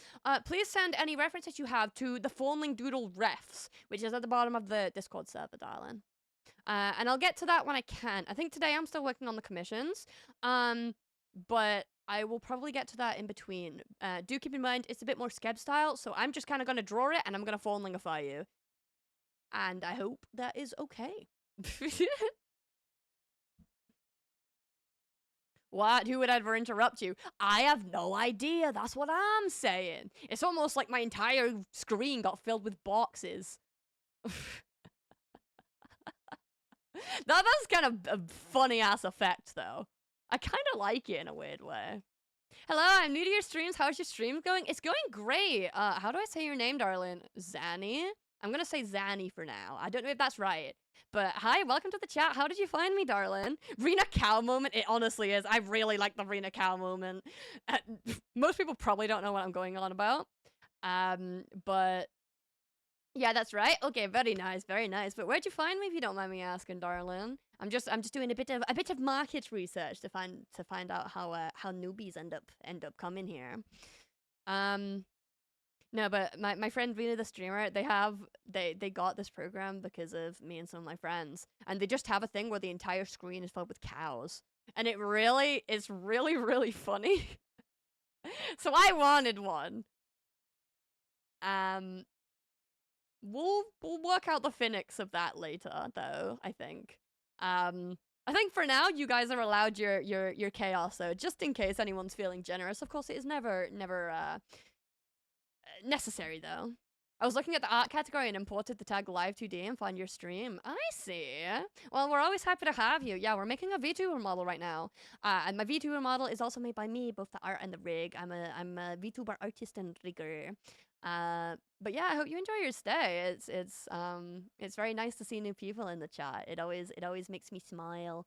Please send any references you have to the Phonelink Doodle refs, which is at the bottom of the Discord server, darling. And I'll get to that when I can. I think today I'm still working on the commissions. But I will probably get to that in between. Do keep in mind, it's a bit more Skeb style, so I'm just kind of going to draw it, and I'm going to phonelingify you. And I hope that is okay. What? Who would ever interrupt you? I have no idea. That's what I'm saying. It's almost like my entire screen got filled with boxes. That's kind of a funny ass effect, though. I kind of like it in a weird way. Hello, I'm new to your streams. How's your stream going? It's going great. How do I say your name, darling? Zanny? I'm gonna say Zanny for now. I don't know if that's right. But hi, welcome to the chat. How did you find me, darling? Rena Cow moment. It honestly is. I really like the Rena Cow moment. Most people probably don't know what I'm going on about. But yeah, that's right. Okay, very nice, very nice. But where'd you find me, if you don't mind me asking, darling? I'm just doing a bit of market research to find out how newbies end up coming here. No, but my friend Rena the streamer, they got this program because of me and some of my friends, and they just have a thing where the entire screen is filled with cows, and it's really funny. So I wanted one. We'll work out the physics of that later, though. I think. I think for now you guys are allowed your chaos, though, just in case anyone's feeling generous. Of course, it is never necessary, though. I was looking at the art category and imported the tag live 2D and found your stream. I see. Well, we're always happy to have you. Yeah, we're making a VTuber model right now. And my VTuber model is also made by me, both the art and the rig. I'm a VTuber artist and rigger. But yeah, I hope you enjoy your stay. It's very nice to see new people in the chat. It always makes me smile.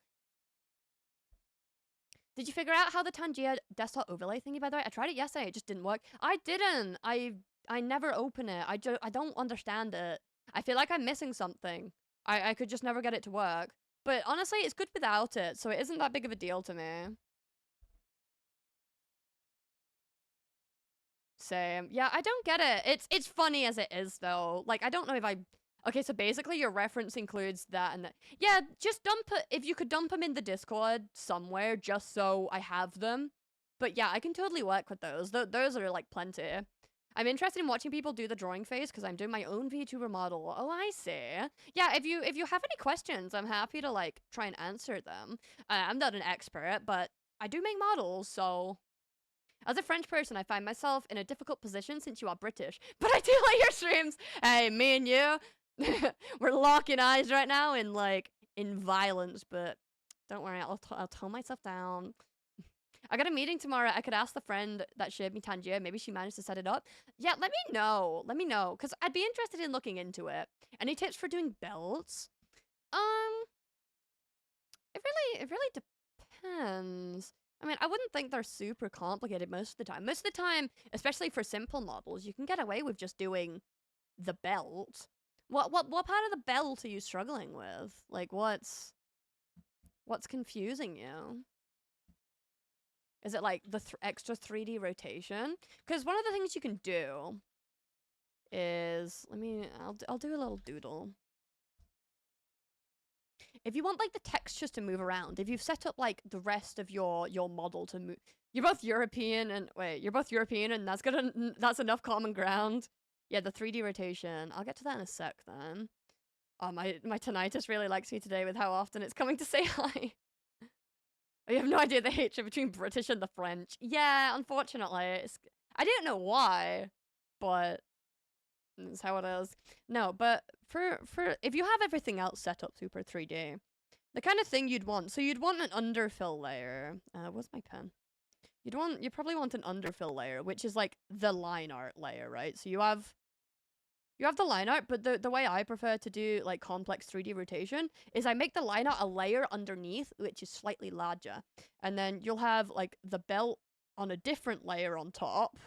Did you figure out how the Tangia desktop overlay thingy, by the way? I tried it yesterday. It just didn't work. I didn't. I never open it. I don't understand it. I feel like I'm missing something. I could just never get it to work. But honestly, it's good without it, so it isn't that big of a deal to me. Same. Yeah, I don't get it. It's funny as it is, though. Like, I don't know if I... Okay, so basically your reference includes that and that. Yeah, just dump it. If you could dump them in the Discord somewhere just so I have them. But yeah, I can totally work with those. Those are, like, plenty. I'm interested in watching people do the drawing phase because I'm doing my own VTuber model. Oh, I see. Yeah, if you have any questions, I'm happy to, like, try and answer them. I'm not an expert, but I do make models, so... As a French person, I find myself in a difficult position since you are British. But I do like your streams. Hey, me and you, we're locking eyes right now in violence. But don't worry, I'll tone myself down. I got a meeting tomorrow. I could ask the friend that shared me Tangier. Maybe she managed to set it up. Yeah, let me know. Let me know, because I'd be interested in looking into it. Any tips for doing belts? It really depends. I mean, I wouldn't think they're super complicated most of the time. Most of the time, especially for simple models, you can get away with just doing the belt. What part of the belt are you struggling with? Like, what's confusing you? Is it like the extra 3D rotation? Because one of the things you can do is, I'll do a little doodle. If you want, like, the textures to move around, if you've set up, like, the rest of your model to move... You're both European and... Wait, you're both European and that's enough common ground? Yeah, the 3D rotation. I'll get to that in a sec, then. Oh, my tinnitus really likes me today with how often it's coming to say hi. You have no idea the hatred between British and the French. Yeah, unfortunately. I didn't know why, but... That's how it is. No, but for if you have everything else set up super 3D, the kind of thing you'd want, so you'd want an underfill layer. Where's my pen? You probably want an underfill layer, which is like the line art layer, right? So you have the line art, but the way I prefer to do like complex 3D rotation is I make the line art a layer underneath, which is slightly larger. And then you'll have like the belt on a different layer on top.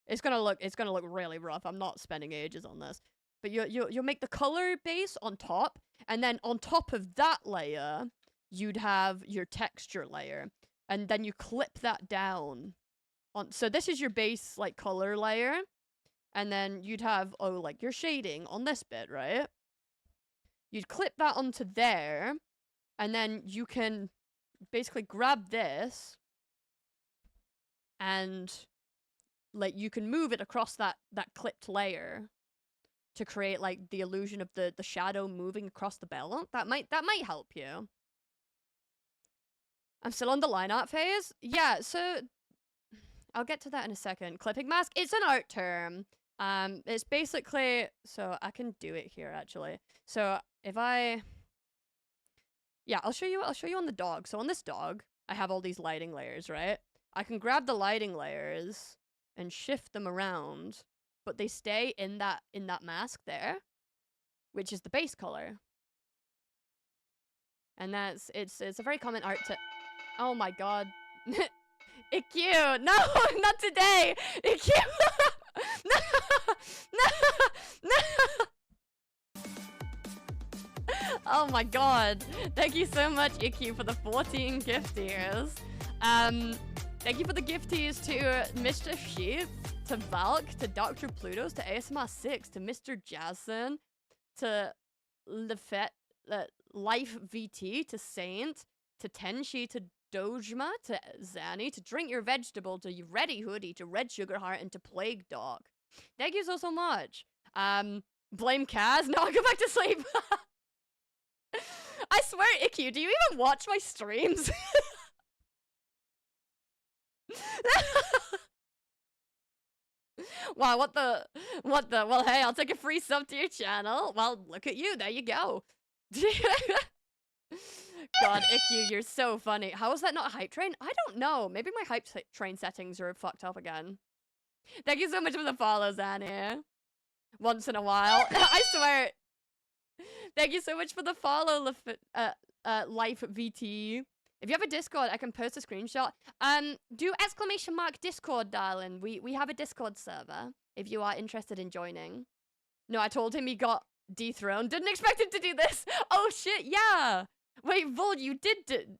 It's gonna look really rough. I'm not spending ages on this. But you'll make the color base on top, and then on top of that layer, you'd have your texture layer. And then you clip that down. So this is your base, like, color layer. And then you'd have, like, your shading on this bit, right? You'd clip that onto there, and then you can basically grab this, and... like, you can move it across that clipped layer to create, like, the illusion of the shadow moving across the belt. That might help you. I'm still on the line art phase. Yeah, so I'll get to that in a second. Clipping mask, it's an art term. It's basically, so I can do it here actually. So if yeah, I'll show you on the dog. So on this dog, I have all these lighting layers, right? I can grab the lighting layers and shift them around, but they stay in that mask there, which is the base color. And it's a very common art to, oh my god. IQ, no, not today. IQ, no, no, no. Oh my god. Thank you so much, IQ, for the 14 gifties. Thank you for the gifties to Mr. Sheep, to Valk, to Dr. Plutos, to ASMR6, to Mr. Jason, to Lefet, Life VT, to Saint, to Tenshi, to Dojima, to Zanny, to Drink Your Vegetable, to Ready Hoodie, to Red Sugar Heart, and to Plague Dog. Thank you so much. Blame Kaz? No, I'll go back to sleep. I swear, Icky, do you even watch my streams? Wow, what the? Well, hey, I'll take a free sub to your channel. Well, look at you, there you go. God, Icky, you're so funny. How is that not a hype train? I don't know. Maybe my hype train settings are fucked up again. Thank you so much for the follows, Annie. Once in a while. I swear. Thank you so much for the follow, Life VT. If you have a Discord, I can post a screenshot. Do exclamation mark Discord, darling. We have a Discord server if you are interested in joining. No, I told him he got dethroned. Didn't expect him to do this. Oh shit, yeah. Wait, Vol, you did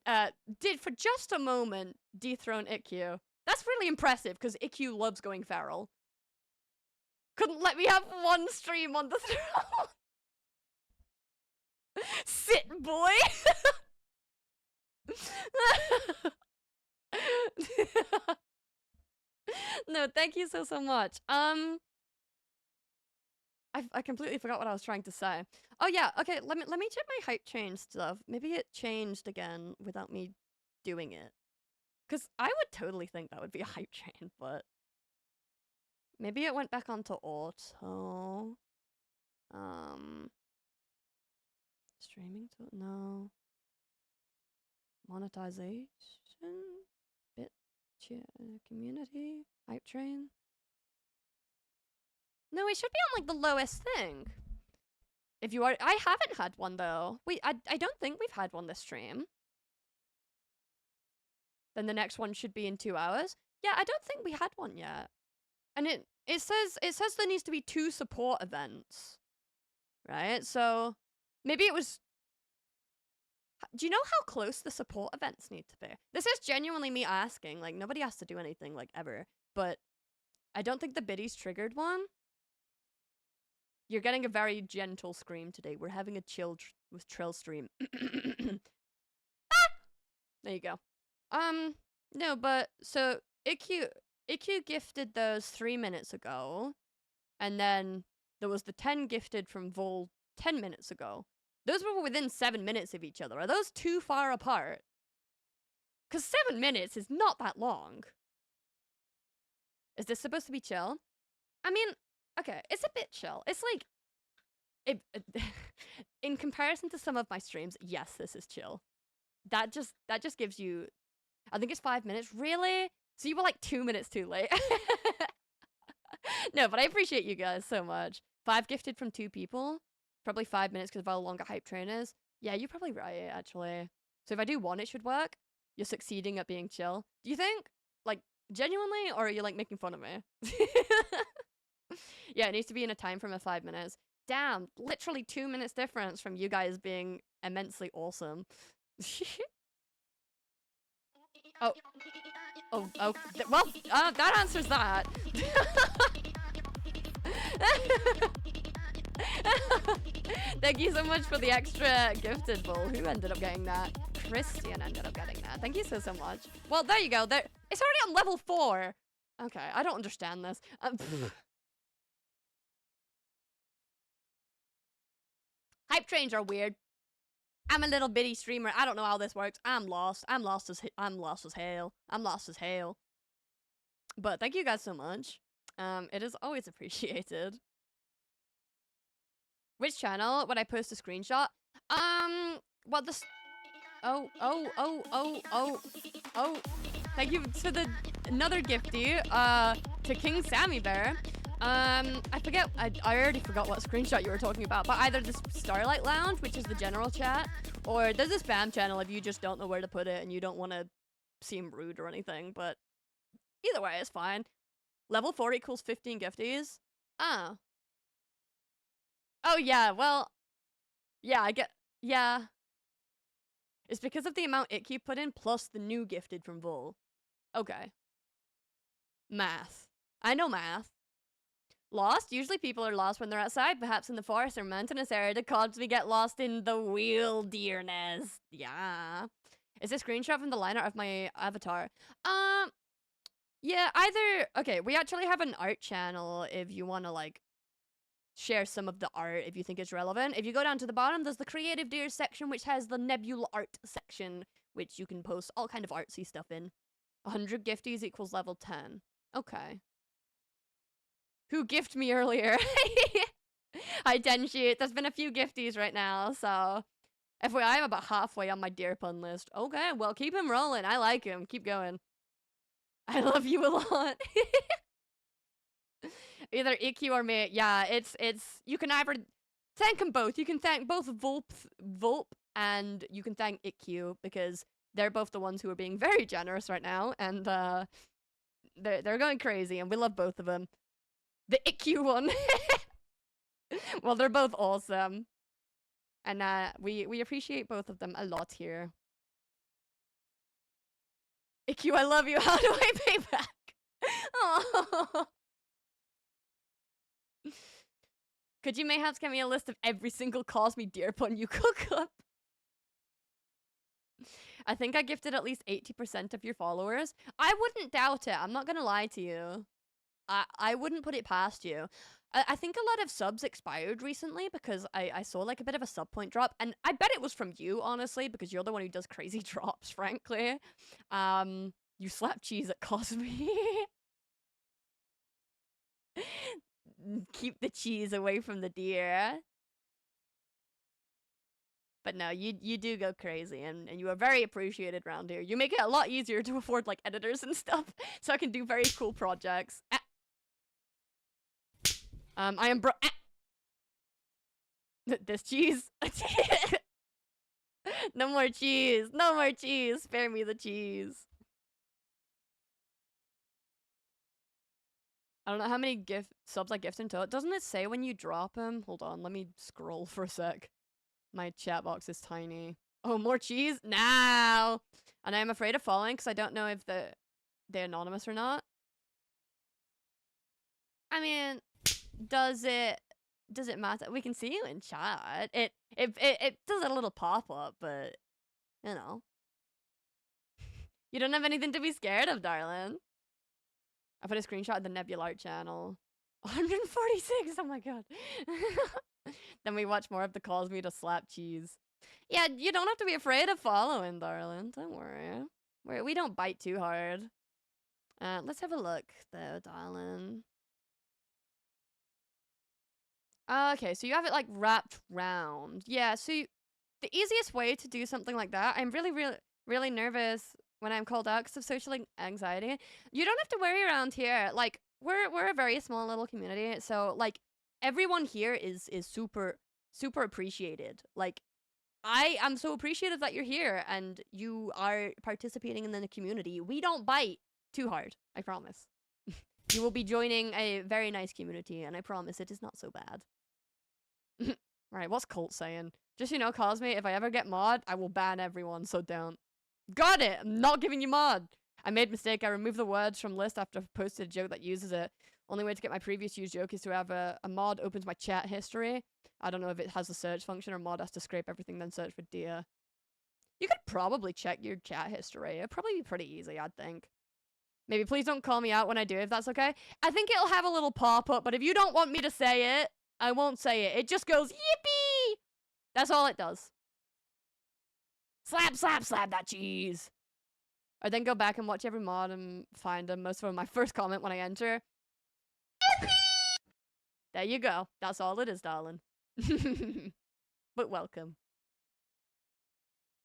for just a moment dethrone IQ. That's really impressive because IQ loves going feral. Couldn't let me have one stream on the throne. Sit, boy. No, thank you so much. I completely forgot what I was trying to say. Oh yeah, okay, let me check my hype change stuff. Maybe it changed again without me doing it. Cause I would totally think that would be a hype chain, but maybe it went back onto auto. Streaming to no. Monetization, bit community, hype train. No, it should be on like the lowest thing. If you are, I haven't had one though. I don't think we've had one this stream. Then the next one should be in 2 hours. Yeah, I don't think we had one yet. And it says there needs to be 2 support events, right? So maybe it was. Do you know how close the support events need to be? This is genuinely me asking. Like, nobody has to do anything, like, ever. But I don't think the biddies triggered one. You're getting a very gentle scream today. We're having a chill with Trill stream. Ah! There you go. No, but, so, IQ gifted those 3 minutes ago. And then there was the 10 gifted from Vol 10 minutes ago. Those were within 7 minutes of each other. Are those too far apart? Because 7 minutes is not that long. Is this supposed to be chill? I mean, okay, it's a bit chill. It's like, in comparison to some of my streams, yes, this is chill. That just gives you, I think it's 5 minutes. Really? So you were like 2 minutes too late. No, but I appreciate you guys so much. 5 gifted from 2 people. Probably 5 minutes because of how long a hype train is. Yeah, you're probably right, actually. So if I do one, it should work. You're succeeding at being chill. Do you think? Like, genuinely? Or are you, like, making fun of me? Yeah, it needs to be in a time frame of 5 minutes. Damn, literally 2 minutes difference from you guys being immensely awesome. Oh. Oh, well, that answers that. Thank you so much for the extra gifted bull. Who ended up getting that? Christian ended up getting that. Thank you so much. Well, there you go. There, it's already on level 4. Okay, I don't understand this. Hype trains are weird. I'm a little bitty streamer. I don't know how this works. I'm lost. I'm lost as hell. I'm lost as hell. But thank you guys so much. It is always appreciated. Which channel would I post a screenshot? Well, this. Oh. Thank you for the another gifty. To King Sammy Bear. I forget. I already forgot what screenshot you were talking about. But either the Starlight Lounge, which is the general chat, or there's a spam channel if you just don't know where to put it and you don't want to seem rude or anything. But either way, it's fine. Level 4 equals 15 gifties. Oh. Oh, yeah, well... Yeah, I get... Yeah. It's because of the amount IQ put in, plus the new gifted from Vol. Okay. Math. I know math. Lost? Usually people are lost when they're outside, perhaps in the forest or mountainous area, to cause we get lost in the wilderness. Yeah. Is this screenshot from the line art of my avatar? Yeah, either... Okay, we actually have an art channel if you want to, like, share some of the art if you think it's relevant. If you go down to the bottom, there's the Creative Deer section, which has the Nebula Art section, which you can post all kind of artsy stuff in. 100 gifties equals level 10. Okay. Who gifted me earlier? Hi, Denshi. There's been a few gifties right now, so... FYI, I'm about halfway on my deer pun list. Okay, well, keep him rolling. I like him. Keep going. I love you a lot. Either IQ or me. Yeah, it's you can either thank them both. You can thank both Volp and you can thank IQ because they're both the ones who are being very generous right now and they're going crazy and we love both of them. The IQ one. Well, they're both awesome. And we appreciate both of them a lot here. IQ, I love you. How do I pay back? Oh. Could you mayhaps get me a list of every single Cosy deer pun you cook up? I think I gifted at least 80% of your followers. I wouldn't doubt it. I'm not gonna lie to you. I wouldn't put it past you. I think a lot of subs expired recently because I saw like a bit of a sub point drop, and I bet it was from you, honestly, because you're the one who does crazy drops, frankly. You slap cheese at Cosby. Keep the cheese away from the deer. But no, you do go crazy, and you are very appreciated around here. You make it a lot easier to afford like editors and stuff, so I can do very cool projects. I am this cheese. No more cheese. No more cheese. Spare me the cheese. I don't know how many subs I gift in total. Doesn't it say when you drop them? Hold on, let me scroll for a sec. My chat box is tiny. Oh, more cheese? Now! And I'm afraid of following because I don't know if they're anonymous or not. I mean, does it matter? We can see you in chat. It does a little pop-up, but, you know. You don't have anything to be scared of, darling. I put a screenshot of the Nebula Art channel. 146, oh my god. Then we watch more of the Cosby to slap cheese. Yeah, you don't have to be afraid of following, darling. Don't worry. We don't bite too hard. Let's have a look, though, darling. Okay, so you have it, like, wrapped round. Yeah, so the easiest way to do something like that, I'm really nervous when I'm called out because of social anxiety. You don't have to worry around here. Like, we're a very small little community, so, like, everyone here is super appreciated. Like, I am so appreciative that you're here and you are participating in the community. We don't bite too hard, I promise. You will be joining a very nice community, and I promise it is not so bad. Right, what's Colt saying? Just, you know, Cosme, if I ever get mod, I will ban everyone, so don't. Got it! I'm not giving you mod! I made a mistake. I removed the words from list after I posted a joke that uses it. Only way to get my previous used joke is to have a mod opens my chat history. I don't know if it has a search function or mod has to scrape everything then search for deer. You could probably check your chat history. It'd probably be pretty easy, I'd think. Maybe please don't call me out when I do, if that's okay. I think it'll have a little pop-up, but if you don't want me to say it, I won't say it. It just goes, yippee! That's all it does. Slap, slap, slap that cheese. Or then go back and watch every mod and find them. Most of them, my first comment when I enter. There you go. That's all it is, darling. But welcome.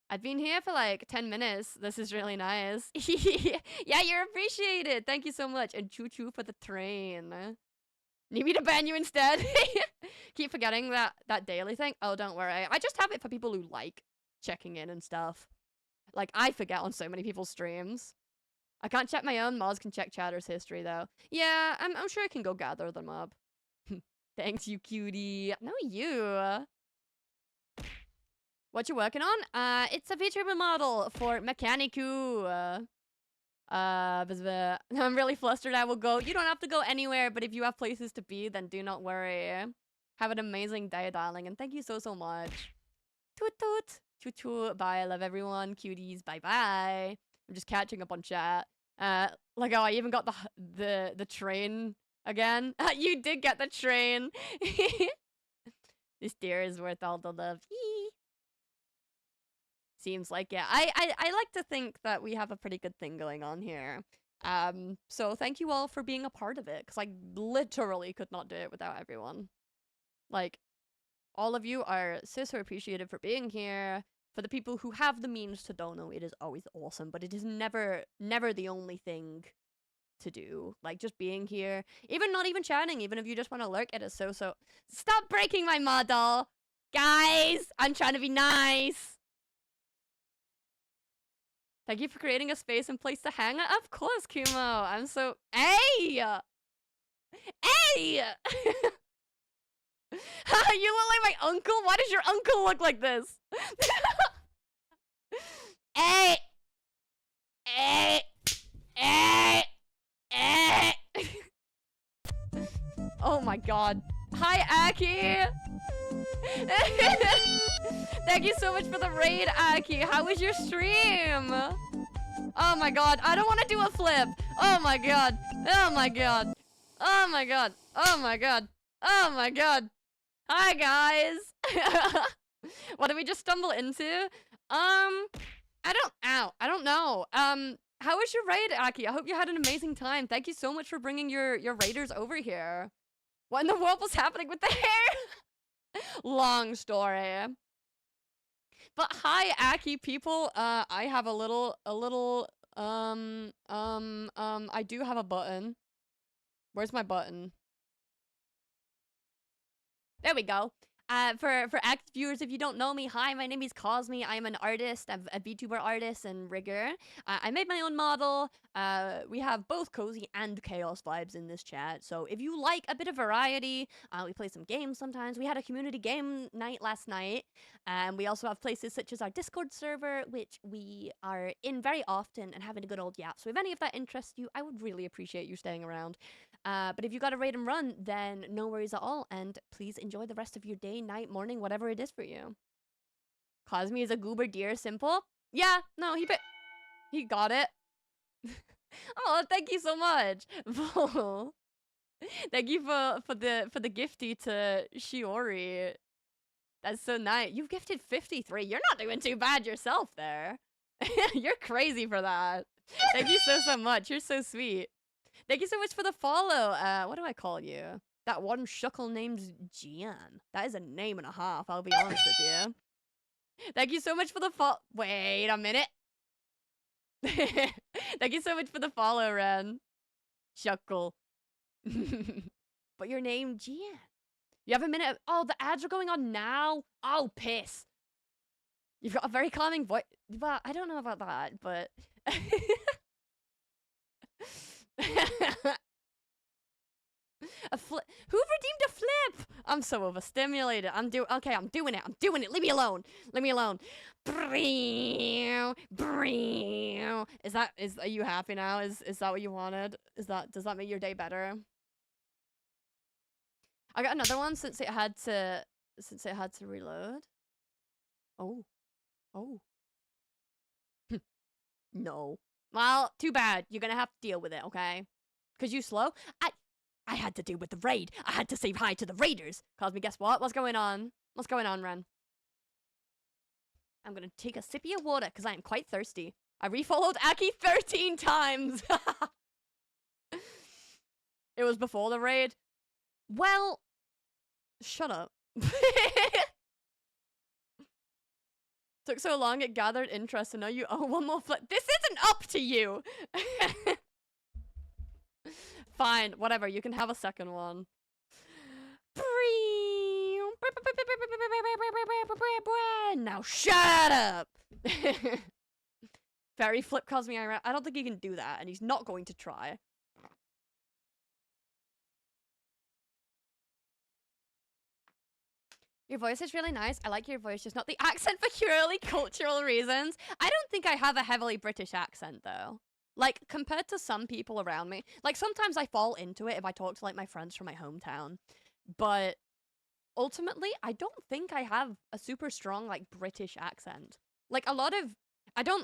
I've been here for like 10 minutes. This is really nice. Yeah, you're appreciated. Thank you so much. And choo-choo for the train. Need me to ban you instead? Keep forgetting that daily thing. Oh, don't worry. I just have it for people who like checking in and stuff. Like, I forget on so many people's streams. I can't check my own. Mods can check chatter's history, though. Yeah, I'm sure I can go gather them up. Thanks, you cutie. No, you. What you working on? It's a VTuber model for Mechaniku. I'm really flustered. I will go. You don't have to go anywhere, but if you have places to be, then do not worry. Have an amazing day, darling, and thank you so much. Toot toot. Toot toot. Bye. I love everyone. Cuties. Bye bye. I'm just catching up on chat. Like, oh, I even got the train again. You did get the train. This deer is worth all the love. Seems like, yeah. I like to think that we have a pretty good thing going on here. So thank you all for being a part of it, because I literally could not do it without everyone. Like, all of you are so appreciative for being here. For the people who have the means to dono, it is always awesome, but it is never the only thing to do. Like, just being here, even not even chatting, even if you just want to lurk, it is so. Stop breaking my model! Guys! I'm trying to be nice! Thank you for creating a space and place to hang out. Of course, Kumo. I'm so... Hey! Hey! You look like my uncle? Why does your uncle look like this? Hey! Hey! Hey! Hey! Oh my god. Hi, Aki! Thank you so much for the raid, Aki. How was your stream? Oh my god. I don't want to do a flip. Oh my god. Oh my god. Oh my god. Oh my god. Oh my god. Hi, guys. What did we just stumble into? I don't know. How was your raid, Aki? I hope you had an amazing time. Thank you so much for bringing your raiders over here. What in the world was happening with the hair? Long story. But hi, Aki people. I have I do have a button. Where's my button? There we go. For active viewers, if you don't know me, hi, my name is Cosy. I am an artist, I'm a VTuber artist and rigger. I made my own model. We have both cozy and chaos vibes in this chat. So if you like a bit of variety, we play some games sometimes. We had a community game night last night. We also have places such as our Discord server, which we are in very often and having a good old yap. So if any of that interests you, I would really appreciate you staying around. But if you got a raid and run, then no worries at all. And please enjoy the rest of your day, night, morning, whatever it is for you. Cosme is a goober deer, simple? Yeah, no, he got it. Oh, thank you so much. Thank you for the gifty to Shiori. That's so nice. You've gifted 53. You're not doing too bad yourself there. You're crazy for that. Thank you so much. You're so sweet. Thank you so much for the follow. What do I call you? That one shuckle name's Gian. That is a name and a half, I'll be honest with you. Thank you so much for the follow. Wait a minute. Thank you so much for the follow, Ren. Shuckle. But your name, Gian. You have a minute. Oh, the ads are going on now? Oh, piss. You've got a very calming voice. Well, I don't know about that, but... A flip. Who redeemed a flip? I'm so overstimulated. Okay, I'm doing it. Leave me alone. Leave me alone. Are you happy now? Is that what you wanted? Does that make your day better? I got another one since it had to reload. Oh. No. Well, too bad. You're gonna have to deal with it, okay? Cause you slow? I had to deal with the raid. I had to say hi to the raiders. Cosme, guess what? What's going on? What's going on, Ren? I'm gonna take a sip of water because I am quite thirsty. I refollowed Aki 13 times. It was before the raid. Well, shut up. Took so long it gathered interest and now you owe one more flip. This isn't up to you! Fine, whatever, you can have a second one. Now shut up! Fairy flip Cosy around. I don't think he can do that, and he's not going to try. Your voice is really nice. I like your voice, just not the accent for purely cultural reasons. I don't think I have a heavily British accent, though. Like, compared to some people around me. Like, sometimes I fall into it if I talk to, like, my friends from my hometown. But ultimately, I don't think I have a super strong, like, British accent. Like, a lot of...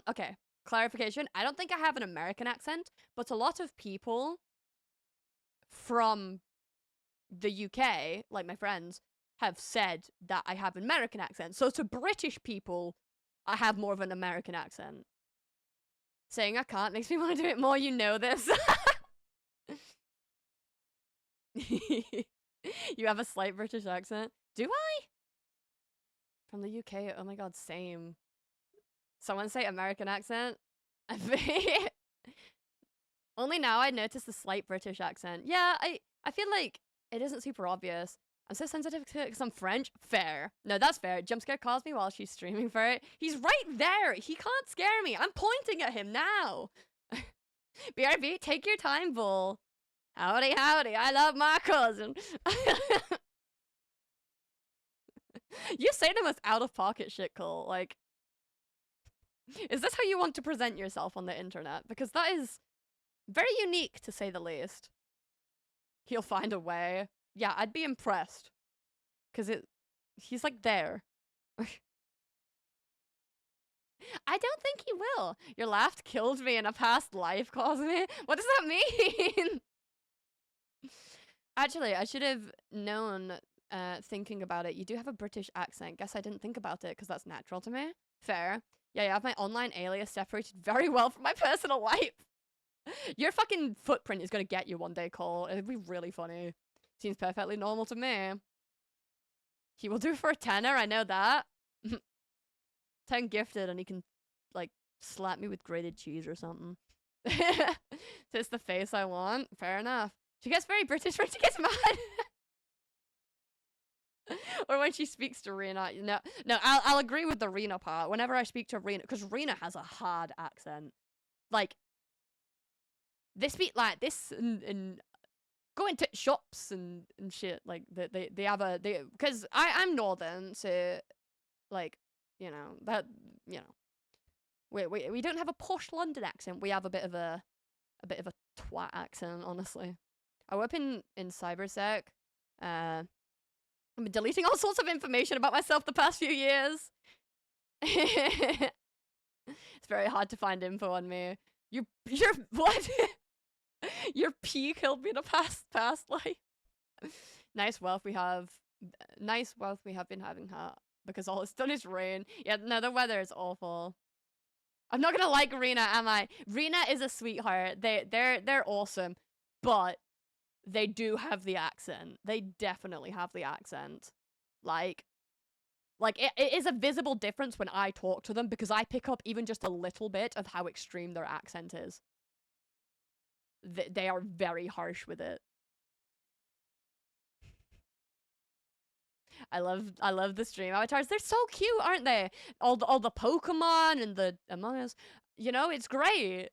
Okay, clarification. I don't think I have an American accent, but a lot of people from the UK, like my friends, have said that I have an American accent. So to British people, I have more of an American accent. Saying I can't makes me want to do it more, you know this. You have a slight British accent? Do I? From the UK, oh my god, same. Someone say American accent? Only now I notice the slight British accent. Yeah, I feel like it isn't super obvious. I'm so sensitive to it because I'm French. Fair. No, that's fair. Jumpscare calls me while she's streaming for it. He's right there. He can't scare me. I'm pointing at him now. BRB, take your time, bull. Howdy, howdy. I love my cousin. You say the most out-of-pocket shit, Cole. Like, is this how you want to present yourself on the internet? Because that is very unique, to say the least. He'll find a way. Yeah, I'd be impressed. Because he's like there. I don't think he will. Your laugh killed me in a past life, Cosy. What does that mean? Actually, I should have known, thinking about it. You do have a British accent. Guess I didn't think about it because that's natural to me. Fair. Yeah, you have my online alias separated very well from my personal life. Your fucking footprint is gonna get you one day, Cole. It'd be really funny. Seems perfectly normal to me. He will do it for a tenner, I know that. 10 gifted and he can, like, slap me with grated cheese or something. So it's the face I want. Fair enough. She gets very British when she gets mad. Or when she speaks to Rena. No, I'll agree with the Rena part. Whenever I speak to Rena, because Rena has a hard accent. Like, they speak like this and go into shops and shit. Like, they have a, because I'm northern, so, like, you know, that, you know, we don't have a posh London accent. We have a bit of a twat accent, honestly. I work in cybersec. I've been deleting all sorts of information about myself the past few years. It's very hard to find info on me. You're what? Your pee killed me in a past life. Nice wealth we have been having, huh? Because all it's done is rain. Yeah, no, the weather is awful. I'm not gonna like Rena, am I? Rena is a sweetheart. They're awesome, but they do have the accent. They definitely have the accent. Like it is a visible difference when I talk to them because I pick up even just a little bit of how extreme their accent is. They are very harsh with it. I love the stream avatars. They're so cute, aren't they? All the Pokemon and the Among Us. You know, it's great.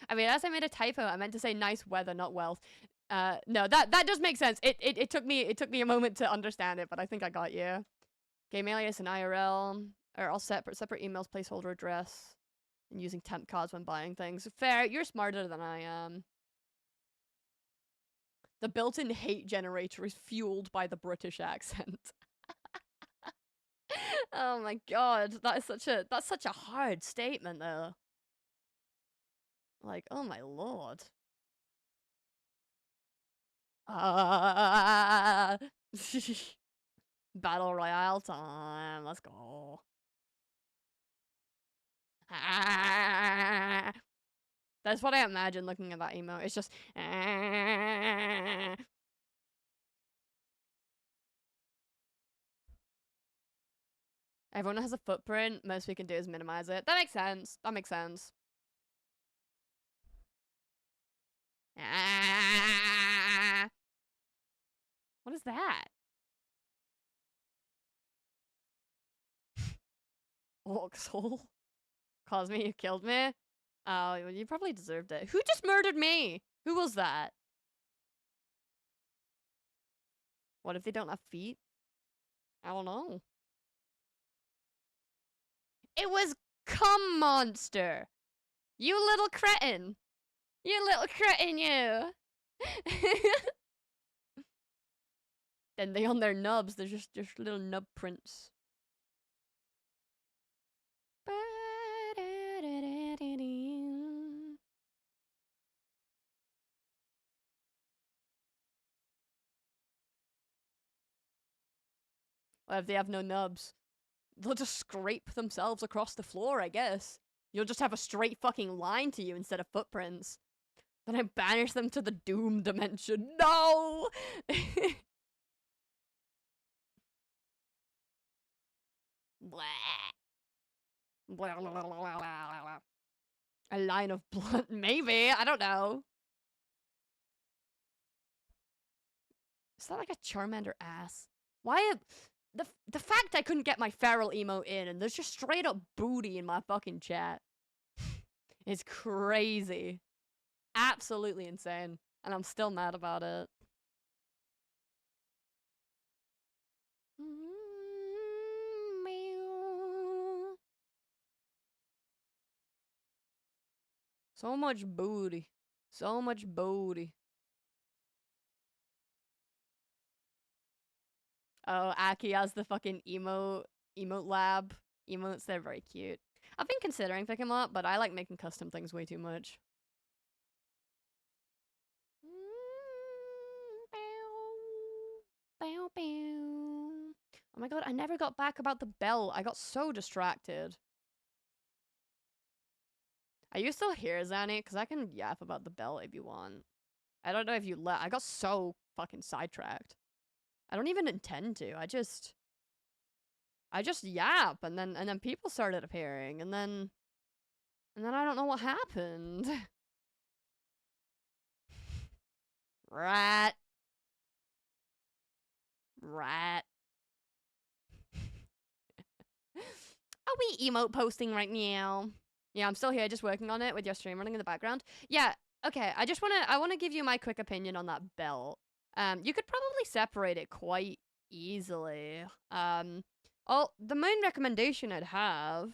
I mean, as I made a typo, I meant to say nice weather, not wealth. No, that does make sense. It took me a moment to understand it, but I think I got you. Game alias and IRL are all separate emails, placeholder address, and using temp cards when buying things. Fair, you're smarter than I am. The built-in hate generator is fueled by the British accent. Oh my god, that's such a hard statement though. Like, oh my lord. Battle Royale time. Let's go. Ah. That's what I imagine looking at that emote. It's just. Ah. Everyone has a footprint. Most we can do is minimize it. That makes sense. That makes sense. Ah. What is that? Vauxhall? Cosme, you killed me? Oh, well, you probably deserved it. Who just murdered me? Who was that? What if they don't have feet? I don't know. It was Cum Monster! You little cretin! You little cretin, you! Then they on their nubs, they're just little nub prints. What if they have no nubs? They'll just scrape themselves across the floor, I guess. You'll just have a straight fucking line to you instead of footprints. Then I banish them to the doom dimension. No! A line of blood, maybe. I don't know. Is that like a Charmander ass? Why? The fact I couldn't get my feral emote in and there's just straight up booty in my fucking chat is crazy. Absolutely insane. And I'm still mad about it. So much booty. So much booty. Oh, Aki has the fucking emote lab. Emotes, they're very cute. I've been considering picking them up, but I like making custom things way too much. Oh my god, I never got back about the bell. I got so distracted. Are you still here, Zanny? Because I can yap about the bell if you want. I don't know if you I got so fucking sidetracked. I don't even intend to. I just yap and then people started appearing and then I don't know what happened. Rat. Are we emote posting right now? Yeah, I'm still here just working on it with your stream running in the background. Yeah, okay, I wanna give you my quick opinion on that belt. You could probably separate it quite easily. The main recommendation I'd have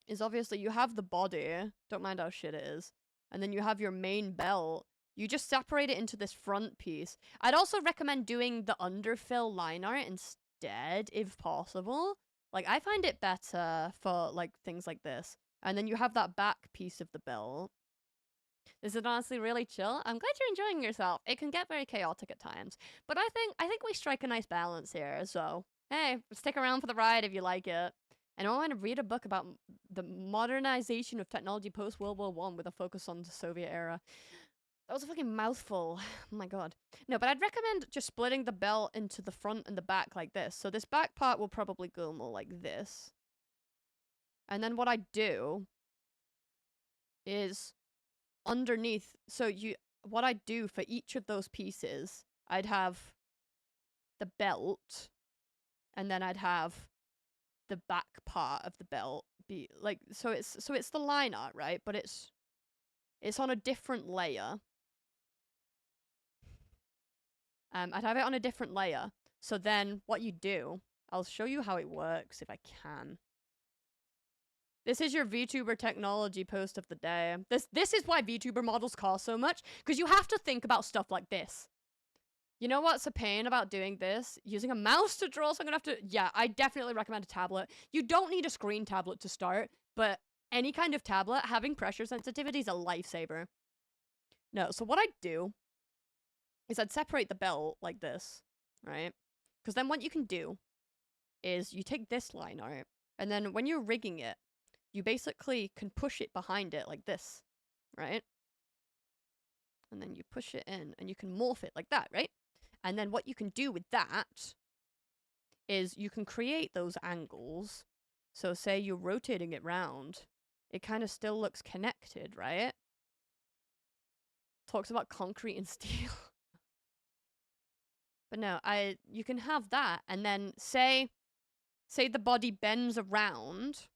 is obviously you have the body, don't mind how shit it is, and then you have your main belt. You just separate it into this front piece. I'd also recommend doing the underfill line art instead, if possible. Like, I find it better for, like, things like this. And then you have that back piece of the belt. This is honestly really chill. I'm glad you're enjoying yourself. It can get very chaotic at times. But I think we strike a nice balance here, so hey, stick around for the ride if you like it. And I want to read a book about the modernization of technology post-World War I with a focus on the Soviet era. That was a fucking mouthful. Oh my god. No, but I'd recommend just splitting the belt into the front and the back like this. So this back part will probably go more like this. And then what I do is underneath, what I do for each of those pieces, I'd have the belt, and then I'd have the back part of the belt be like, so it's the line art, right? But it's on a different layer. I'd have it on a different layer. So then what you do, I'll show you how it works if I can. This is your VTuber technology post of the day. This is why VTuber models cost so much, because you have to think about stuff like this. You know what's a pain about doing this? Using a mouse to draw, so I'm gonna have to... Yeah, I definitely recommend a tablet. You don't need a screen tablet to start, but any kind of tablet, having pressure sensitivity is a lifesaver. No, so what I'd do is I'd separate the belt like this, right? Because then what you can do is you take this line art, and then when you're rigging it, you basically can push it behind it like this, right? And then you push it in, and you can morph it like that, right? And then what you can do with that is you can create those angles. So say you're rotating it round, it kind of still looks connected, right? Talks about concrete and steel. But no, you can have that, and then say the body bends around,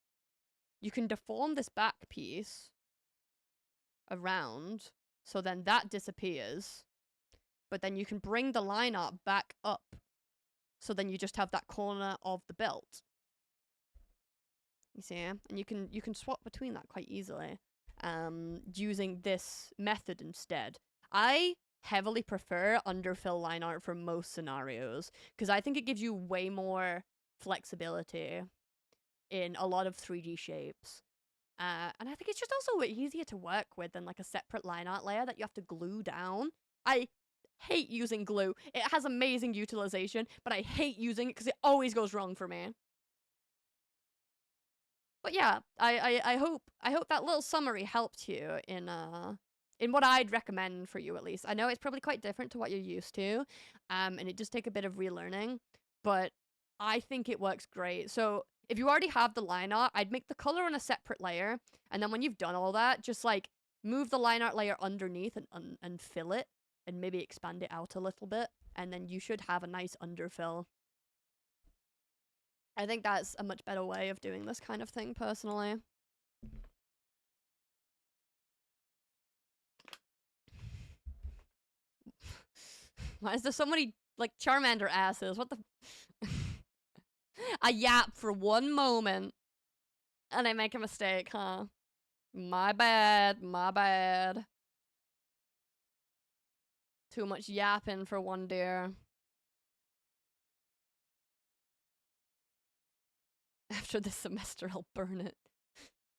you can deform this back piece around, so then that disappears, but then you can bring the line art back up, so then you just have that corner of the belt. You see, and you can swap between that quite easily, using this method instead. I heavily prefer underfill line art for most scenarios, because I think it gives you way more flexibility in a lot of 3D shapes. And I think it's just also easier to work with than like a separate line art layer that you have to glue down. I hate using glue. It has amazing utilization, but I hate using it because it always goes wrong for me. But yeah, I hope that little summary helped you in what I'd recommend for you, at least. I know it's probably quite different to what you're used to, and it does take a bit of relearning, but I think it works great. So if you already have the line art, I'd make the color on a separate layer, and then when you've done all that, just like move the line art layer underneath and fill it, and maybe expand it out a little bit, and then you should have a nice underfill. I think that's a much better way of doing this kind of thing, personally. Why is there so many, like, Charmander asses? What the... I yap for one moment, and I make a mistake, huh? My bad, my bad. Too much yapping for one deer. After this semester, I'll burn it.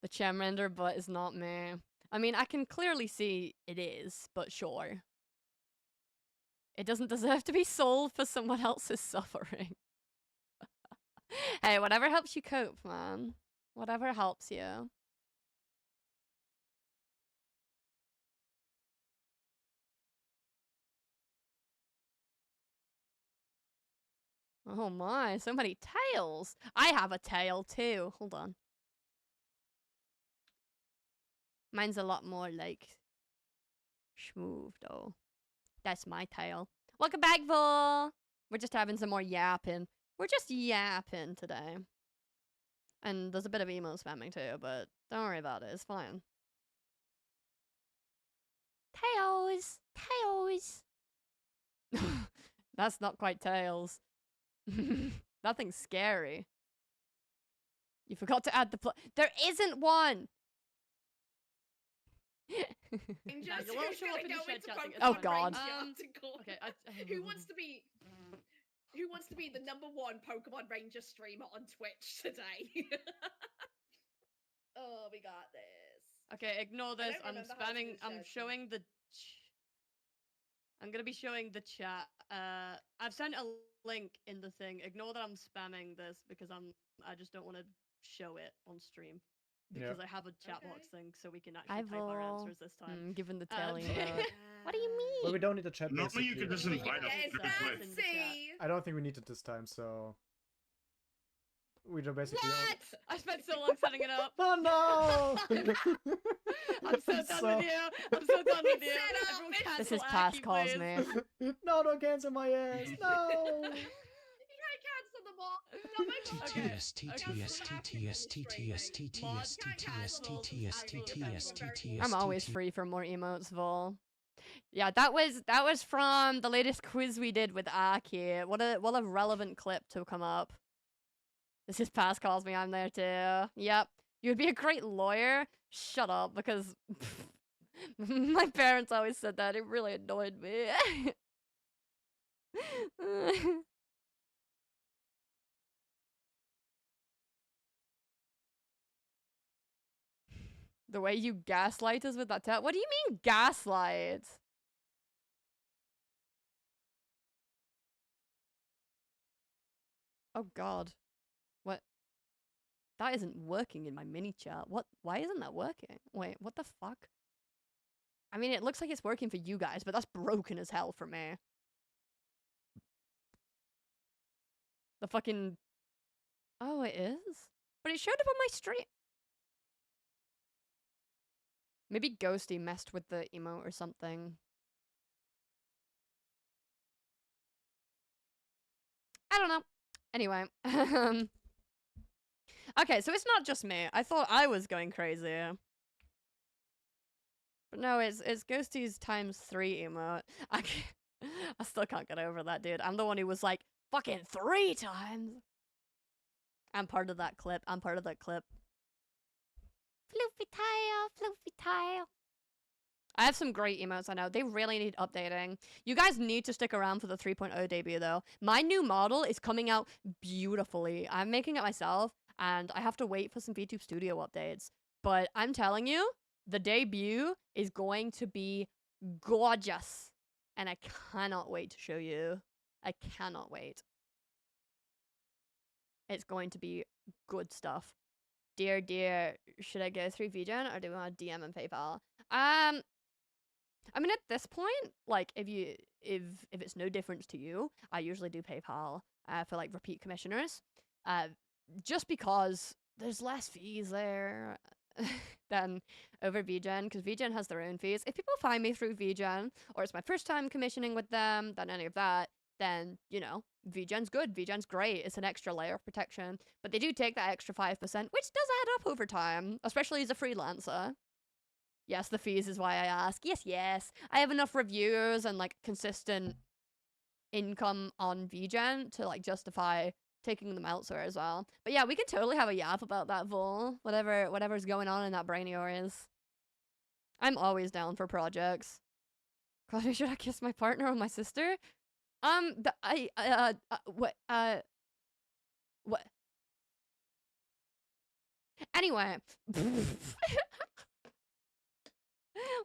The Charmander butt is not me. I mean, I can clearly see it is, but sure. It doesn't deserve to be sold for someone else's suffering. Hey, whatever helps you cope, man. Whatever helps you. Oh my, so many tails. I have a tail too. Hold on. Mine's a lot more like smooth though. That's my tail. Welcome back, Vol. We're just having some more yapping. We're just yapping today. And there's a bit of emo spamming too, but don't worry about it. It's fine. Tails. Tails. That's not quite tails. Nothing scary. You forgot to add the there isn't one. Oh God. Okay. Who wants to be the #1 Pokemon Ranger streamer on Twitch today? Oh, we got this. Okay, ignore this. I'm spamming. I'm showing the. I'm gonna be showing the chat. I've sent a link in the thing. Ignore that I'm spamming this because I just don't want to show it on stream. Because I have a chat box thing, so we can actually type our answers this time. Given the telling. What do you mean? Well, we don't need to chat. Normally you could just invite us to play. I don't think we need it this time, so we don't basically. What? I spent so long setting it up. Oh no! I'm so done with you. I'm so done with you. Everyone This is past calls, man. No, don't cancel my ass. No. Cancel them all. I'm always free for more emotes, Vol. Yeah, that was from the latest quiz we did with Aki. What a relevant clip to come up. This is past calls me. I'm there too. Yep. You'd be a great lawyer. Shut up, because my parents always said that. It really annoyed me. The way you gaslight us with that what do you mean gaslight? Oh god. What? That isn't working in my mini chat. What? Why isn't that working? Wait, what the fuck? I mean, it looks like it's working for you guys, but that's broken as hell for me. The fucking... Oh, it is? But it showed up on my stream. Maybe Ghosty messed with the emote or something. I don't know. Anyway. Okay, so it's not just me. I thought I was going crazy. But no, it's Ghosty's ×3 emote. I still can't get over that, dude. I'm the one who was like, fucking 3 times! I'm part of that clip. I'm part of that clip. Floofy tail, floofy tail. I have some great emotes, I know. They really need updating. You guys need to stick around for the 3.0 debut, though. My new model is coming out beautifully. I'm making it myself, and I have to wait for some VTube Studio updates. But I'm telling you, the debut is going to be gorgeous. And I cannot wait to show you. I cannot wait. It's going to be good stuff. Dear, should I go through VGen or do we want to DM and PayPal? I mean, at this point, like, if it's no difference to you, I usually do PayPal for like repeat commissioners, just because there's less fees there than over VGen, because VGen has their own fees. If people find me through VGen, or it's my first time commissioning with them, than any of that, then, you know, VGen's good. VGen's great. It's an extra layer of protection. But they do take that extra 5%, which does add up over time, especially as a freelancer. Yes, the fees is why I ask. Yes. I have enough reviewers and, like, consistent income on VGen to, like, justify taking them elsewhere as well. But yeah, we can totally have a yap about that, Vol. Whatever's going on in that brain of yours. I'm always down for projects. God, should I kiss my partner or my sister? What? Anyway.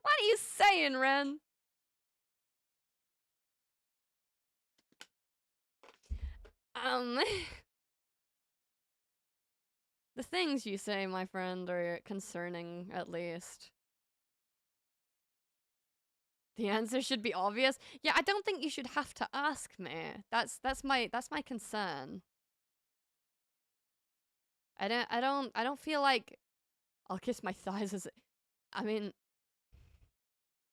What are you saying, Ren? The things you say, my friend, are concerning, at least. The answer should be obvious. Yeah, I don't think you should have to ask me. That's my concern. I don't feel like I'll kiss my thighs as I mean,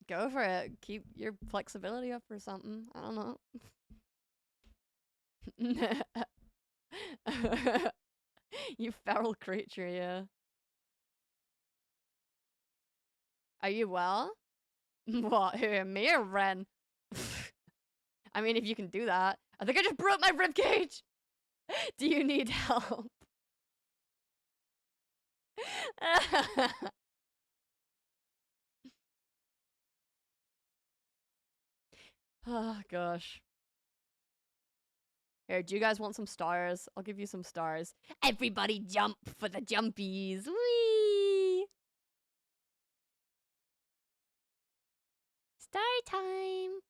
go for it. Keep your flexibility up or something. I don't know. You feral creature, yeah. Are you well? What, who, me or Ren? I mean, if you can do that. I think I just broke my ribcage! Do you need help? Oh, gosh. Here, do you guys want some stars? I'll give you some stars. Everybody jump for the jumpies. Whee! Star time!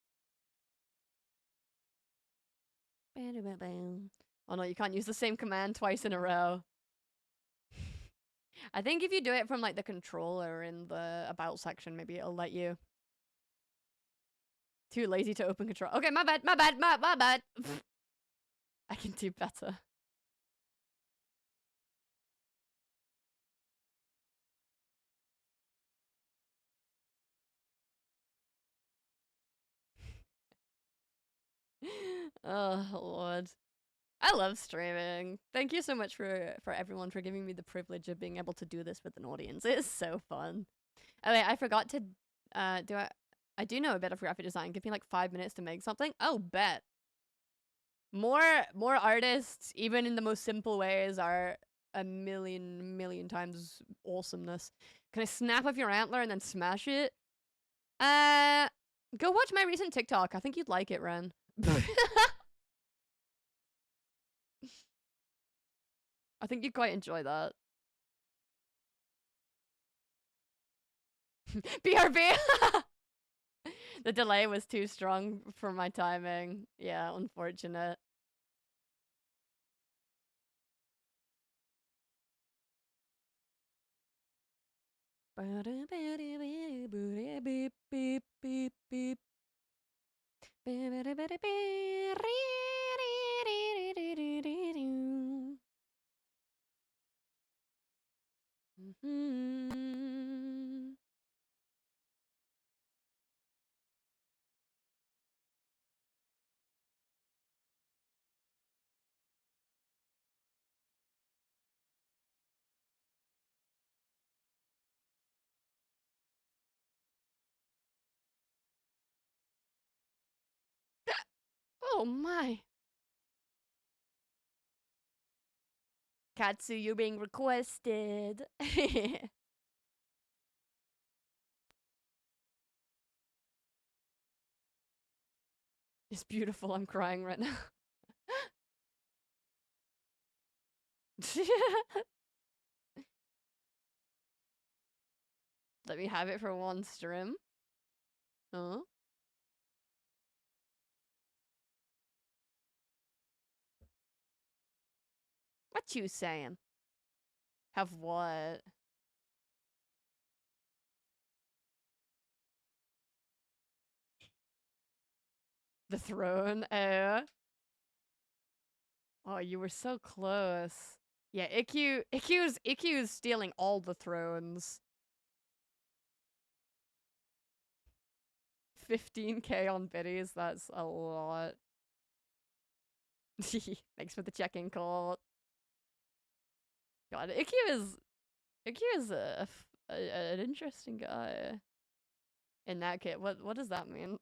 Oh no, you can't use the same command twice in a row. I think if you do it from like the controller in the about section, maybe it'll let you. Too lazy to open control. Okay, my bad. I can do better. Oh, Lord. I love streaming. Thank you so much for everyone for giving me the privilege of being able to do this with an audience. It is so fun. Oh wait, I forgot to I do know a bit of graphic design. Give me like 5 minutes to make something. Oh, bet. More artists, even in the most simple ways, are a million times awesomeness. Can I snap off your antler and then smash it? Go watch my recent TikTok. I think you'd like it, Ren. I think you'd quite enjoy that. BRB! The delay was too strong for my timing. Yeah, unfortunate. Beep, beep, beep, beep. Mhm. Oh my. Katsu, you're being requested. It's beautiful. I'm crying right now. Let me have it for one stream. Huh? What you saying? Have what? The throne? Oh, you were so close. Yeah, IQ's stealing all the thrones. 15k on biddies, that's a lot. Thanks for the check-in call. God, IQ is an interesting guy. In that case, what does that mean?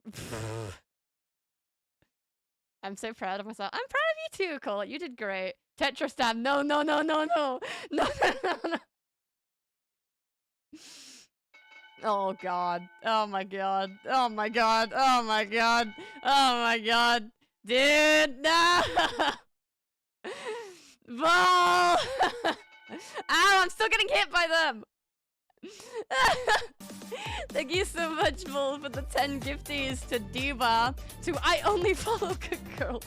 I'm so proud of myself. I'm proud of you too, Cole. You did great. Tetra stab. No, no, no, no, no. No, no, no, no. Oh god. Oh my god. Oh my god. Oh my god. Oh my god. Dude, no! Ball! Ow, I'm still getting hit by them! Thank you so much, Bull, for the 10 gifties to Diva, to I Only Follow Good Girls,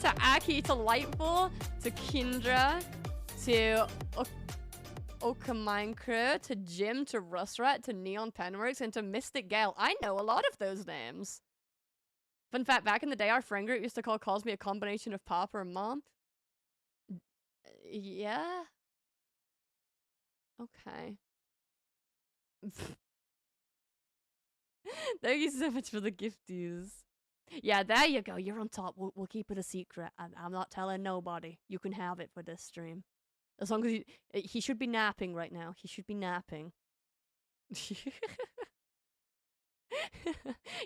to Aki, to Lightful, to Kindra, to Okaminecrew, to Jim, to Rustrat, to Neon Penworks, and to Mystic Gale. I know a lot of those names. Fun fact, back in the day, our friend group used to call Cosby a combination of Papa and Mom. Yeah? Okay. Thank you so much for the gifties. Yeah, there you go. You're on top. We'll keep it a secret. I'm not telling nobody. You can have it for this stream. As long as he should be napping right now. He should be napping.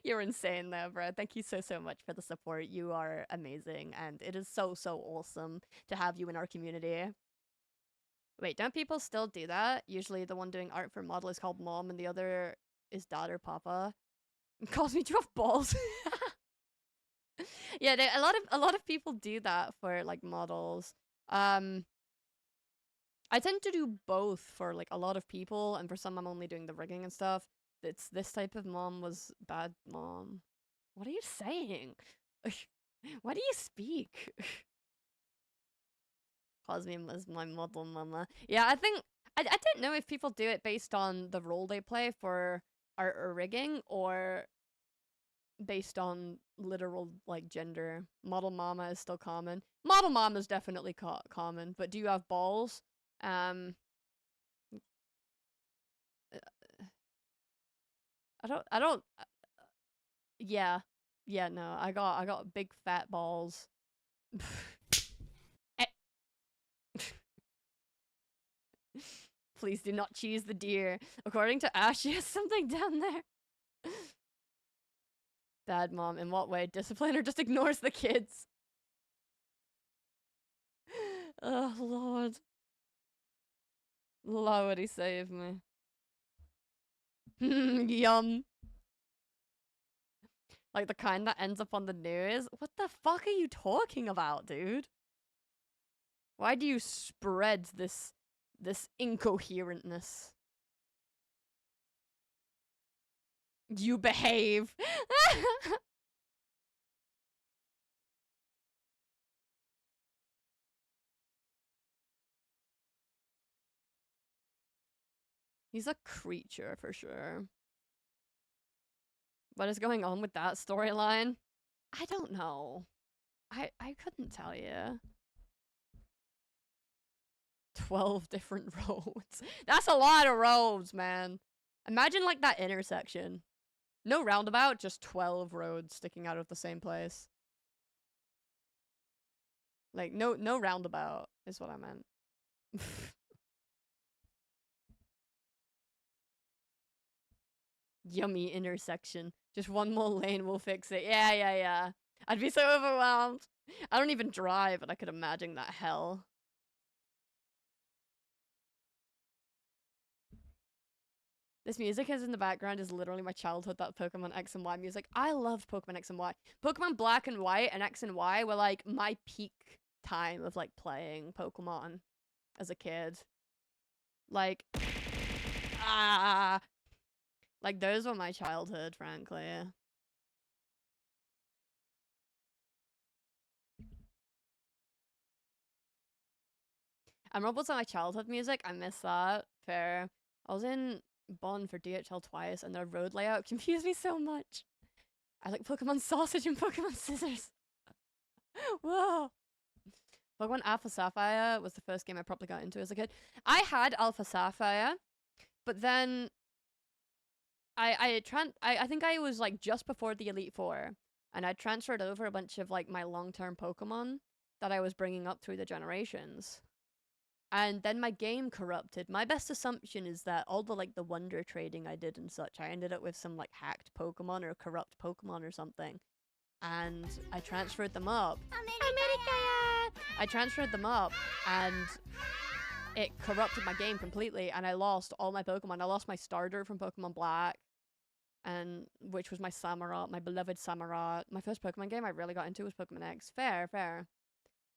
You're insane though, bro. Thank you so much for the support. You are amazing, and it is so awesome to have you in our community. Wait, don't people still do that? Usually the one doing art for model is called mom and the other is dad or papa. Calls me, do you have balls? Yeah, a lot of people do that for like models. I tend to do both for like a lot of people, and for some I'm only doing the rigging and stuff. It's this type of mom was bad mom. What are you saying? Why do you speak? Cosme was my model mama. Yeah, I think I don't know if people do it based on the role they play for art or rigging, or based on literal like gender. Model mama is still common. Model mom is definitely common, but do you have balls? I don't yeah. Yeah, no. I got big fat balls. Eh. Please do not choose the deer. According to Ash, she has something down there. Bad mom, in what way? Discipline or just ignores the kids? Oh, Lord. Lordy save me. Yum. Like the kind that ends up on the news? What the fuck are you talking about, dude? Why do you spread this incoherentness? You behave. He's a creature for sure. What is going on with that storyline? I don't know. I couldn't tell you. 12 different roads. That's a lot of roads, man. Imagine like that intersection. No roundabout, just 12 roads sticking out of the same place. Like no roundabout is what I meant. Yummy intersection. Just one more lane will fix it. Yeah. I'd be so overwhelmed. I don't even drive, and I could imagine that hell. This music is in the background is literally my childhood, that Pokemon X and Y music. I loved Pokemon X and Y. Pokemon Black and White and X and Y were like my peak time of like playing Pokemon as a kid. Like, like those were my childhood, frankly. And Robots are my childhood music. I miss that. Fair. I was in Bonn for DHL twice, and their road layout confused me so much. I like Pokemon Sausage and Pokemon Scissors. Whoa. Pokemon Alpha Sapphire was the first game I probably got into as a kid. I had Alpha Sapphire, but then I think I was like just before the Elite Four, and I transferred over a bunch of like my long-term Pokemon that I was bringing up through the generations. And then my game corrupted. My best assumption is that all the like the wonder trading I did and such, I ended up with some like hacked Pokemon or corrupt Pokemon or something. And I transferred them up. I transferred them up and it corrupted my game completely, and I lost all my Pokemon. I lost my starter from Pokemon Black, and which was my Samurott, my beloved Samurott. My first Pokemon game I really got into was Pokemon X. Fair.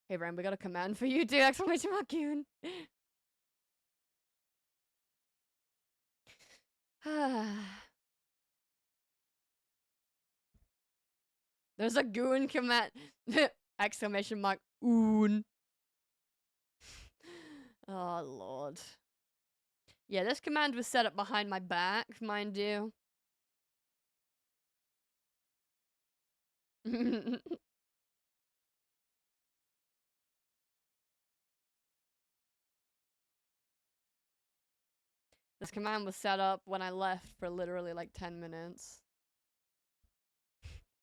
Hey, Ren, we got a command for you, do! Exclamation mark, Goon! There's a Goon command! Exclamation mark, Oon! Oh, Lord. Yeah, this command was set up behind my back, mind you. This command was set up when I left for literally like 10 minutes.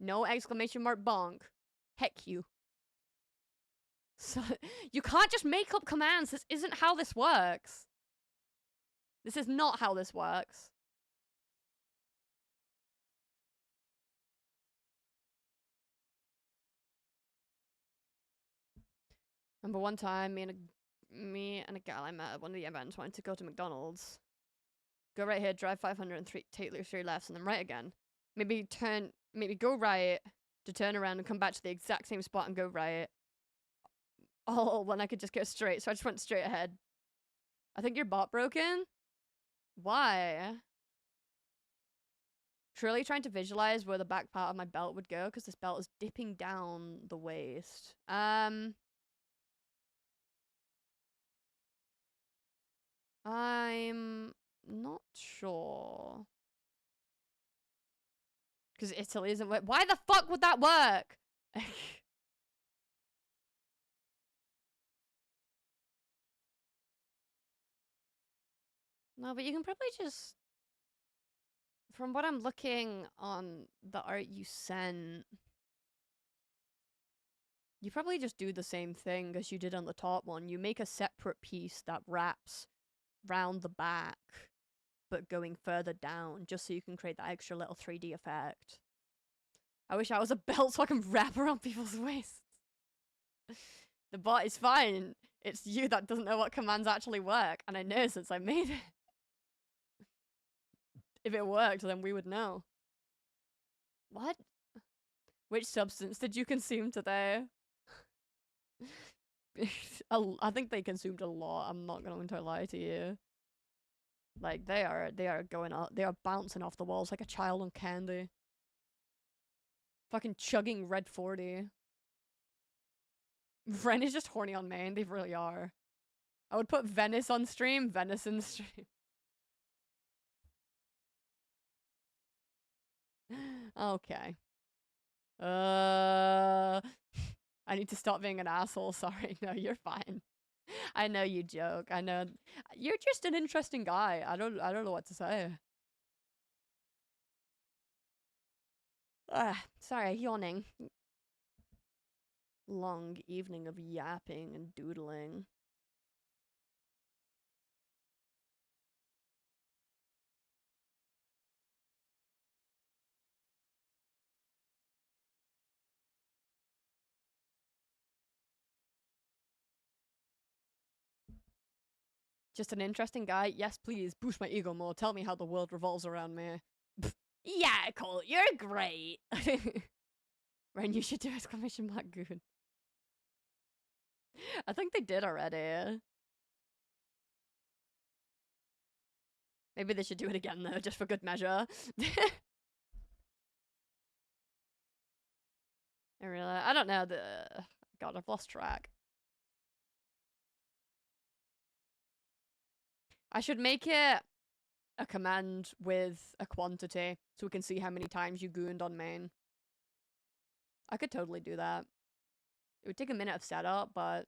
No exclamation mark bonk. Heck you. So, you can't just make up commands. This isn't how this works. This is not how this works. Remember one time, me and a gal I met at one of the events wanted to go to McDonald's. Go right here, drive 500 and take 3 lefts, and then right again. Maybe go right to turn around and come back to the exact same spot and go right. Oh, when I could just go straight, so I just went straight ahead. I think your bot broken? Why? Truly trying to visualize where the back part of my belt would go, because this belt is dipping down the waist. I'm not sure. Because Italy isn't work. Why the fuck would that work? No, but you can probably just... From what I'm looking on the art you sent, you probably just do the same thing as you did on the top one. You make a separate piece that wraps round the back, but going further down, just so you can create that extra little 3D effect. I wish I was a belt so I can wrap around people's waists. The bot is fine. It's you that doesn't know what commands actually work, and I know since I made it. If it worked, then we would know. What? Which substance did you consume today? I think they consumed a lot. I'm not going to lie to you. Like, they are going up. They are bouncing off the walls like a child on candy. Fucking chugging Red 40. Ren is just horny on main. They really are. I would put Venice on stream. Venison stream. Okay. I need to stop being an asshole. Sorry. No, you're fine. I know you joke. I know you're just an interesting guy. I don't know what to say. Sorry, yawning. Long evening of yapping and doodling. Just an interesting guy? Yes, please. Boost my ego more. Tell me how the world revolves around me. Yeah, Cole, you're great. Ren, you should do exclamation mark good. I think they did already. Maybe they should do it again though, just for good measure. I don't know. God, I've lost track. I should make it a command with a quantity so we can see how many times you gooned on main. I could totally do that. It would take a minute of setup, but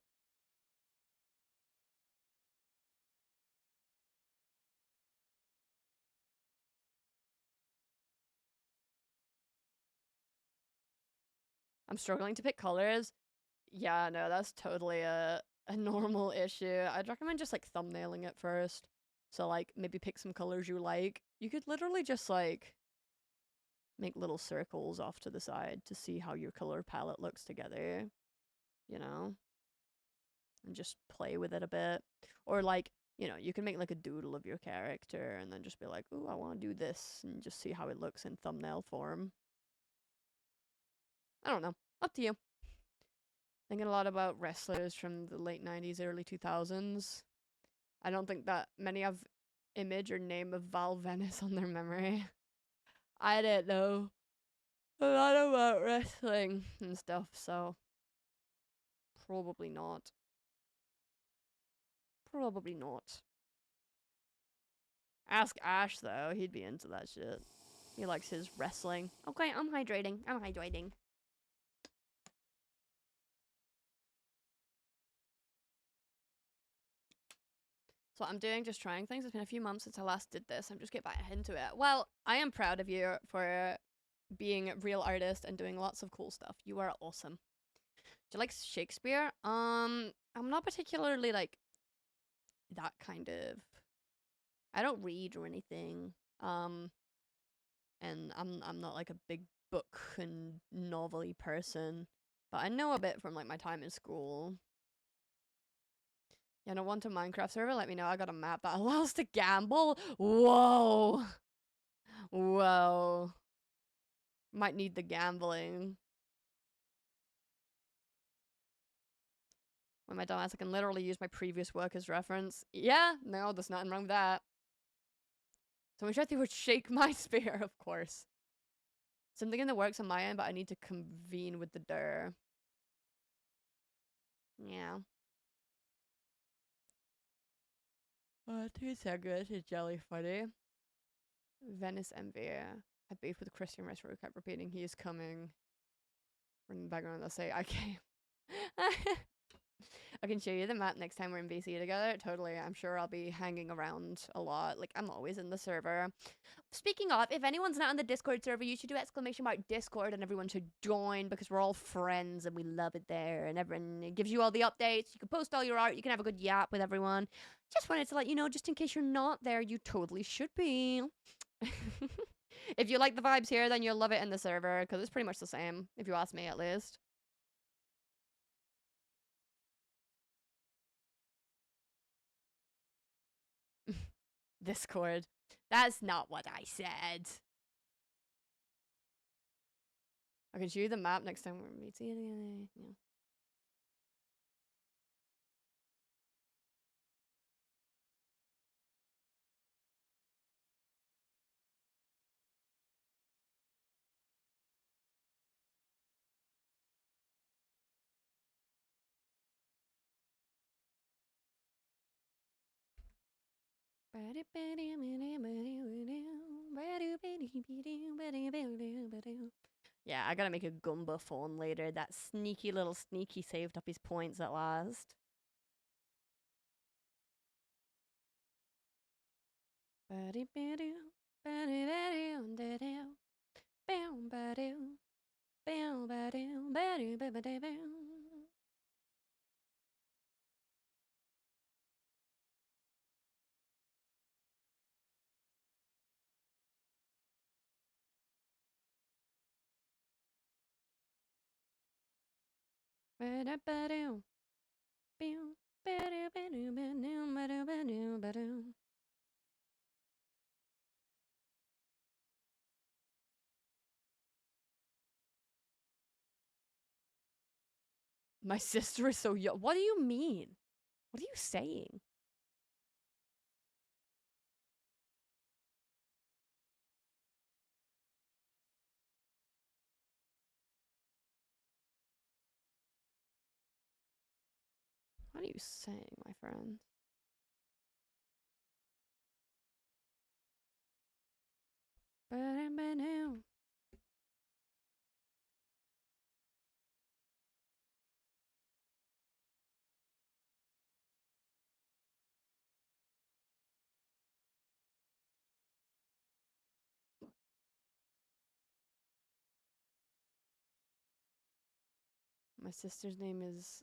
I'm struggling to pick colors. Yeah, no, that's totally a normal issue. I'd recommend just like thumbnailing it first. So like maybe pick some colors you like. You could literally just like make little circles off to the side to see how your color palette looks together, you know? And just play with it a bit. Or like, you can make like a doodle of your character and then just be like, "Ooh, I want to do this," and just see how it looks in thumbnail form. I don't know. Up to you. Thinking a lot about wrestlers from the late 90s, early 2000s. I don't think that many have image or name of Val Venice on their memory. I don't know a lot about wrestling and stuff, so probably not. Probably not. Ask Ash though, he'd be into that shit. He likes his wrestling. Okay, I'm hydrating. I'm hydrating. So what I'm doing, just trying things. It's been a few months since I last did this. I'm just getting back into it. Well, I am proud of you for being a real artist and doing lots of cool stuff. You are awesome. Do you like Shakespeare? I'm not particularly like that kind of. I don't read or anything. And I'm not like a big book and novelty person, but I know a bit from like my time in school. Yeah, no, want a Minecraft server? Let me know. I got a map that allows to gamble. Whoa. Whoa. Might need the gambling. When my dumbass, I can literally use my previous work as reference. Yeah, no, there's nothing wrong with that. Someone said they would shake my spear, of course. Something in the works on my end, but I need to convene with the DUR. Yeah. 2 seconds is jelly funny. Venice Envy. I beef with Christian Retro, kept repeating he is coming. In the background, they'll say, I came. I can show you the map next time we're in VC together. Totally. I'm sure I'll be hanging around a lot. Like, I'm always in the server. Speaking of, if anyone's not on the Discord server, you should do exclamation mark Discord and everyone should join because we're all friends and we love it there. And everyone gives you all the updates. You can post all your art. You can have a good yap with everyone. Just wanted to let you know, just in case you're not there, you totally should be. If you like the vibes here, then you'll love it in the server because it's pretty much the same, if you ask me at least. Discord. That's not what I said. I can show you the map next time we're meeting. Yeah. Yeah, I gotta make a Goomba phone later. That sneaky little sneaky saved up his points at last. My sister is so young. What do you mean? What are you saying? What are you saying, my friend? My sister's name is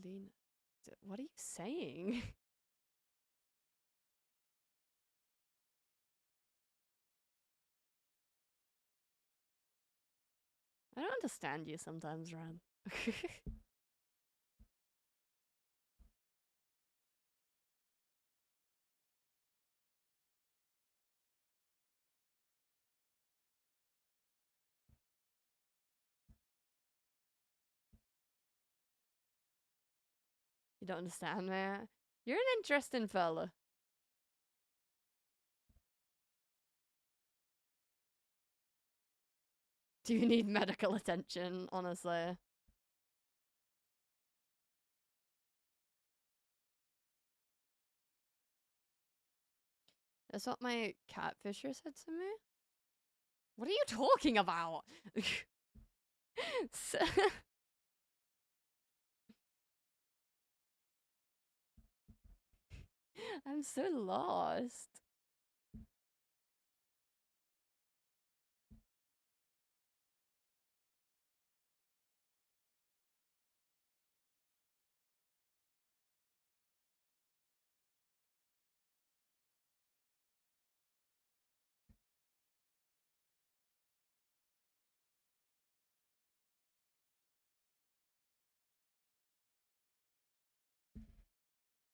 Lena. What are you saying? I don't understand you sometimes, Ren. You don't understand me? You're an interesting fella. Do you need medical attention, honestly? That's what my catfisher said to me? What are you talking about? I'm so lost.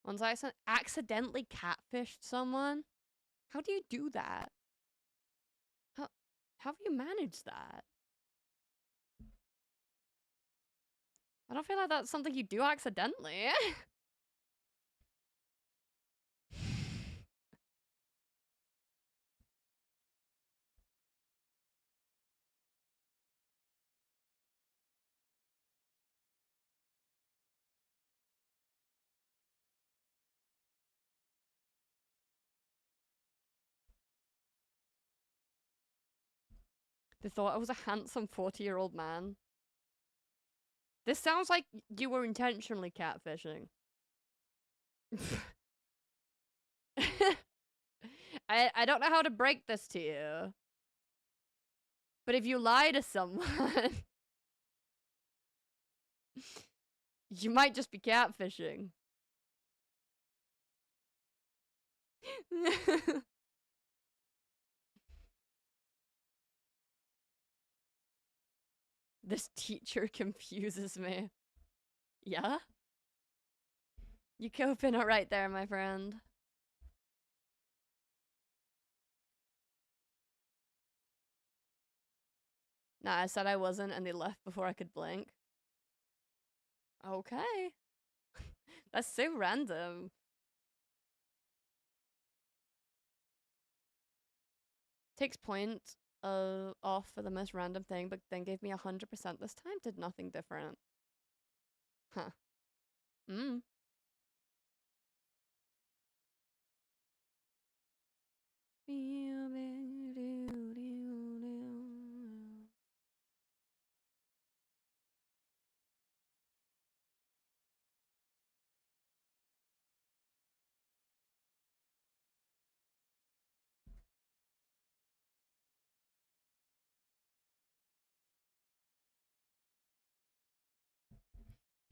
Once I accidentally catfished someone? How do you do that? How have you managed that? I don't feel like that's something you do accidentally. They thought I was a handsome 40-year-old man. This sounds like you were intentionally catfishing. I don't know how to break this to you. But if you lie to someone, you might just be catfishing. This teacher confuses me. Yeah? You coping it right there, my friend. Nah, I said I wasn't and they left before I could blink. Okay. That's so random. Takes point off for the most random thing, but then gave me 100% this time. Did nothing different. Huh. Mm.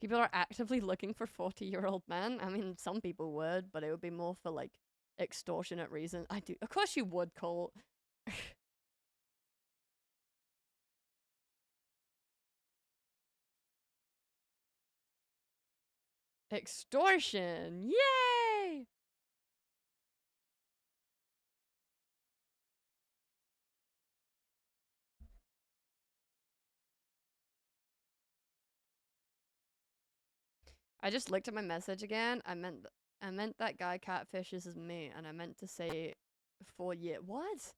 People are actively looking for 40-year-old men. I mean, some people would, but it would be more for like extortionate reasons. I do. Of course you would, Colt. Extortion! Yay! I just looked at my message again. I meant that guy catfishes is me, and I meant to say 4 year. What?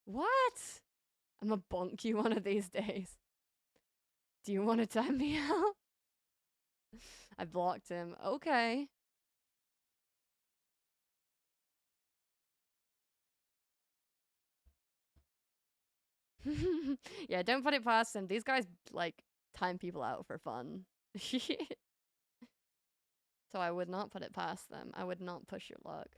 What? I'm gonna bonk you one of these days. Do you want to time me out? I blocked him. Okay. Yeah, don't put it past them. These guys, like, time people out for fun. So I would not put it past them. I would not push your luck.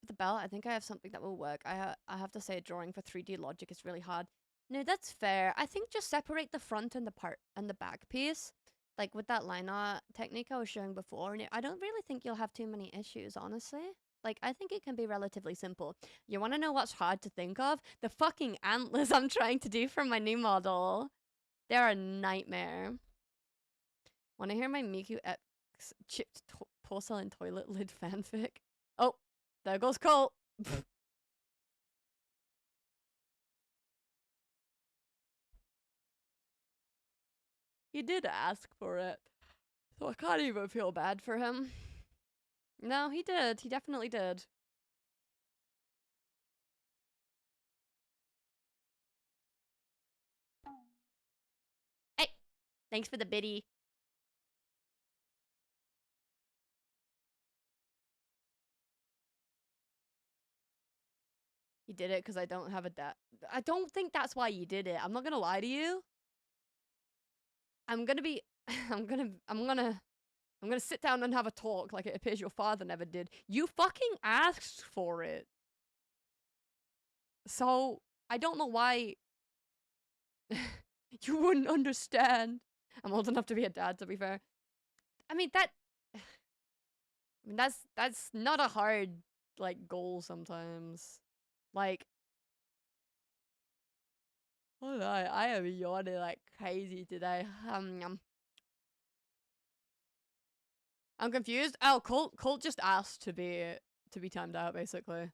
For the belt, I think I have something that will work. I have to say drawing for 3D logic is really hard. No, that's fair. I think just separate the front and the back piece. Like with that line art technique I was showing before, and I don't really think you'll have too many issues, honestly. Like, I think it can be relatively simple. You want to know what's hard to think of? The fucking antlers I'm trying to do for my new model. They're a nightmare. Want to hear my Miku X chipped porcelain toilet lid fanfic? Oh, there goes Colt. He did ask for it, so I can't even feel bad for him. No, he did. He definitely did. Hey, thanks for the biddy. He did it because I don't have a dad. I don't think that's why you did it. I'm not gonna lie to you. I'm gonna be. I'm gonna sit down and have a talk like it appears your father never did. You fucking asked for it. So, I don't know why you wouldn't understand. I'm old enough to be a dad, to be fair. I mean, that's not a hard, like, goal sometimes. Like, hold on, I am yawning like crazy today. I'm confused. Oh, Colt just asked to be timed out, basically.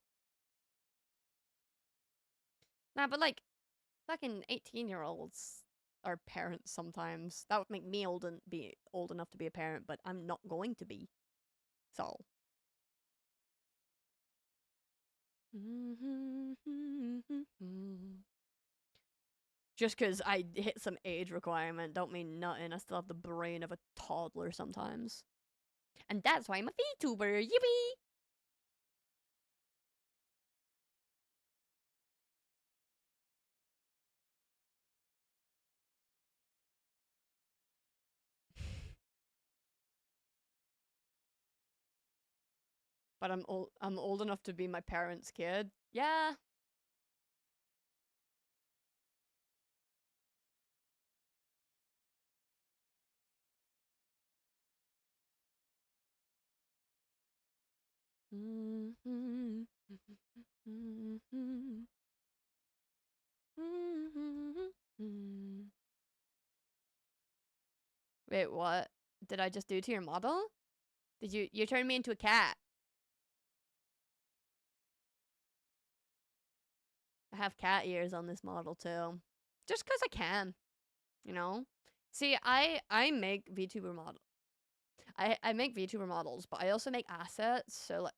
Nah, but like, fucking 18-year-olds are parents sometimes. That would make me be old enough to be a parent, but I'm not going to be. So. Just because I hit some age requirement don't mean nothing. I still have the brain of a toddler sometimes. And that's why I'm a VTuber. Yippee! But I'm old enough to be my parents' kid. Yeah. Wait, what did I just do to your model? Did you turn me into a cat? I have cat ears on this model too. Just cuz I can, you know? See, I make VTuber model. I make VTuber models, but I also make assets. So like,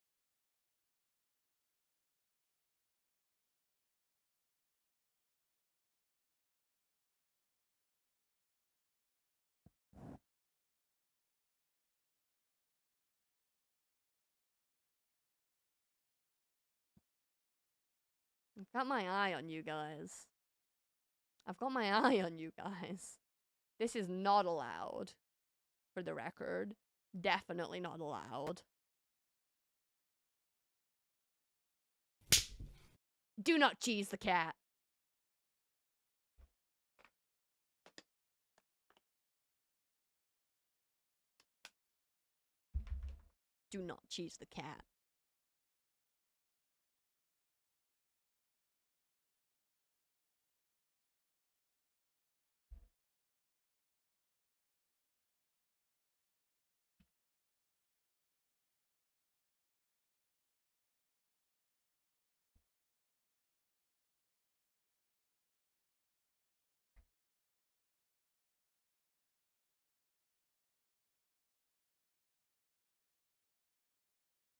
I've got my eye on you guys. I've got my eye on you guys. This is not allowed, for the record. Definitely not allowed. Do not cheese the cat. Do not cheese the cat.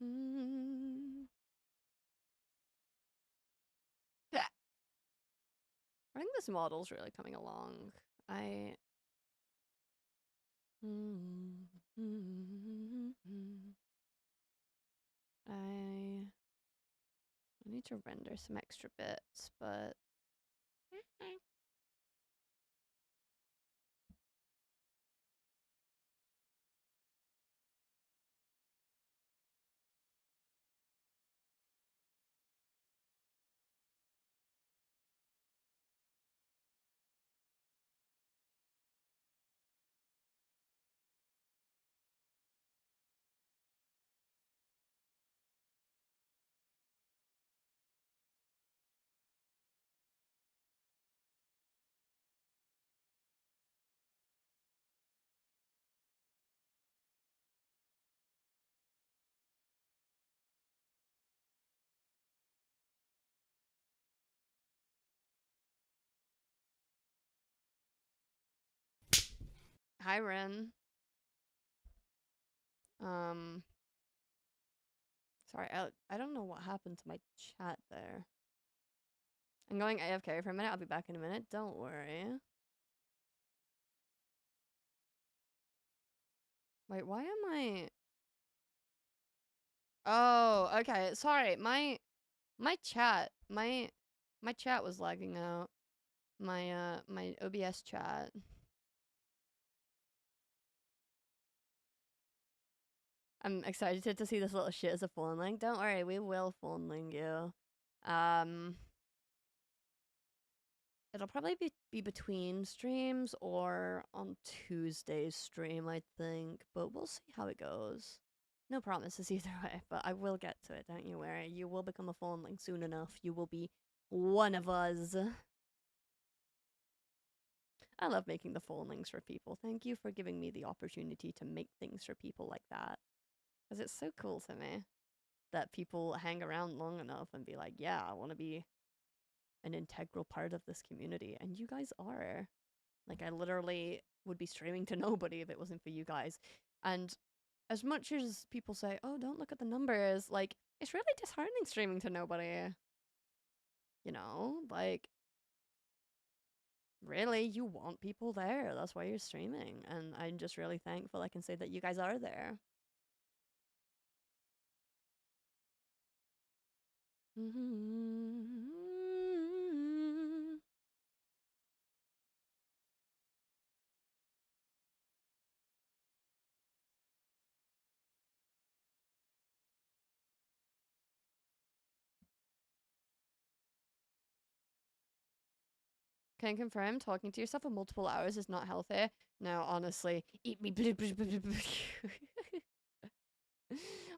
Mm. I think this model's really coming along. I need to render some extra bits, but hi Ren. Sorry, I don't know what happened to my chat there. I'm going AFK for a minute. I'll be back in a minute. Don't worry. Wait, why am I? Oh, okay. Sorry, my chat, my chat was lagging out. My OBS chat. I'm excited to see this little shit as a phone link. Don't worry, we will phone link you. It'll probably be between streams or on Tuesday's stream, I think. But we'll see how it goes. No promises either way, but I will get to it, don't you worry. You will become a phone link soon enough. You will be one of us. I love making the phone links for people. Thank you for giving me the opportunity to make things for people like that. Because it's so cool to me that people hang around long enough and be like, yeah, I want to be an integral part of this community. And you guys are. Like, I literally would be streaming to nobody if it wasn't for you guys. And as much as people say, oh, don't look at the numbers, like, it's really disheartening streaming to nobody. You know? Like, really, you want people there. That's why you're streaming. And I'm just really thankful I can say that you guys are there. Can confirm talking to yourself for multiple hours is not healthy. No, honestly, eat me.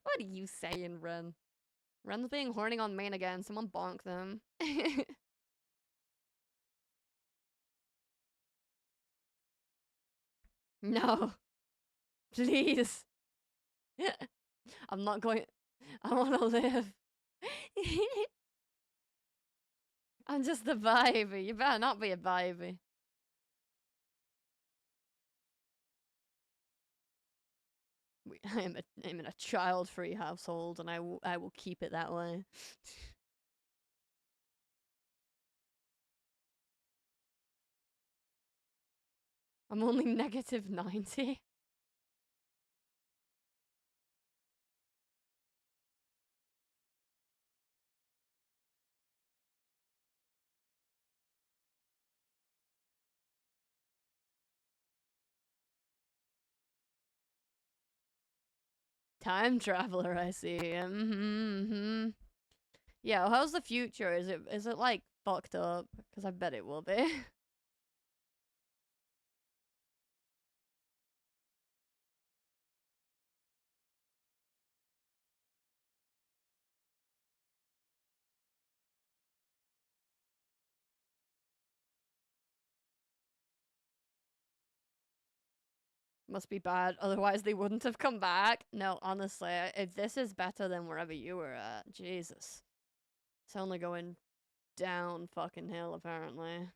What are you saying, Ren? Ren's being horny on main again. Someone bonk them. No. Please. I'm not going. I want to live. I'm just a baby. You better not be a baby. I'm in a child-free household, and I will keep it that way. I'm only negative 90. Time traveler, I see. Yeah, how's the future? Is it like fucked up? Because I bet it will be. Must be bad, otherwise they wouldn't have come back. No, honestly, if this is better than wherever you were at, Jesus. It's only going down fucking hill, apparently.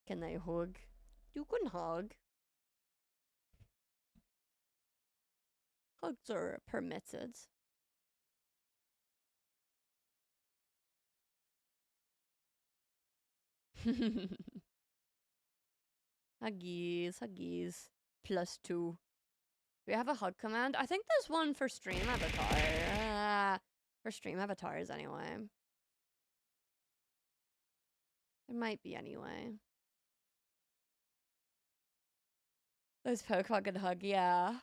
Can they hug? You can hug. Hugs are permitted. Huggies, huggies. +2. Do we have a hug command? I think there's one for stream avatar. For stream avatars, anyway. There might be, anyway. Those Pokemon can hug, yeah.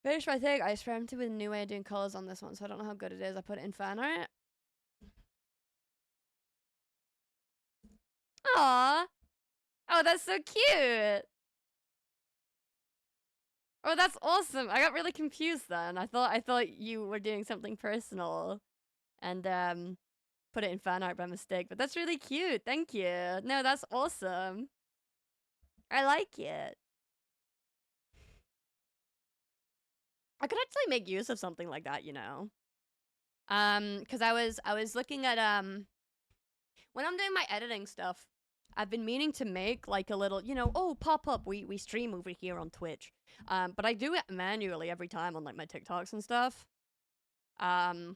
Finished my thing. I experimented with a new way of doing colors on this one, so I don't know how good it is. I put it in fan art. Aww. Oh, that's so cute. Oh, that's awesome. I got really confused then. I thought you were doing something personal and put it in fan art by mistake, but that's really cute. Thank you. No, that's awesome. I like it. I could actually make use of something like that, you know. Cuz I was looking at when I'm doing my editing stuff, I've been meaning to make like a little, you know, oh, pop up, we stream over here on Twitch. But I do it manually every time on like my TikToks and stuff. But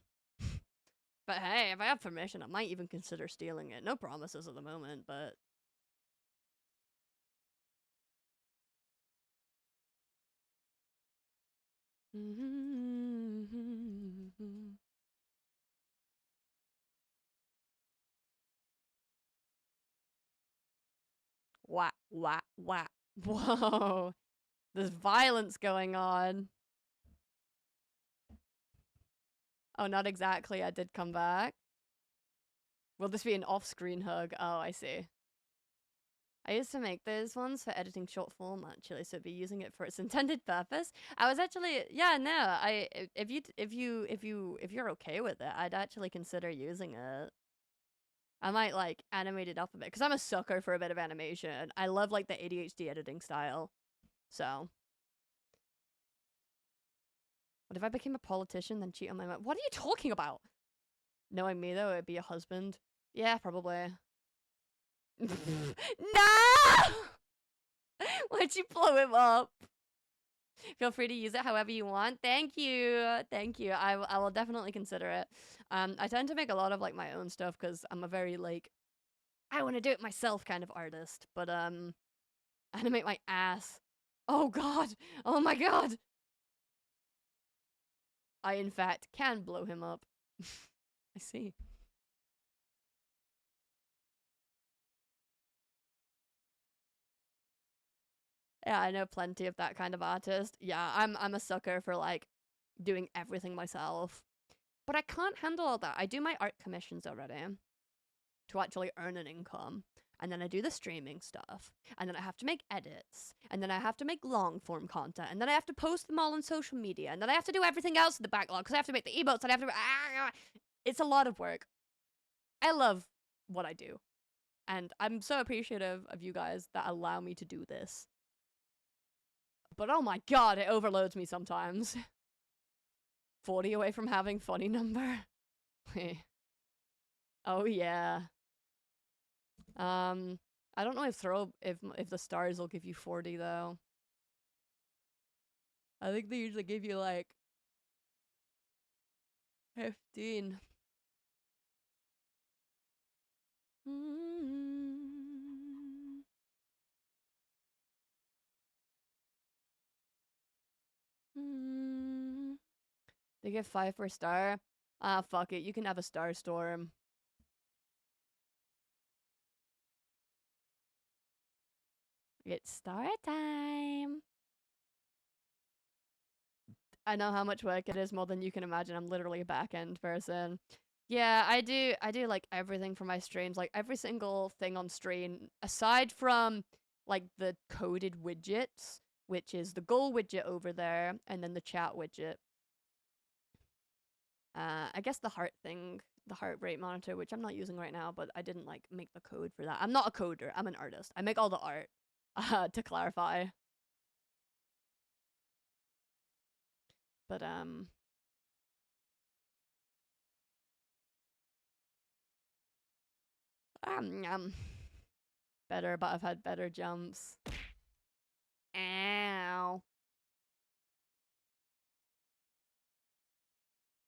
hey, if I have permission, I might even consider stealing it. No promises at the moment, but wah, wah, wah. Whoa. There's violence going on. Oh, not exactly. I did come back. Will this be an off-screen hug? Oh, I see. I used to make those ones for editing short form, actually, so be using it for its intended purpose. I was actually, yeah, no, if you're okay with it, I'd actually consider using it. I might like animate it up a bit because I'm a sucker for a bit of animation. I love like the ADHD editing style. So, what if I became a politician then cheat on my mom? What are you talking about? Knowing me though, it'd be a husband. Yeah, probably. No! Why'd you blow him up? Feel free to use it however you want. Thank you. Thank you. I will definitely consider it. I tend to make a lot of like my own stuff because I'm a very like I want to do it myself kind of artist. But animate my ass. Oh god. Oh my god. I in fact can blow him up. I see. Yeah, I know plenty of that kind of artist. Yeah, I'm a sucker for like doing everything myself. But I can't handle all that. I do my art commissions already to actually earn an income. And then I do the streaming stuff. And then I have to make edits. And then I have to make long form content. And then I have to post them all on social media. And then I have to do everything else in the backlog because I have to make the emotes and I have to it's a lot of work. I love what I do. And I'm so appreciative of you guys that allow me to do this. But oh my god, it overloads me sometimes. 40 away from having funny number. Oh yeah. I don't know if the stars will give you 40 though. I think they usually give you like 15. They give 5 per star. Ah, fuck it. You can have a star storm. It's star time. I know how much work it is, more than you can imagine. I'm literally a back-end person. Yeah, I do like everything for my streams, like every single thing on stream, aside from like the coded widgets, which is the goal widget over there, and then the chat widget. I guess the heart thing, the heart rate monitor, which I'm not using right now, but I didn't like make the code for that. I'm not a coder, I'm an artist. I make all the art, to clarify. But better, but I've had better jumps. Ow.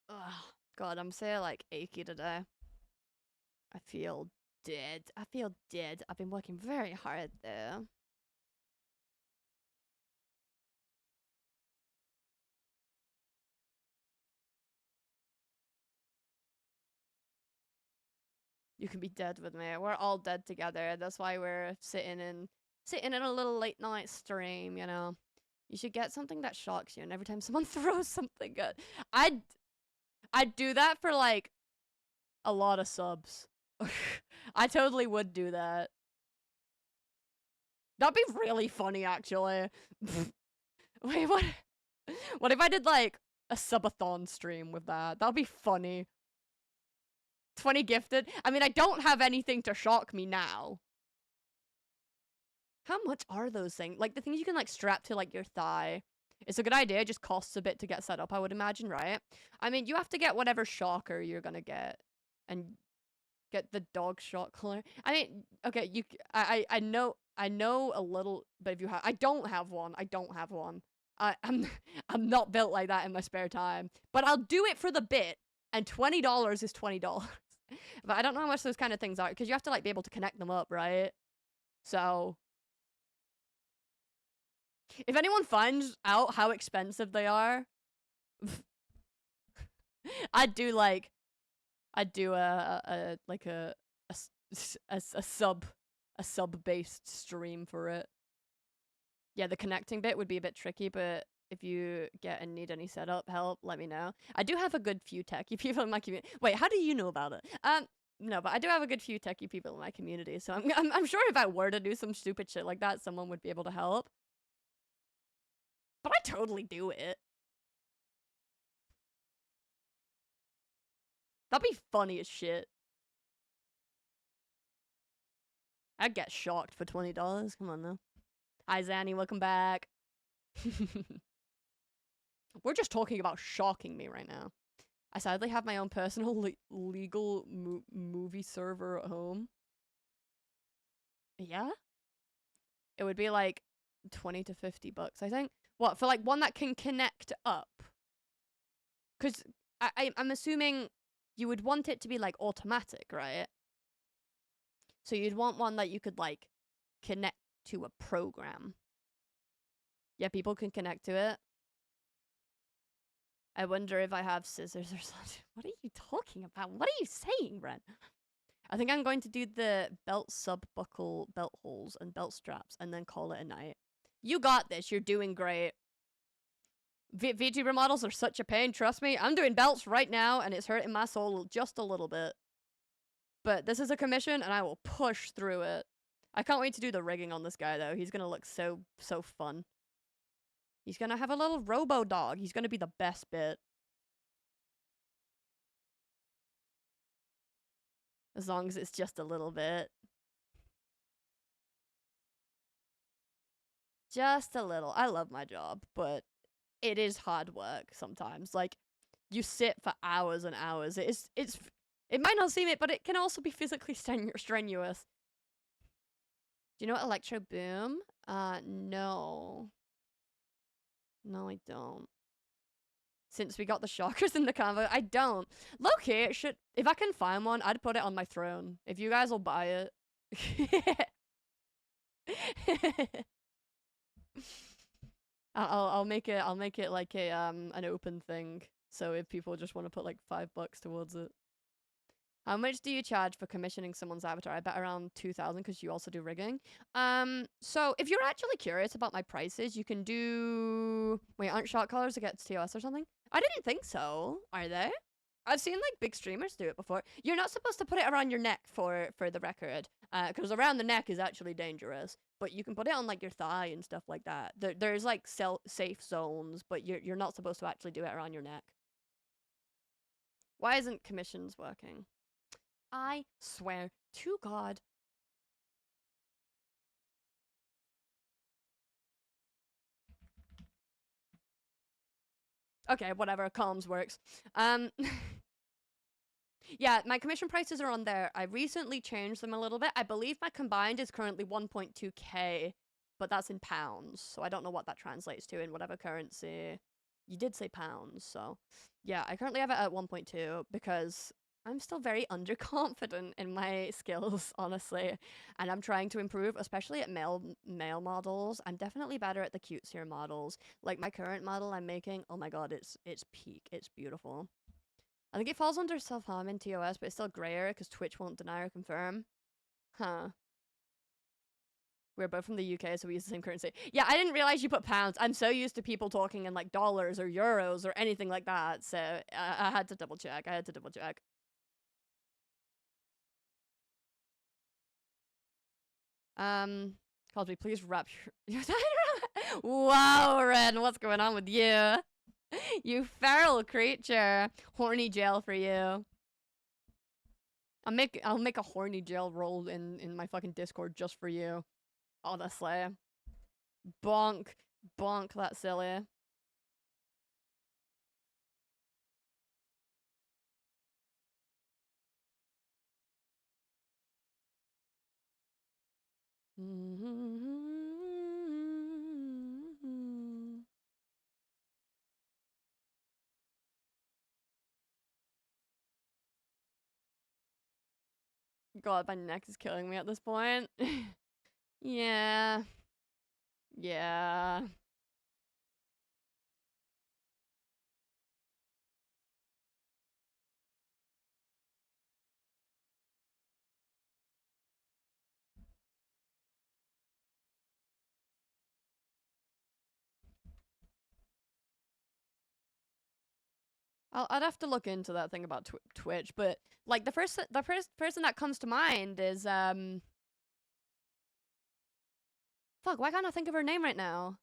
Ugh. God, I'm so like achy today. I feel dead. I feel dead. I've been working very hard there. You can be dead with me. We're all dead together. That's why we're sitting in a little late night stream, you know. You should get something that shocks you, and every time someone throws something good. I'd do that for like a lot of subs. I totally would do that. That'd be really funny, actually. Wait, what? What if I did like a subathon stream with that? That'd be funny. 20 gifted. I mean, I don't have anything to shock me now. How much are those things? Like the things you can like strap to like your thigh. It's a good idea. It just costs a bit to get set up, I would imagine, right? I mean, you have to get whatever shocker you're gonna get, and get the dog shock collar. I mean, okay, I know a little, but if you have, I don't have one. I'm I'm not built like that in my spare time, but I'll do it for the bit. And $20 is $20. But I don't know how much those kind of things are, because you have to like be able to connect them up, right? So if anyone finds out how expensive they are, I'd do a sub based stream for it. Yeah, the connecting bit would be a bit tricky, but if you get and need any setup help, let me know. I do have a good few techie people in my community. Wait, how do you know about it? No, but I do have a good few techie people in my community, so I'm sure if I were to do some stupid shit like that, someone would be able to help. But I totally do it. That'd be funny as shit. I'd get shocked for $20. Come on, though. Hi, Zanny. Welcome back. We're just talking about shocking me right now. I sadly have my own personal legal movie server at home. Yeah? It would be like 20 to 50 bucks, I think. What, for like one that can connect up? Because I'm assuming you would want it to be like automatic, right? So you'd want one that you could like connect to a program. Yeah, people can connect to it. I wonder if I have scissors or something. What are you talking about? What are you saying, Ren? I think I'm going to do the belt sub-buckle belt holes and belt straps and then call it a night. You got this. You're doing great. VTuber models are such a pain. Trust me. I'm doing belts right now and it's hurting my soul just a little bit. But this is a commission and I will push through it. I can't wait to do the rigging on this guy, though. He's going to look so fun. He's going to have a little robo dog. He's going to be the best bit. As long as it's just a little bit. Just a little. I love my job, but it is hard work sometimes. Like, you sit for hours and hours. It might not seem it, but it can also be physically strenuous. Do you know what Electro Boom? No. No, I don't. Since we got the shockers in the convo, I don't. Low-key, it should... If I can find one, I'd put it on my throne. If you guys will buy it. I'll make it like a an open thing. So if people just want to put like $5 towards it. How much do you charge for commissioning someone's avatar? I bet around 2,000 because you also do rigging. So if you're actually curious about my prices, you can do... Wait, aren't shot callers against TOS or something? I didn't think so. Are they? I've seen like big streamers do it before. You're not supposed to put it around your neck for the record, because around the neck is actually dangerous. But you can put it on like your thigh and stuff like that. There's like safe zones, but you're not supposed to actually do it around your neck. Why isn't commissions working? I swear to God. Okay, whatever. Comms works. Yeah, my commission prices are on there. I recently changed them a little bit. I believe my combined is currently 1.2k, but that's in pounds, so I don't know what that translates to in whatever currency. You did say pounds, so yeah, I currently have it at 1.2 because I'm still very underconfident in my skills, honestly, and I'm trying to improve, especially at male models. I'm definitely better at the cutesier models. Like my current model I'm making, oh my god, it's peak. It's beautiful. I think it falls under self-harm in TOS, but it's still grayer because Twitch won't deny or confirm. Huh. We're both from the UK, so we use the same currency. Yeah, I didn't realize you put pounds. I'm so used to people talking in like dollars or euros or anything like that, so I had to double check. Cosby, please wrap your... Wow, Ren, what's going on with you? You feral creature. Horny jail for you. I'll make a horny jail roll in my fucking Discord just for you. Honestly. Bonk. Bonk that silly. God, my neck is killing me at this point. Yeah. Yeah. I'd have to look into that thing about Twitch, but like the first person that comes to mind is fuck, why can't I think of her name right now?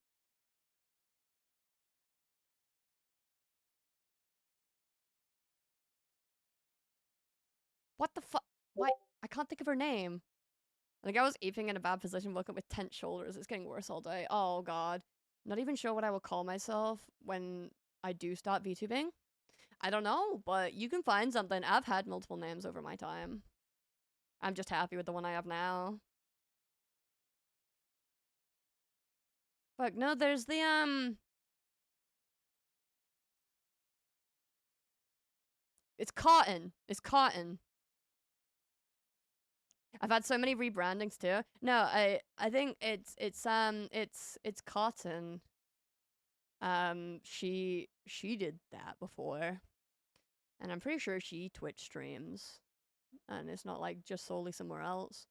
What the fuck? Why? I can't think of her name. I think I was aping in a bad position, woke up with tense shoulders. It's getting worse all day. Oh god. Not even sure what I will call myself when I do start VTubing. I don't know, but you can find something. I've had multiple names over my time. I'm just happy with the one I have now. Fuck, no, there's the, It's Cotton. It's Cotton. I've had so many rebrandings too. No, I think it's Cotton. She did that before. And I'm pretty sure she Twitch streams. And it's not like just solely somewhere else.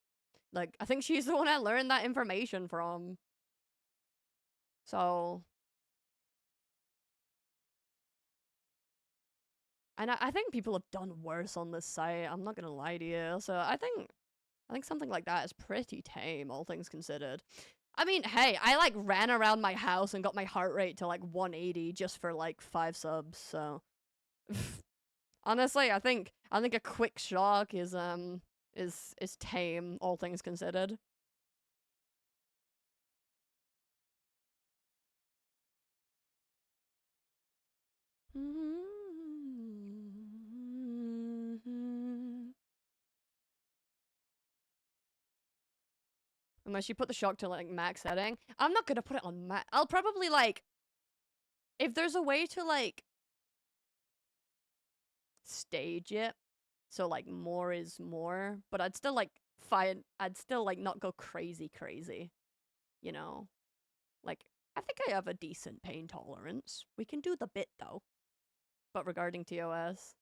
Like, I think she's the one I learned that information from. So... And I think people have done worse on this site, I'm not gonna lie to you. So I think something like that is pretty tame, all things considered. I mean, hey, I like ran around my house and got my heart rate to like 180 just for like 5 subs, so... Honestly, I think a quick shock is tame, all things considered. Unless you put the shock to like max setting. I'm not gonna put it on max. I'll probably like, if there's a way to like stage it, so like more is more, but I'd still like I'd still like not go crazy, you know? Like, I think I have a decent pain tolerance. We can do the bit though. But regarding TOS,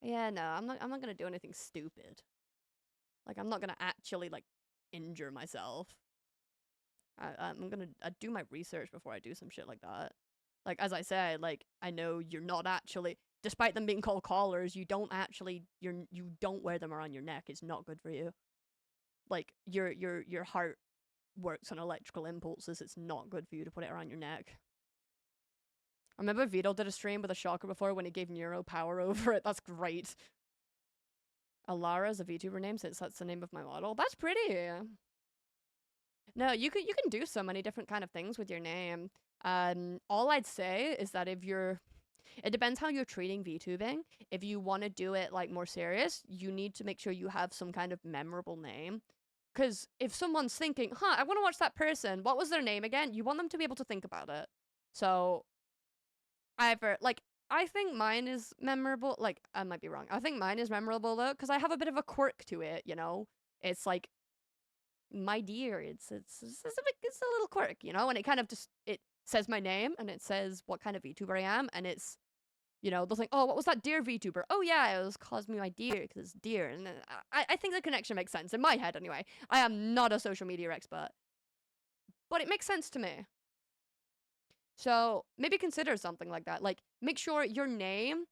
yeah, no, I'm not gonna do anything stupid. Like, I'm not gonna actually like injure myself. I'm gonna do my research before I do some shit like that. Like, as I said, like, I know you're not actually, despite them being called collars, you don't actually, you don't wear them around your neck. It's not good for you. Like, your heart works on electrical impulses. It's not good for you to put it around your neck. I remember Vito did a stream with a shocker before when he gave Neuro power over it. That's great. Alara is a VTuber name since that's the name of my model. That's pretty. No, you can do so many different kind of things with your name. All I'd say is that if you're, it depends how you're treating VTubing. If you want to do it like more serious, you need to make sure you have some kind of memorable name. Because if someone's thinking, I want to watch that person, what was their name again? You want them to be able to think about it. So, either, like, I think mine is memorable. Like, I might be wrong. I think mine is memorable, though, because I have a bit of a quirk to it, you know? It's like, my dear, it's a little quirk, you know? And it kind of just, it says my name, and it says what kind of VTuber I am, and it's, you know, they'll think, oh, what was that deer VTuber? Oh, yeah, it was Cosy my deer, because it's deer. And I think the connection makes sense, in my head, anyway. I am not a social media expert. But it makes sense to me. So, maybe consider something like that. Like, make sure your name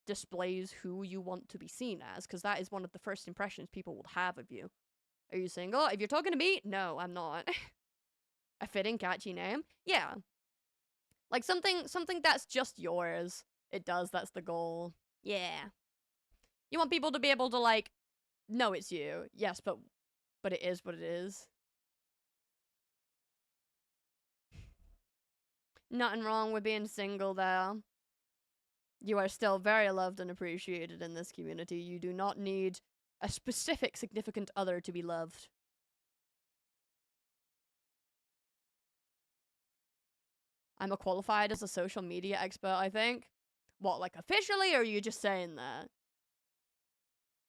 displays who you want to be seen as, because that is one of the first impressions people will have of you. Are you single? If you're talking to me, no, I'm not. A fitting, catchy name? Yeah. Like, something that's just yours. It does, that's the goal. Yeah. You want people to be able to, like, know it's you. Yes, but it is what it is. Nothing wrong with being single, though. You are still very loved and appreciated in this community. You do not need a specific significant other to be loved. I'm a qualified as a social media expert, I think. What, like officially, or are you just saying that?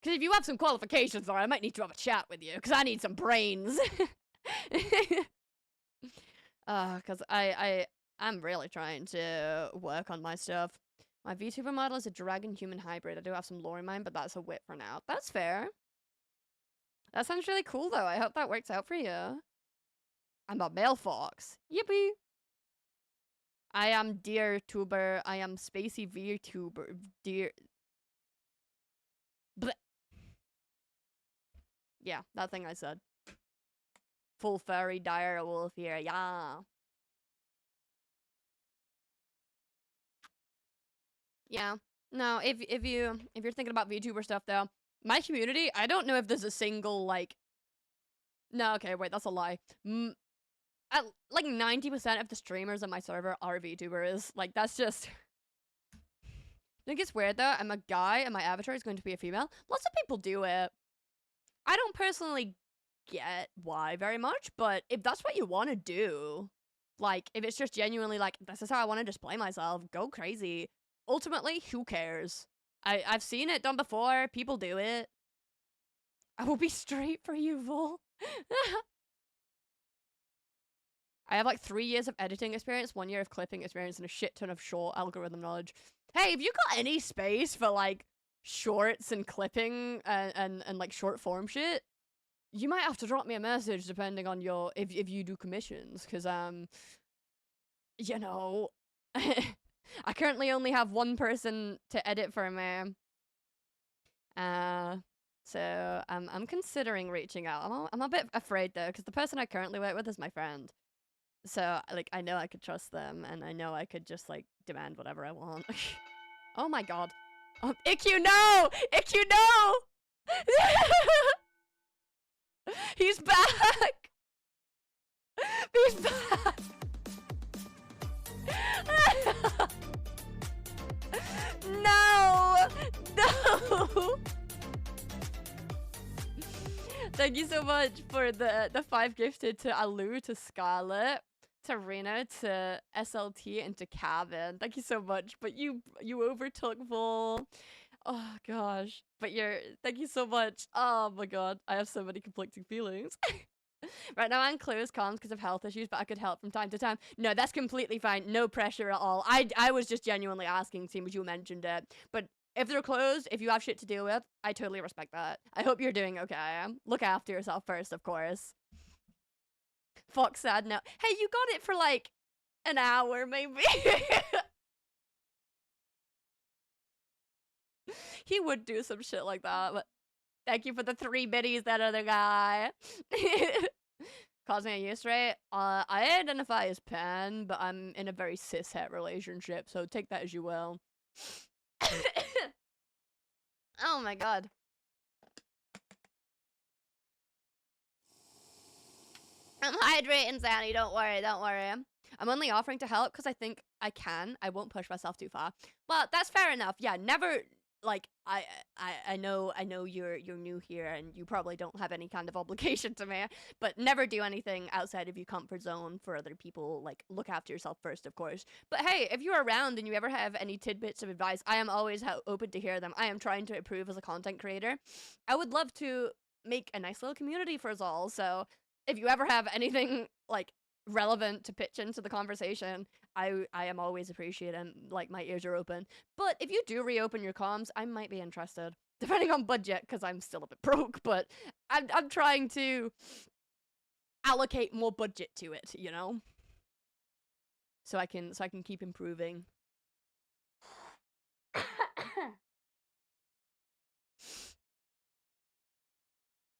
Because if you have some qualifications, I might need to have a chat with you, because I need some brains. Because I'm really trying to work on my stuff. My VTuber model is a dragon-human hybrid. I do have some lore in mind, but that's a whip for now. That's fair. That sounds really cool, though. I hope that works out for you. I'm a male fox. Yippee! I am deer tuber. I am spacey VTuber. Deer. Blech. Yeah, that thing I said. Full furry dire wolf here. Yeah. Yeah. No, if you're thinking about VTuber stuff though, my community, I don't know if there's a single like. No, okay, wait, that's a lie. Like 90% of the streamers on my server are VTubers. Like that's just. I think it's weird though. I'm a guy and my avatar is going to be a female. Lots of people do it. I don't personally get why very much, but if that's what you want to do, like if it's just genuinely like this is how I want to display myself, go crazy. Ultimately, who cares? I've seen it done before. People do it. I will be straight for you, Vol. I have like 3 years of editing experience, 1 year of clipping experience, and a shit ton of short algorithm knowledge. Hey, have you got any space for like shorts and clipping and like short form shit? You might have to drop me a message depending on your if you do commissions, because you know, I currently only have one person to edit for me. So I'm considering reaching out. I'm a bit afraid though, because the person I currently work with is my friend. So like I know I could trust them, and I know I could just like demand whatever I want. Oh my god. IQ, no! IQ, no! He's back! He's back! No! No! Thank you so much for the 5 gifted to Alu, to Scarlet, to Rena, to SLT, and to Cabin. Thank you so much. But you overtook Vol. Oh gosh. But thank you so much. Oh my god. I have so many conflicting feelings. Right now I'm closed comms because of health issues, but I could help from time to time. No, that's completely fine. No pressure at all. I was just genuinely asking, seeing as you mentioned it. But if they're closed, if you have shit to deal with, I totally respect that. I hope you're doing okay. Look after yourself first, of course. Fox sad now. Hey, you got it for like an hour, maybe. He would do some shit like that, but thank you for the 3 biddies, that other guy. Cosy and yesterday, I identify as pan, but I'm in a very cis-het relationship, so take that as you will. Oh my god. I'm hydrating, Zanny, don't worry, don't worry. I'm only offering to help because I think I can. I won't push myself too far. Well, that's fair enough. Yeah, never, like, I know you're new here and you probably don't have any kind of obligation to me, but never do anything outside of your comfort zone for other people. Like, look after yourself first, of course. But hey, if you're around and you ever have any tidbits of advice, I am always open to hear them. I am trying to improve as a content creator. I would love to make a nice little community for us all, so if you ever have anything, like, relevant to pitch into the conversation, I am always appreciating, like, my ears are open. But if you do reopen your comms, I might be interested, depending on budget, because I'm still a bit broke, but I'm trying to allocate more budget to it, you know? So I can keep improving.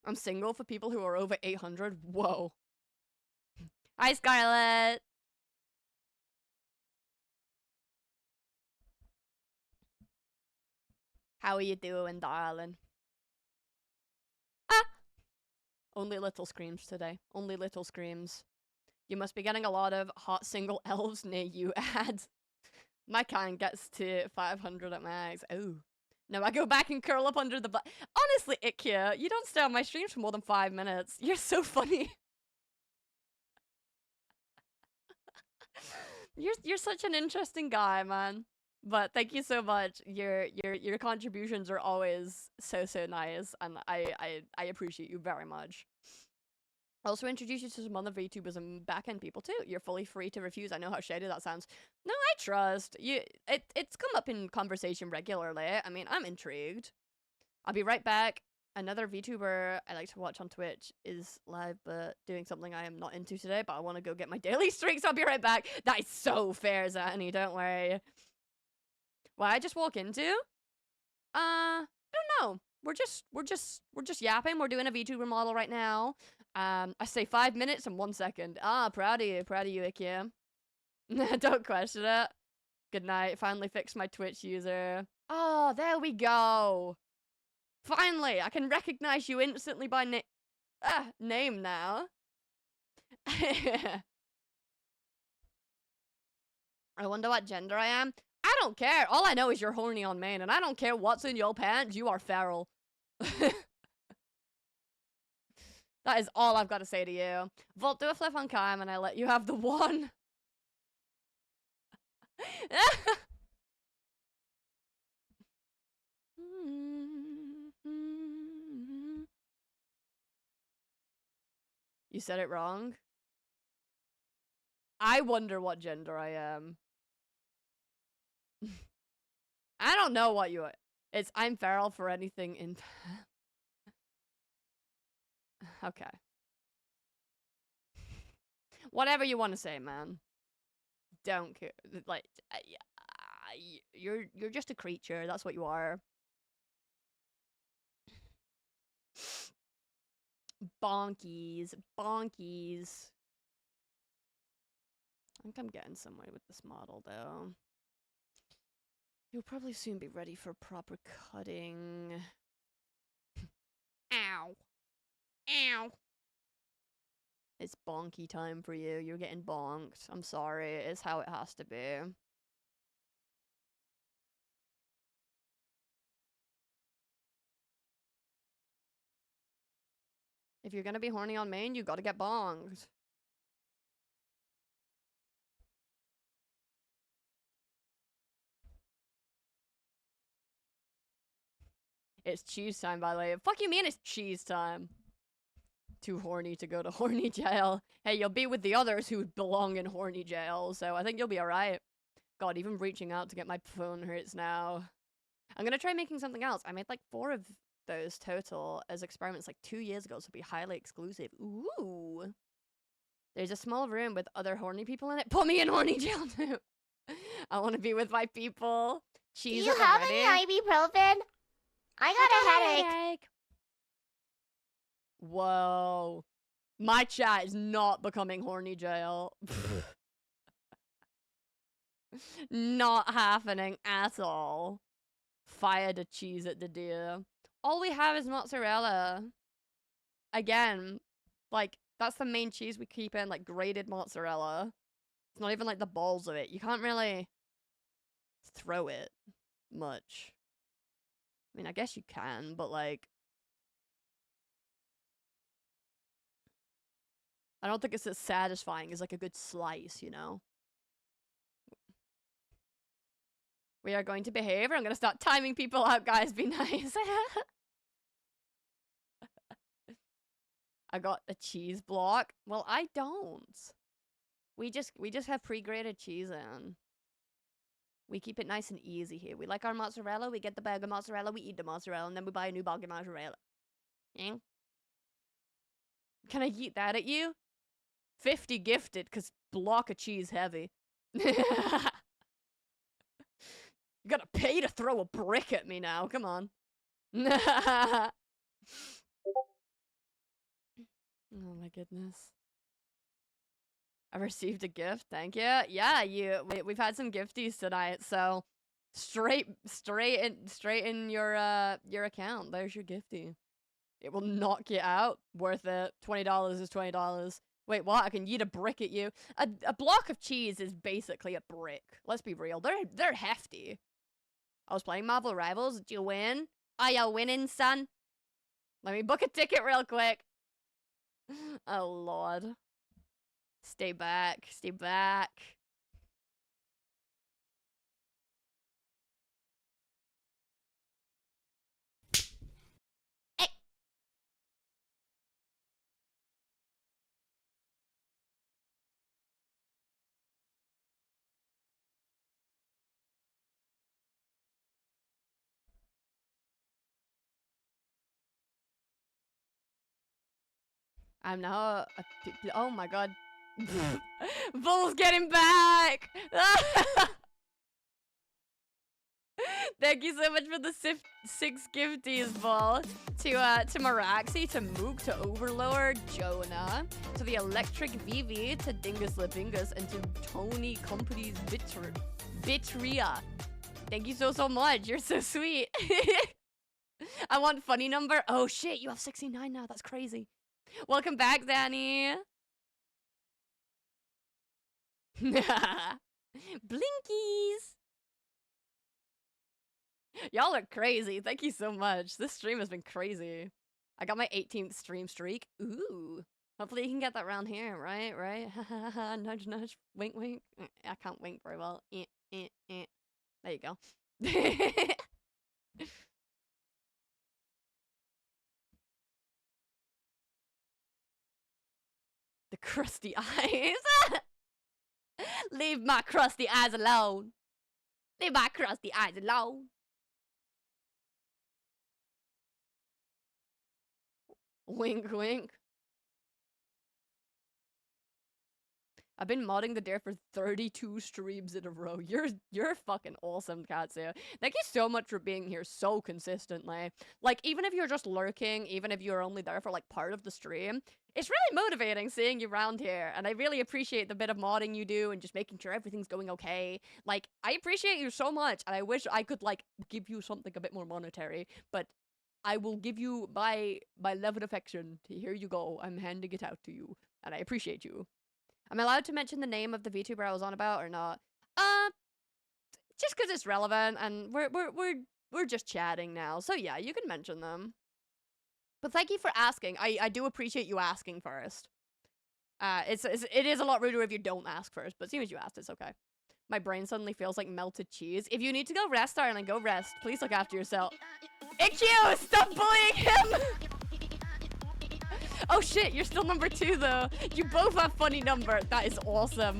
I'm single for people who are over 800. Whoa. Hi, Scarlett. How are you doing, darling? Ah! Only little screams today. Only little screams. You must be getting a lot of hot single elves near you, ads. My kind gets to 500 at max. Oh. No, I go back and curl up under the butt. Honestly, Ikia, you don't stay on my streams for more than 5 minutes. You're so funny. You're such an interesting guy, man. But thank you so much. Your contributions are always so nice, and I appreciate you very much. Also introduce you to some other VTubers and backend people too. You're fully free to refuse. I know how shady that sounds. No, I trust you. It's come up in conversation regularly. I mean, I'm intrigued. I'll be right back. Another VTuber I like to watch on Twitch is live, but doing something I am not into today, but I want to go get my daily streak, so I'll be right back. That is so fair, Zanny, don't worry. What I just walk into? I don't know. We're just yapping. We're doing a VTuber model right now. I say 5 minutes and 1 second. Ah, proud of you, Ikia. Don't question it. Good night. Finally fixed my Twitch user. Oh, there we go. Finally, I can recognize you instantly by name now. I wonder what gender I am. I don't care. All I know is you're horny on main, and I don't care what's in your pants. You are feral. That is all I've got to say to you. Volt, do a flip on cam, and I let you have the one. You said it wrong. I wonder what gender I am. I don't know what you are. It's I'm feral for anything in. Okay. Whatever you want to say, man. Don't care. Like, you're just a creature. That's what you are. Bonkies. Bonkies. I think I'm getting somewhere with this model, though. You'll probably soon be ready for proper cutting. Ow. Ow. It's bonky time for you. You're getting bonked. I'm sorry. It's how it has to be. If you're gonna be horny on main, you gotta get bonged. It's cheese time, by the way. Fuck you mean it's cheese time? Too horny to go to horny jail. Hey, you'll be with the others who belong in horny jail, so I think you'll be alright. God, even reaching out to get my phone hurts now. I'm gonna try making something else. I made like 4 of those total as experiments like 2 years ago, so it'll be highly exclusive. Ooh. There's a small room with other horny people in it. Put me in horny jail too. I want to be with my people. Cheese Do you at the have ready. any ibuprofen? I got a headache. Whoa. My chat is not becoming horny jail. Not happening at all. Fire the cheese at the deer. All we have is mozzarella. Again, like, that's the main cheese we keep in, like, grated mozzarella. It's not even, like, the balls of it. You can't really throw it much. I mean, I guess you can, but, like, I don't think it's as satisfying as, like, a good slice, you know? We are going to behave, or I'm gonna start timing people out, guys. Be nice. I got a cheese block. Well, I don't. We just have pre-grated cheese in. We keep it nice and easy here. We like our mozzarella. We get the bag of mozzarella. We eat the mozzarella, and then we buy a new bag of mozzarella. Yeah? Can I eat that at you? 50 gifted, cause block of cheese heavy. You gotta pay to throw a brick at me now. Come on. Oh my goodness. I received a gift. Thank you. Yeah, we've had some gifties tonight, so straight in your account. There's your gifty. It will knock you out. Worth it. $20 is $20. Wait, what? I can yeet a brick at you. A block of cheese is basically a brick. Let's be real. They're hefty. I was playing Marvel Rivals. Did you win? Are you winning, son? Let me book a ticket real quick. Oh, Lord. Stay back. Stay back. Hey. I'm now oh my god. Bull's getting back! Thank you so much for the 6 gifties, Bull. To Maraxi, to Mook, to Overlord, Jonah, to the Electric VV, to Dingus Lapingus, and to Tony Company's Bitria. Thank you so much. You're so sweet. I want funny number. Oh shit, you have 69 now. That's crazy. Welcome back, Danny. Blinkies. Y'all are crazy. Thank you so much. This stream has been crazy. I got my 18th stream streak. Ooh. Hopefully you can get that round here, right? Right? Nudge, nudge. Wink, wink. I can't wink very well. There you go. The crusty eyes. Leave my crusty eyes alone. Leave my crusty eyes alone. Wink, wink. I've been modding the dare for 32 streams in a row. You're fucking awesome, Katsu. Thank you so much for being here so consistently. Like, even if you're just lurking, even if you're only there for, like, part of the stream, it's really motivating seeing you around here. And I really appreciate the bit of modding you do and just making sure everything's going okay. Like, I appreciate you so much, and I wish I could, like, give you something a bit more monetary, but I will give you my love and affection. Here you go. I'm handing it out to you, and I appreciate you. Am I allowed to mention the name of the VTuber I was on about or not? Just because it's relevant and we're just chatting now. So yeah, you can mention them. But thank you for asking. I do appreciate you asking first. It is a lot ruder if you don't ask first, but seeing as you asked, it's okay. My brain suddenly feels like melted cheese. If you need to go rest, darling, go rest. Please look after yourself. IQ, stop bullying him! Oh shit, you're still number 2 though. You both have funny number. That is awesome.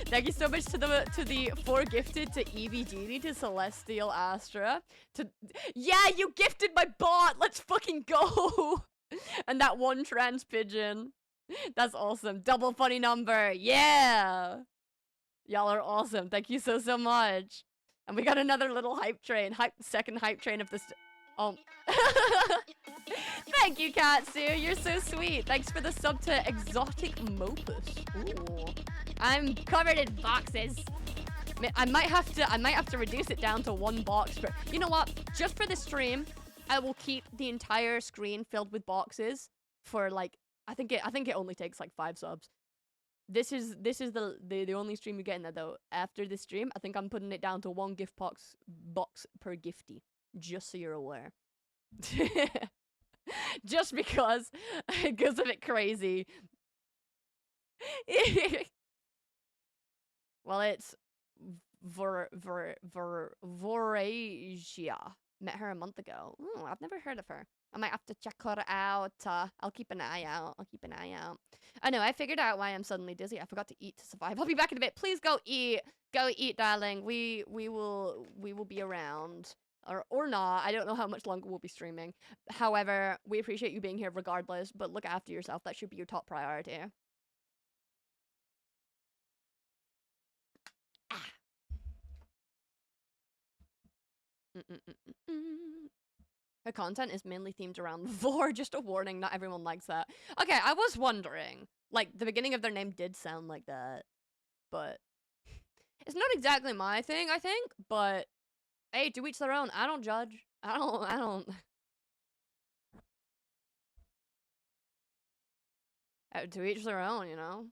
Thank you so much to the 4 gifted, to Evie Genie, to Celestial Astra, to yeah, you gifted my bot. Let's fucking go. And that 1 trans pigeon. That's awesome. Double funny number. Yeah. Y'all are awesome. Thank you so much. And we got another little hype train. Second hype train of this. Oh. Thank you, Katsu. You're so sweet. Thanks for the sub to Exotic Mopus. Ooh. I'm covered in boxes. I might have to reduce it down to 1 box. But you know what? Just for this stream, I will keep the entire screen filled with boxes for like I think it only takes like 5 subs. This is the only stream you get in there though. After this stream, I think I'm putting it down to 1 gift box per gifty. Just so you're aware. Just because it goes a bit crazy. Well, it's Vorasia. Met her a month ago. Ooh, I've never heard of her. I might have to check her out. I'll keep an eye out. I know, I figured out why I'm suddenly dizzy. I forgot to eat to survive. I'll be back in a bit. Please go eat. Go eat, darling. We will be around. Or not. I don't know how much longer we'll be streaming. However, we appreciate you being here regardless, but look after yourself. That should be your top priority. Her content is mainly themed around vor. Just a warning, not everyone likes that. Okay, I was wondering. Like, the beginning of their name did sound like that. But it's not exactly my thing, I think. But hey, to each their own. I don't judge. I don't. To each their own, you know?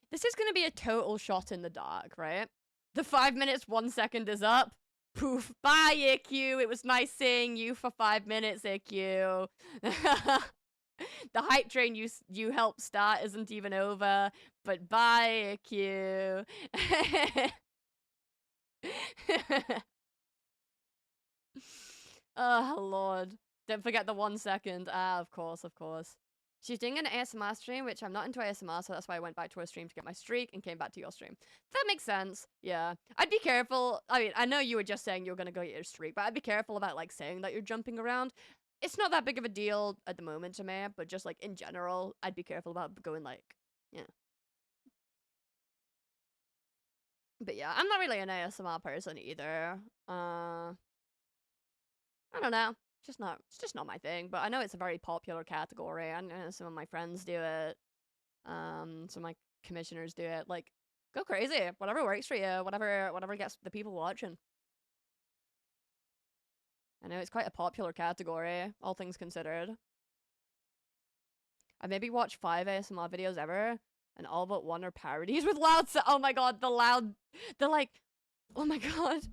This is gonna be a total shot in the dark, right? The 5 minutes, 1 second is up. Poof. Bye, IQ. It was nice seeing you for 5 minutes, IQ. The hype train you helped start isn't even over. But bye, IQ. Oh, Lord. Don't forget the 1 second. Ah, of course. She's doing an ASMR stream, which I'm not into ASMR, so that's why I went back to her stream to get my streak and came back to your stream. That makes sense. Yeah. I'd be careful. I mean, I know you were just saying you were gonna go get your streak, but I'd be careful about, like, saying that you're jumping around. It's not that big of a deal at the moment to me, but just, like, in general, I'd be careful about going, like, yeah. But yeah, I'm not really an ASMR person either. I don't know. It's just not my thing, but I know it's a very popular category. I know some of my friends do it. Some of my commissioners do it. Like, go crazy. Whatever works for you. Whatever gets the people watching. I know it's quite a popular category, all things considered. I maybe watch 5 ASMR videos ever, and all but 1 are parodies with loud oh my god, the like, oh my god.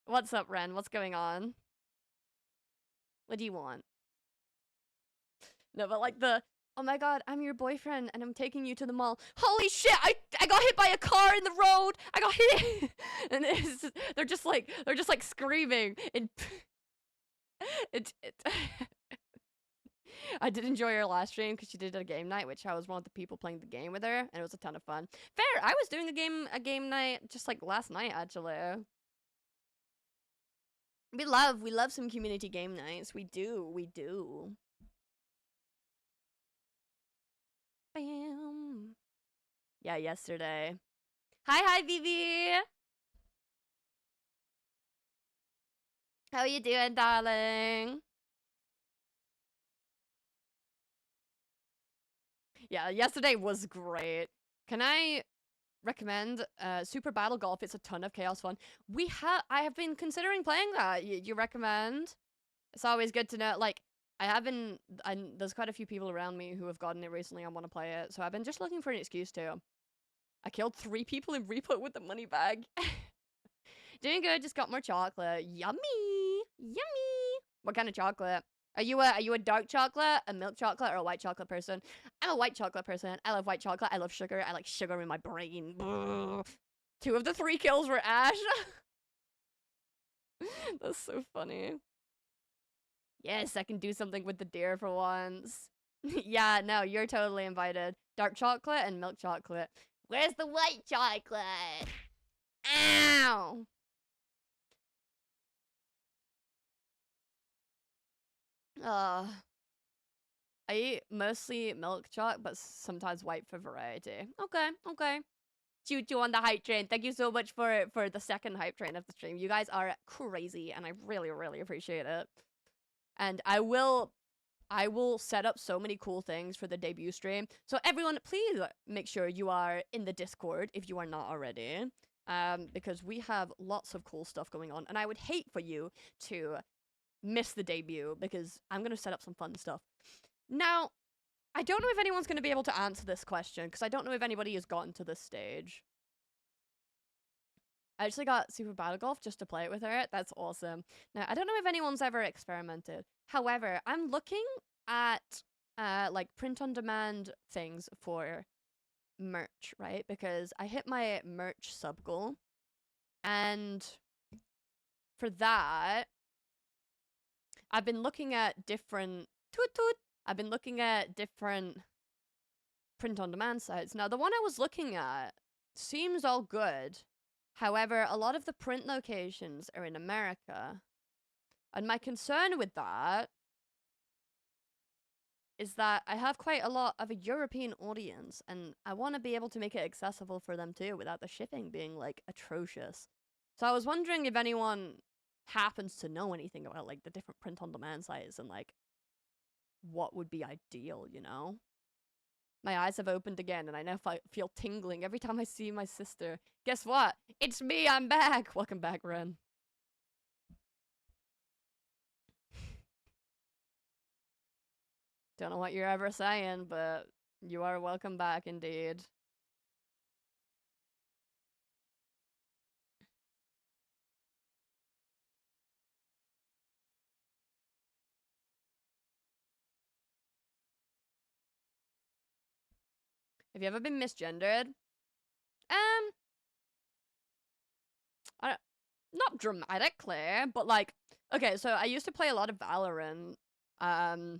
What's up, Ren? What's going on? What do you want? No, but like oh my god, I'm your boyfriend and I'm taking you to the mall. Holy shit, I got hit by a car in the road. I got hit. And they're just like screaming. I did enjoy her last stream because she did a game night, which I was one of the people playing the game with her, and it was a ton of fun. Fair, I was doing a game night just like last night actually. We love some community game nights. We do. Bam. Yeah, yesterday. Hi, Vivi. How you doing, darling? Yeah, yesterday was great. Can I recommend Super Battle Golf? It's a ton of chaos fun. I have been considering playing that. You recommend? It's always good to know. Like, I haven't, and there's quite a few people around me who have gotten it recently and want to play it, so I've been just looking for an excuse to. I killed 3 people in Repo with the money bag. Doing good, just got more chocolate. Yummy! Yummy! What kind of chocolate? Are you a dark chocolate, a milk chocolate, or a white chocolate person? I'm a white chocolate person. I love white chocolate. I love sugar. I like sugar in my brain. 2 of the 3 kills were Ash. That's so funny. Yes, I can do something with the deer for once. Yeah, no, you're totally invited. Dark chocolate and milk chocolate. Where's the white chocolate? Ow! I eat mostly milk chocolate, but sometimes white for variety. Okay, okay. Choo on the hype train. Thank you so much for the second hype train of the stream. You guys are crazy, and I really, really appreciate it. And I will set up so many cool things for the debut stream. So everyone, please make sure you are in the Discord if you are not already. Because we have lots of cool stuff going on, and I would hate for you to miss the debut because I'm gonna set up some fun stuff. Now, I don't know if anyone's gonna be able to answer this question because I don't know if anybody has gotten to this stage. I actually got Super Battle Golf just to play it with her. That's awesome. Now, I don't know if anyone's ever experimented. However, I'm looking at like print-on-demand things for merch, right? Because I hit my merch sub goal, and for that, I've been looking at different I've been looking at different print-on-demand sites. Now, the one I was looking at seems all good. However, a lot of the print locations are in America. And my concern with that is that I have quite a lot of a European audience, and I want to be able to make it accessible for them too without the shipping being, like, atrocious. So I was wondering if anyone happens to know anything about, like, the different print-on-demand sites and, like, what would be ideal, you know? My eyes have opened again, and I now feel tingling every time I see my sister. Guess what? It's me, I'm back! Welcome back, Ren. Don't know what you're ever saying, but you are welcome back indeed. Have you ever been misgendered? Not dramatically, but like, okay, so I used to play a lot of Valorant, and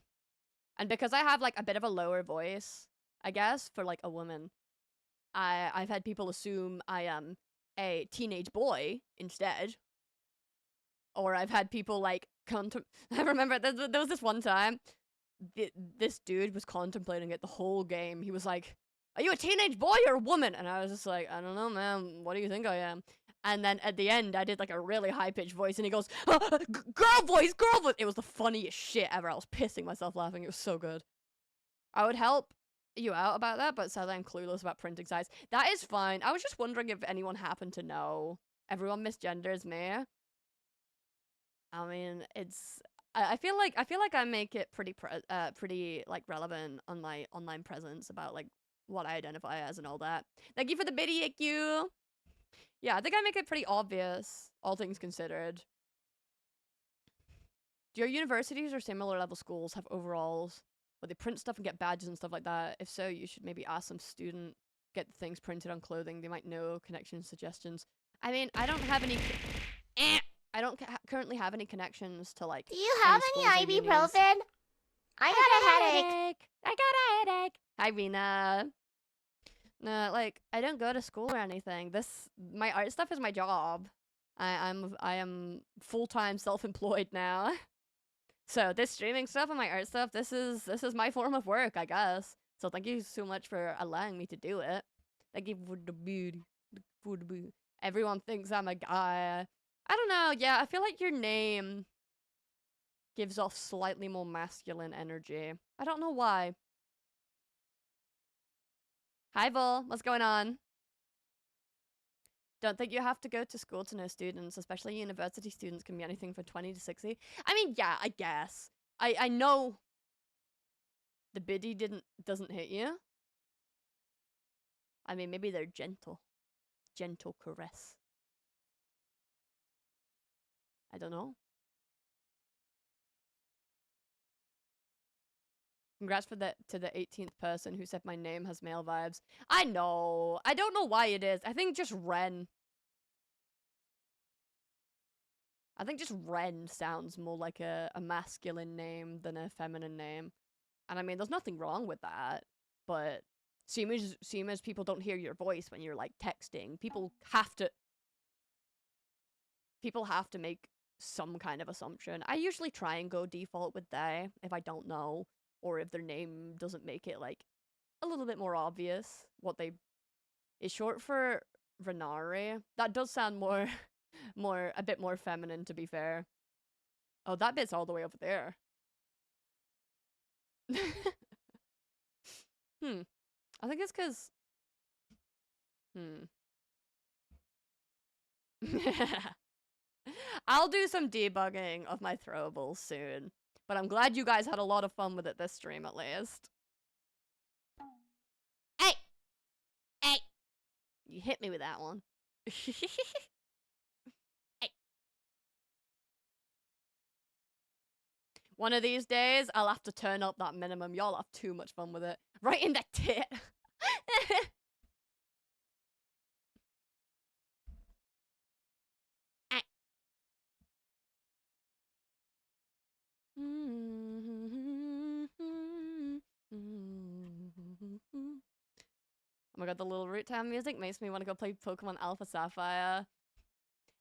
because I have like a bit of a lower voice, I guess, for like a woman, I've had people assume I am a teenage boy instead, or I've had people like I remember there was this one time, this dude was contemplating it the whole game. He was like, "Are you a teenage boy or a woman?" And I was just like, "I don't know, man. What do you think I am?" And then at the end, I did like a really high-pitched voice, and he goes, girl voice, girl voice! It was the funniest shit ever. I was pissing myself laughing. It was so good. I would help you out about that, but sadly I'm clueless about printing size. That is fine. I was just wondering if anyone happened to know. Everyone misgenders me. I mean, it's... I feel like I make it pretty like relevant on my online presence about like what I identify as and all that. Thank you for the biddy, IQ. Yeah, I think I make it pretty obvious, all things considered. Do your universities or similar level schools have overalls where they print stuff and get badges and stuff like that? If so, you should maybe ask some student, get things printed on clothing. They might know connections, suggestions. I mean, I don't have any... I don't currently have any connections to, like... Do you have any ibuprofen? I got a headache. I got a headache. Hi, Rena. No, like, I don't go to school or anything. My art stuff is my job. I am full-time self-employed now. So this streaming stuff and my art stuff, this is my form of work, I guess. So thank you so much for allowing me to do it. Thank you for the beauty. Everyone thinks I'm a guy. I don't know, yeah, I feel like your name gives off slightly more masculine energy. I don't know why. Hi, Vol. What's going on? Don't think you have to go to school to know students, especially university students can be anything from 20 to 60. I mean, yeah, I guess. I know the biddy doesn't hit you. I mean, maybe they're gentle. Gentle caress. I don't know. Congrats to the 18th person who said my name has male vibes. I know. I don't know why it is. I think just Ren. I think just Ren sounds more like a masculine name than a feminine name. And I mean, there's nothing wrong with that. But seeing as people don't hear your voice when you're like texting, people have to make some kind of assumption. I usually try and go default with they if I don't know, or if their name doesn't make it like a little bit more obvious what they is short for Renari. That does sound more a bit more feminine, to be fair. Oh, that bit's all the way over there. I think it's because I'll do some debugging of my throwables soon. But I'm glad you guys had a lot of fun with it this stream, at least. Hey! Hey! You hit me with that one. Hey. One of these days, I'll have to turn up that minimum. Y'all have too much fun with it. Right in the tit. Oh my god, the little Root Town music makes me want to go play Pokemon Alpha Sapphire.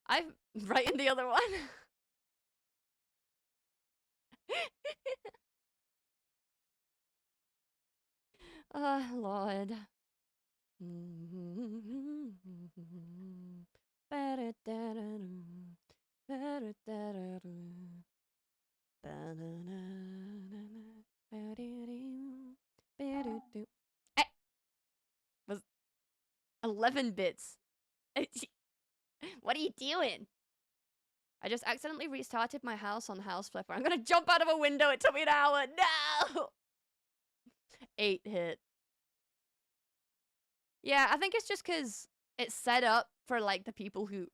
I've right in the other one. Oh, Lord. Was 11 bits. What are you doing? I just accidentally restarted my house on House Flipper. I'm gonna jump out of a window. It took me an hour. No! 8 hit. Yeah, I think it's just because it's set up for like the people who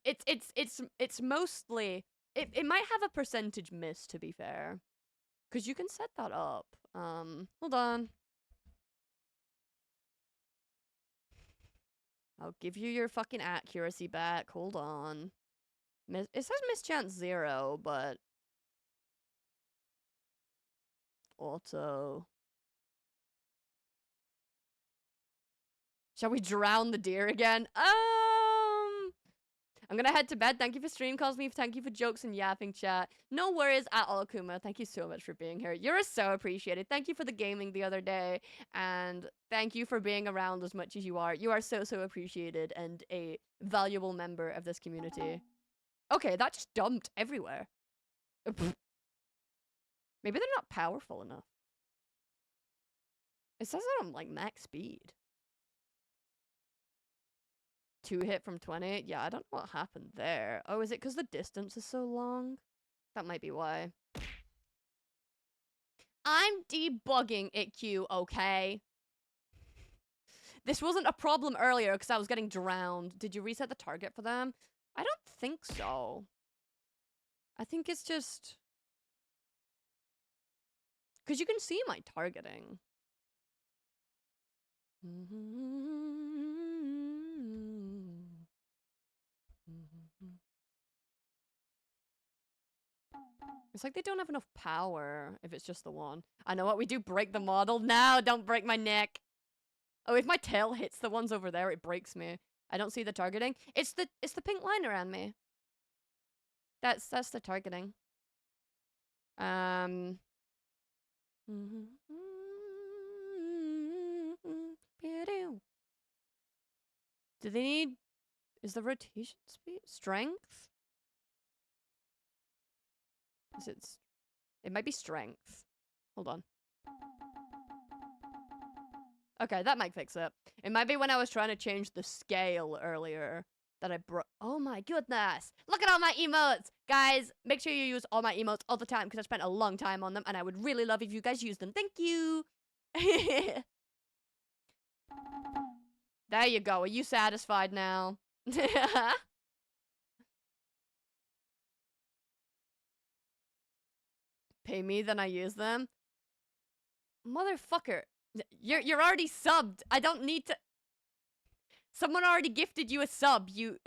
it's mostly it might have a percentage miss, to be fair. Cause you can set that up. Hold on. I'll give you your fucking accuracy back. Hold on. It says mischance 0, but auto. Shall we drown the deer again? I'm gonna head to bed. Thank you for stream, Cosme. Thank you for jokes and yapping chat. No worries at all, Kuma. Thank you so much for being here. You're so appreciated. Thank you for the gaming the other day. And thank you for being around as much as you are. You are so appreciated and a valuable member of this community. Okay, that just dumped everywhere. Maybe they're not powerful enough. It says that I'm like max speed. 2 hit from 20? Yeah, I don't know what happened there. Oh, is it because the distance is so long? That might be why. I'm debugging it, Q, okay? This wasn't a problem earlier because I was getting drowned. Did you reset the target for them? I don't think so. I think it's just... because you can see my targeting. It's like they don't have enough power if it's just the one. I know what we do, break the model. No, don't break my neck. Oh, if my tail hits the ones over there, it breaks me. I don't see the targeting. It's the pink line around me. That's the targeting. Do they need... is the rotation speed? Strength? Is it... it might be strength. Hold on. Okay, that might fix it. It might be when I was trying to change the scale earlier. that I brought. Oh my goodness. Look at all my emotes. Guys, make sure you use all my emotes all the time because I spent a long time on them and I would really love if you guys use them. Thank you. There you go. Are you satisfied now? Pay me, then I use them. Motherfucker. You're already subbed. I don't need to. Someone already gifted you a sub. You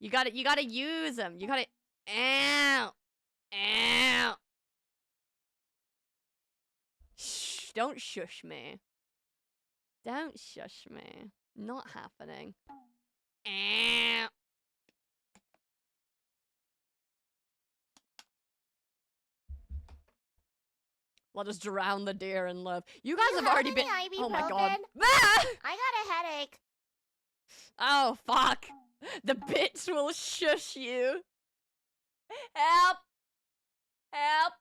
gotta use them. You gotta. Ow. Ow. Shh. Don't shush me. Don't shush me. Not happening. Ow. Let us drown the deer in love. You guys have already been. Oh my god. Ah! I got a headache. Oh fuck. The bitch will shush you. Help. Help.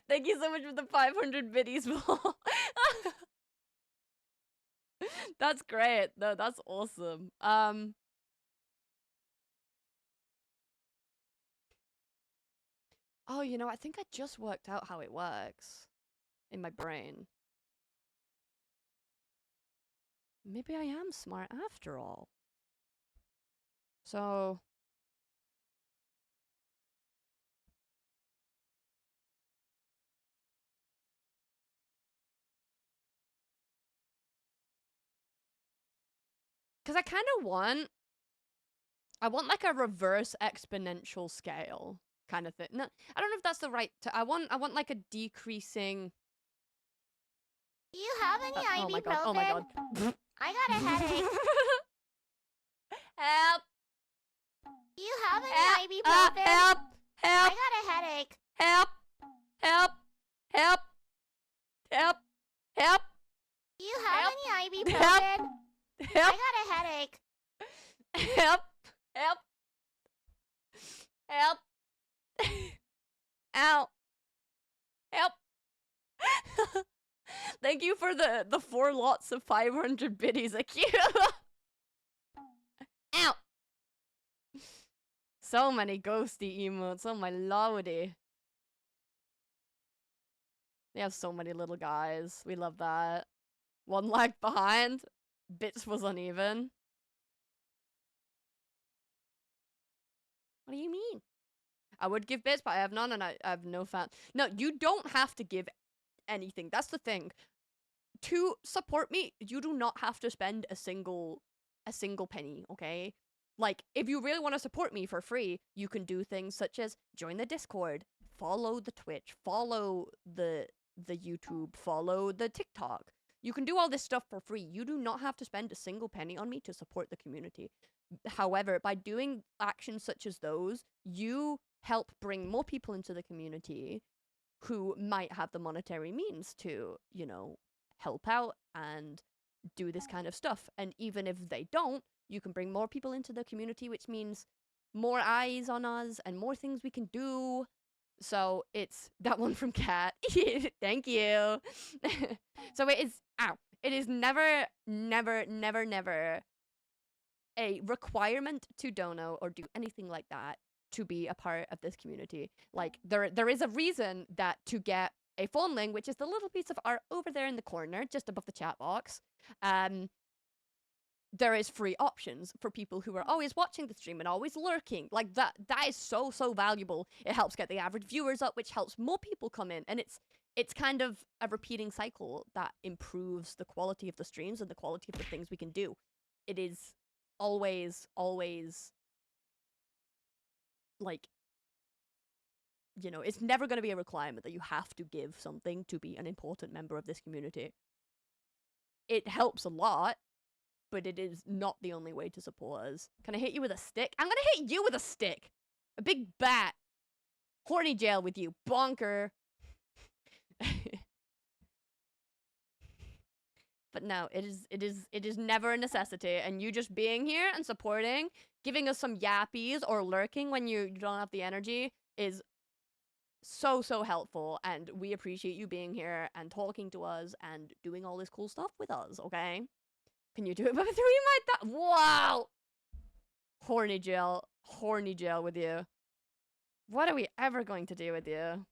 Thank you so much for the 500 biddies, Paul. That's great. No, that's awesome. Oh, you know, I think I just worked out how it works in my brain. Maybe I am smart after all. So... Because I kind of want... I want like a reverse exponential scale kind of thing. No, I don't know if that's the right... I want like a decreasing... Do you have any oh my god, ibuprofen? oh my god. I got a headache. Help! Do you have any ibuprofen? Help! I Help! got a headache. Help! Help! Help! Help! Help! Do you have Help. any ibuprofen? Help. I Help! got a headache. Help! Help! Help! Ow! Help! Thank you for the 4 lots of 500 biddies, Akira. Ow! So many ghosty emotes. Oh my lordy. They have so many little guys. We love that. One lag behind. Bits was uneven. What do you mean? I would give bits, but I have none and I have no fan. No, you don't have to give anything. That's the thing. To support me, you do not have to spend a single penny, okay? Like, if you really want to support me for free, you can do things such as join the Discord, follow the Twitch, follow the YouTube, follow the TikTok. You can do all this stuff for free. You do not have to spend a single penny on me to support the community. However, by doing actions such as those, you help bring more people into the community who might have the monetary means to, you know, help out and do this kind of stuff. And even if they don't, you can bring more people into the community, which means more eyes on us and more things we can do. So it's that one from Kat. Thank you. So it is, it is never a requirement to dono or do anything like that to be a part of this community. Like, there is a reason that to get a phone link, which is the little piece of art over there in the corner, just above the chat box, there is free options for people who are always watching the stream and always lurking. Like, that is so valuable. It helps get the average viewers up, which helps more people come in, and it's kind of a repeating cycle that improves the quality of the streams and the quality of the things we can do. It is always, like, you know, it's never going to be a requirement that you have to give something to be an important member of this community. It helps a lot, but it is not the only way to support us. Can I hit you with a stick? I'm gonna hit you with a stick! A big bat! Horny jail with you, bonker! But no, it is never a necessity, and you just being here and supporting, giving us some yappies or lurking when you don't have the energy is so helpful, and we appreciate you being here and talking to us and doing all this cool stuff with us, okay? Can you do it by 3 my wow! Horny Jill with you. What are we ever going to do with you?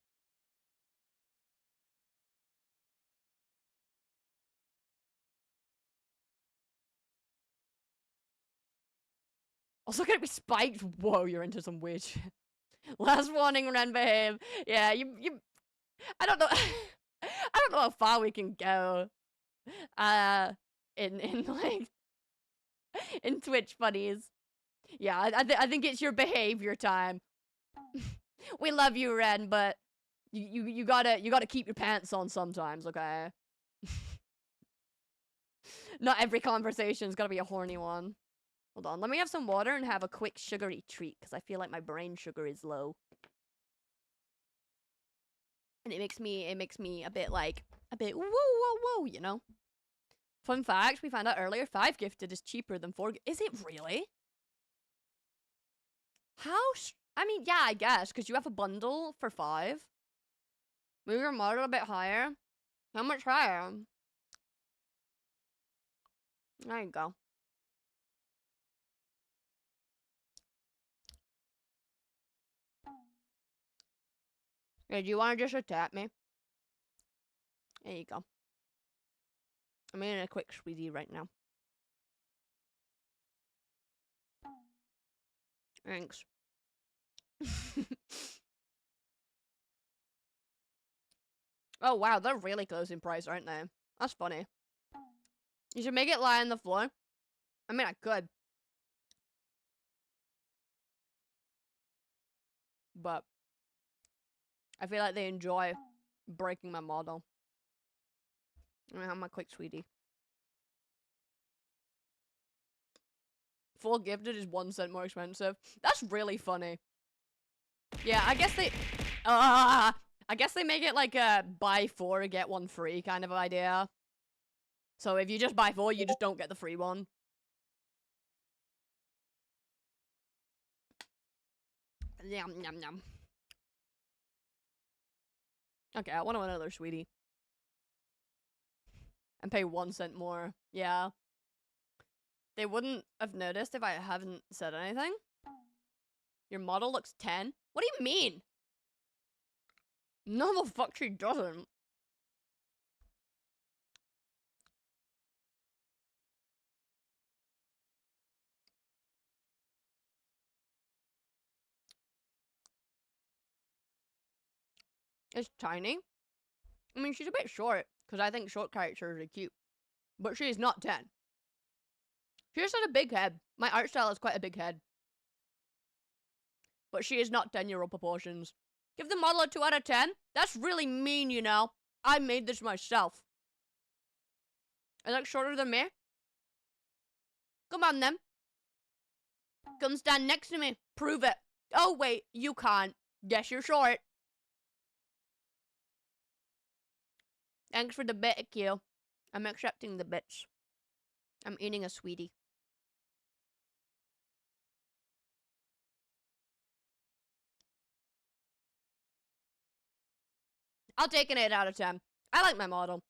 Also gonna be spiked. Whoa, you're into some weird shit. Last warning, Ren, behave. Yeah, you I don't know. I don't know how far we can go. In like in Twitch funnies. Yeah, I think it's your behavior time. We love you, Ren, but you gotta keep your pants on sometimes, okay? Not every conversation's gotta be a horny one. Hold on, let me have some water and have a quick sugary treat, because I feel like my brain sugar is low. And it makes me a bit whoa, you know? Fun fact, we found out earlier, 5 gifted is cheaper than 4 Is it really? I mean, yeah, I guess, because you have a bundle for 5. Move your model a bit higher. How much higher? There you go. Yeah, do you want to just attack me? There you go. I'm in a quick squeezy right now. Thanks. Oh wow, they're really close in price, aren't they? That's funny. You should make it lie on the floor. I mean, I could. But I feel like they enjoy breaking my model. I'm gonna have my quick sweetie. 4 gifted is 1 cent more expensive. That's really funny. Yeah, I guess they make it like a buy 4 get 1 free kind of idea. So if you just buy 4, you just don't get the free one. Yum yum yum. Okay, I want another sweetie. And pay 1 cent more. Yeah. They wouldn't have noticed if I haven't said anything. Your model looks 10? What do you mean? No, the fuck she doesn't. It's tiny. I mean, she's a bit short, because I think short characters are cute. But she's not 10. She just has a big head. My art style has quite a big head. But she is not 10-year-old proportions. Give the model a 2 out of 10? That's really mean, you know. I made this myself. Is that shorter than me? Come on, then. Come stand next to me. Prove it. Oh, wait. You can't. Guess you're short. Thanks for the bit, Q. I'm accepting the bits. I'm eating a sweetie. I'll take an 8 out of 10. I like my model,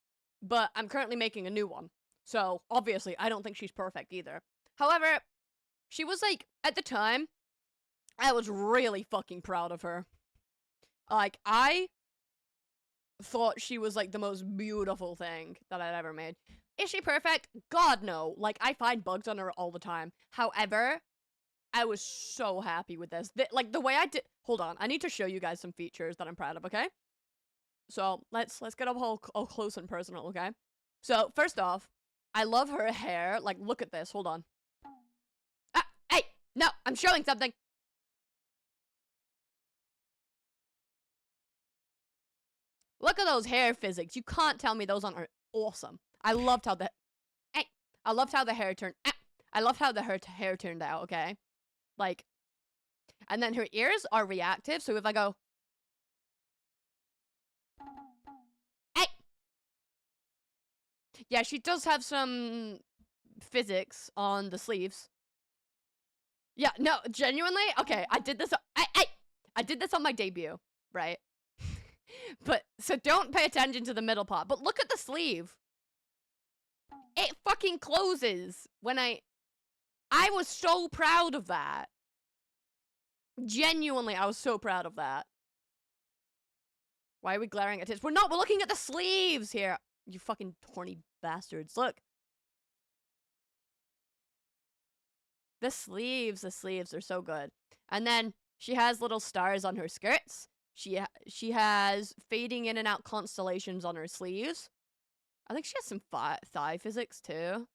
but I'm currently making a new one. So, obviously, I don't think she's perfect either. However, she was like, at the time, I was really fucking proud of her. Like, I thought she was like the most beautiful thing that I'd ever made. Is she perfect? God, no. Like, I find bugs on her all the time. However, I was so happy with this. Like, the way I did... Hold on. I need to show you guys some features that I'm proud of, okay? So, let's get up all close and personal, okay? So, first off, I love her hair. Like, look at this. Hold on. Ah! Hey! No! I'm showing something! Look at those hair physics. You can't tell me those aren't awesome. I loved how the... Hey! I loved how the hair turned... Ah! I loved how the hair turned out, okay? Like... And then her ears are reactive, so if I go... Hey! Yeah, she does have some physics on the sleeves. Yeah, no, genuinely? Okay, I did this... I did this on my debut, right? But, so don't pay attention to the middle part. But look at the sleeve. It fucking closes when I was so proud of that. Genuinely, I was so proud of that. Why are we glaring at it? We're not, we're looking at the sleeves here. You fucking horny bastards. Look. The sleeves are so good. And then she has little stars on her skirts. She has fading in and out constellations on her sleeves. I think she has some thigh physics too.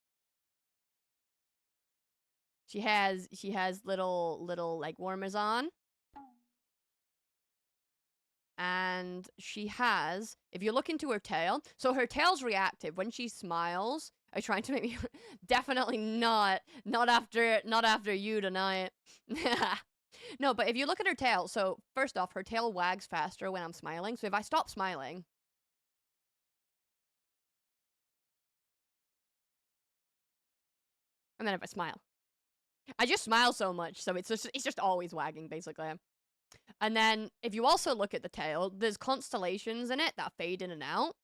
She has little leg warmers on. And she has, if you look into her tail, so her tail's reactive. When she smiles, are you trying to make me definitely not after you tonight. No, but if you look at her tail, so first off, her tail wags faster when I'm smiling. So if I stop smiling, and then if I smile, I just smile so much, so it's just always wagging basically. And then if you also look at the tail, there's constellations in it that fade in and out.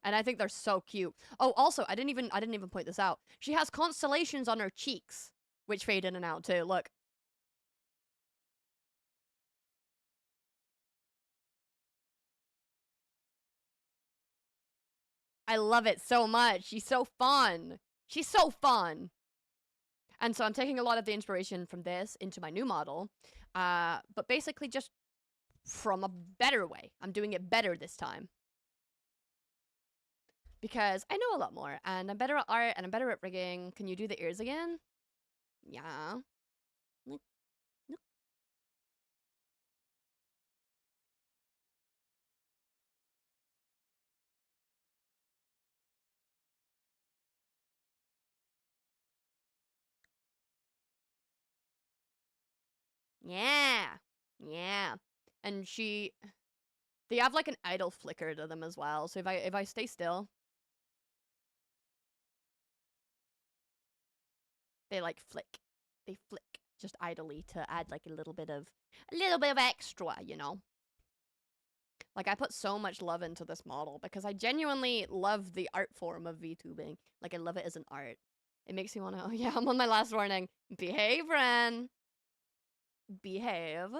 And I think they're so cute. Oh, also, I didn't even point this out. She has constellations on her cheeks, which fade in and out too. Look. I love it so much. She's so fun. She's so fun. And so I'm taking a lot of the inspiration from this into my new model. But basically just from a better way. I'm doing it better this time. Because I know a lot more, and I'm better at art, and I'm better at rigging. Can you do the ears again? Yeah. Look. Look. Yeah. Yeah. And they have like an idle flicker to them as well. So if I stay still, they like flick. They flick just idly to add like a little bit of extra, you know. Like I put so much love into this model because I genuinely love the art form of VTubing. Like I love it as an art. It makes me want to, oh yeah, I'm on my last warning. Behave, Ren. Behave.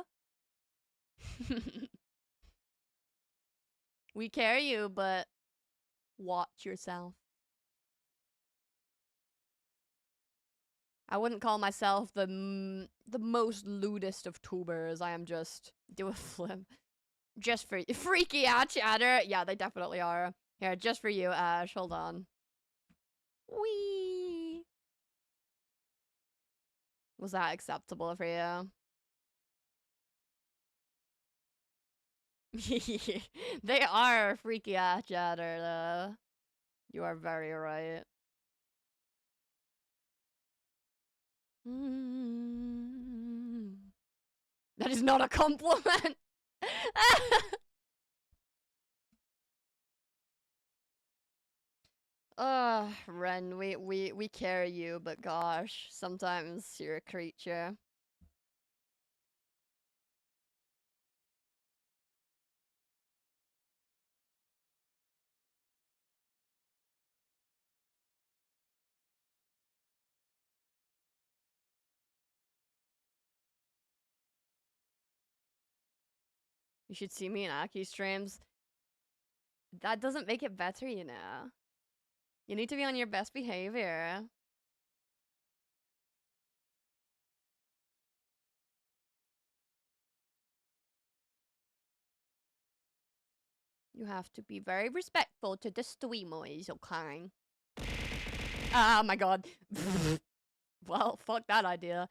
We carry you, but watch yourself. I wouldn't call myself the most lewdest of tubers. I am just do a flip. Just for freaky out chatter. Yeah, they definitely are. Here, just for you, Ash. Hold on. Wee. Was that acceptable for you? They are freaky out chatter, though. You are very right. That is not a compliment. Ren, we carry you, but gosh, sometimes you're a creature. You should see me in Aki streams. That doesn't make it better, you know. You need to be on your best behavior. You have to be very respectful to the streamers, okay? Oh my god. Well, fuck that idea.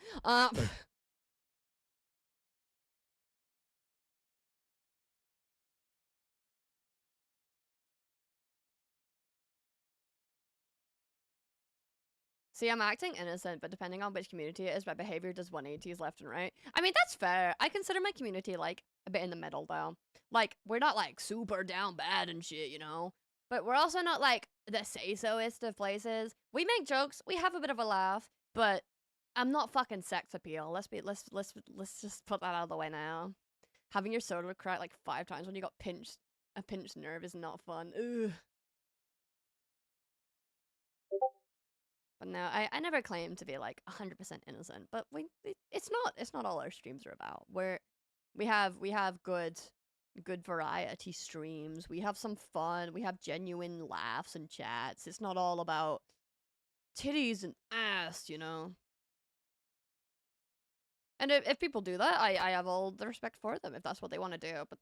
See, I'm acting innocent, but depending on which community it is, my behavior does 180s left and right. I mean, that's fair. I consider my community, like, a bit in the middle, though. Like, we're not, like, super down bad and shit, you know? But we're also not, like, the say-soist of places. We make jokes, we have a bit of a laugh, but I'm not fucking sex appeal. Let's just put that out of the way now. Having your soda crack like 5 times when you got a pinched nerve is not fun. Ugh. But no, I never claim to be like 100% innocent, but it's not all our streams are about. We have good variety streams. We have some fun. We have genuine laughs and chats. It's not all about titties and ass, you know. And if people do that, I have all the respect for them if that's what they want to do. But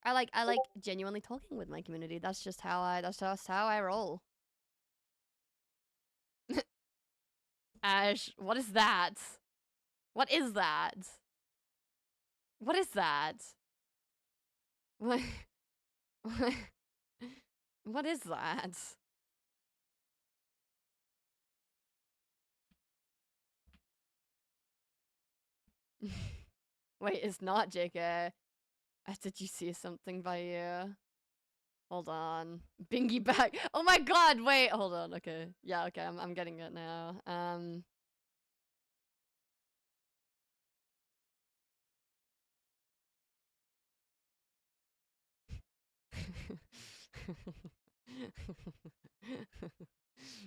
I like genuinely talking with my community. That's just how that's just how I roll. Ash, what is that? What is that? What is that? What? What is that? Wait, it's not JK. Did you see something by you? Hold on. Bingy bag. Oh my god, wait, hold on, okay. Yeah, okay, I'm getting it now.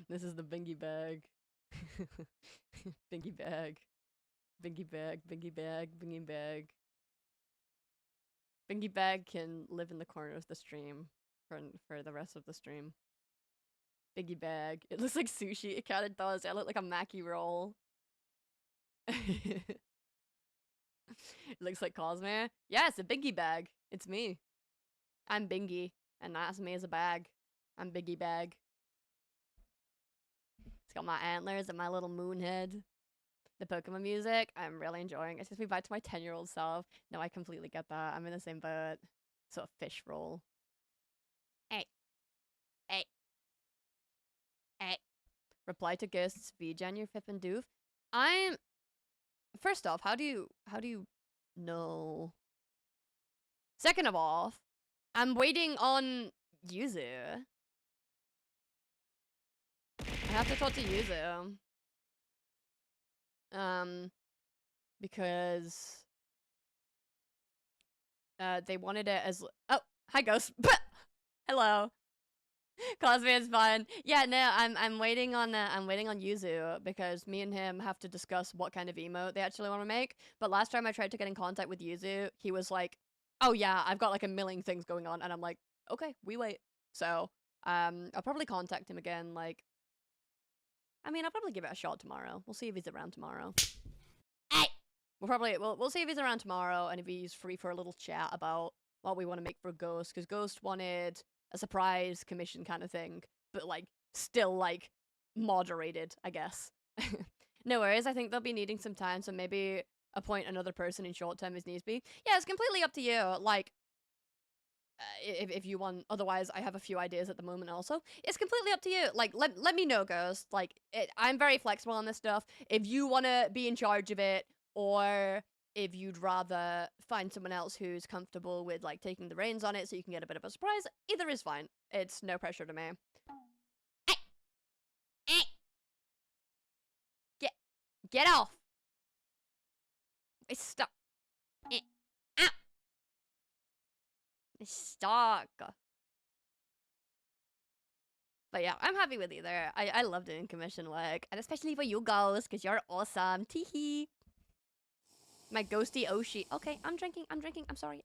This is the bingy bag. Bingy bag. Bingy bag, bingy bag, bingy bag. Bingy bag can live in the corner of the stream for the rest of the stream. Bingy bag. It looks like sushi. It kinda does. I look like a Mackie roll. It looks like Cosme. Yeah, it's a bingy bag. It's me. I'm Bingy, and that's me as a bag. I'm Biggie Bag. It's got my antlers and my little moon head. The Pokemon music, I'm really enjoying. It takes me back to my 10-year-old self. No, I completely get that. I'm in the same boat. Sort of fish roll. Hey. Hey. Hey. Reply to ghosts, VGen your Fip and Doof. First off, how do you know? Second of all, I'm waiting on Yuzu. I have to talk to Yuzu. Because they wanted it as oh, hi Ghost. Hello. Cosby is fun. Yeah, no, I'm waiting on Yuzu because me and him have to discuss what kind of emote they actually want to make. But last time I tried to get in contact with Yuzu, he was like, "Oh yeah, I've got like a million things going on," and I'm like, "Okay, we wait." So I'll probably contact him again. Like, I mean, I'll probably give it a shot tomorrow. We'll see if he's around tomorrow. Hey, we'll see if he's around tomorrow and if he's free for a little chat about what we want to make for Ghost, because Ghost wanted a surprise commission kind of thing, but like still like moderated, I guess. No worries, I think they'll be needing some time, so maybe appoint another person in short term as needs be. Yeah, it's completely up to you. Like, if you want, otherwise I have a few ideas at the moment also. It's completely up to you. Like, let me know, Ghost. Like, I'm very flexible on this stuff. If you want to be in charge of it, or if you'd rather find someone else who's comfortable with, like, taking the reins on it so you can get a bit of a surprise, either is fine. It's no pressure to me. Get off! Stop! Ow! Stop! But yeah, I'm happy with either. I love doing commission work, and especially for you girls, because you're awesome. Teehee. My ghosty Oshi. Okay, I'm drinking. I'm sorry.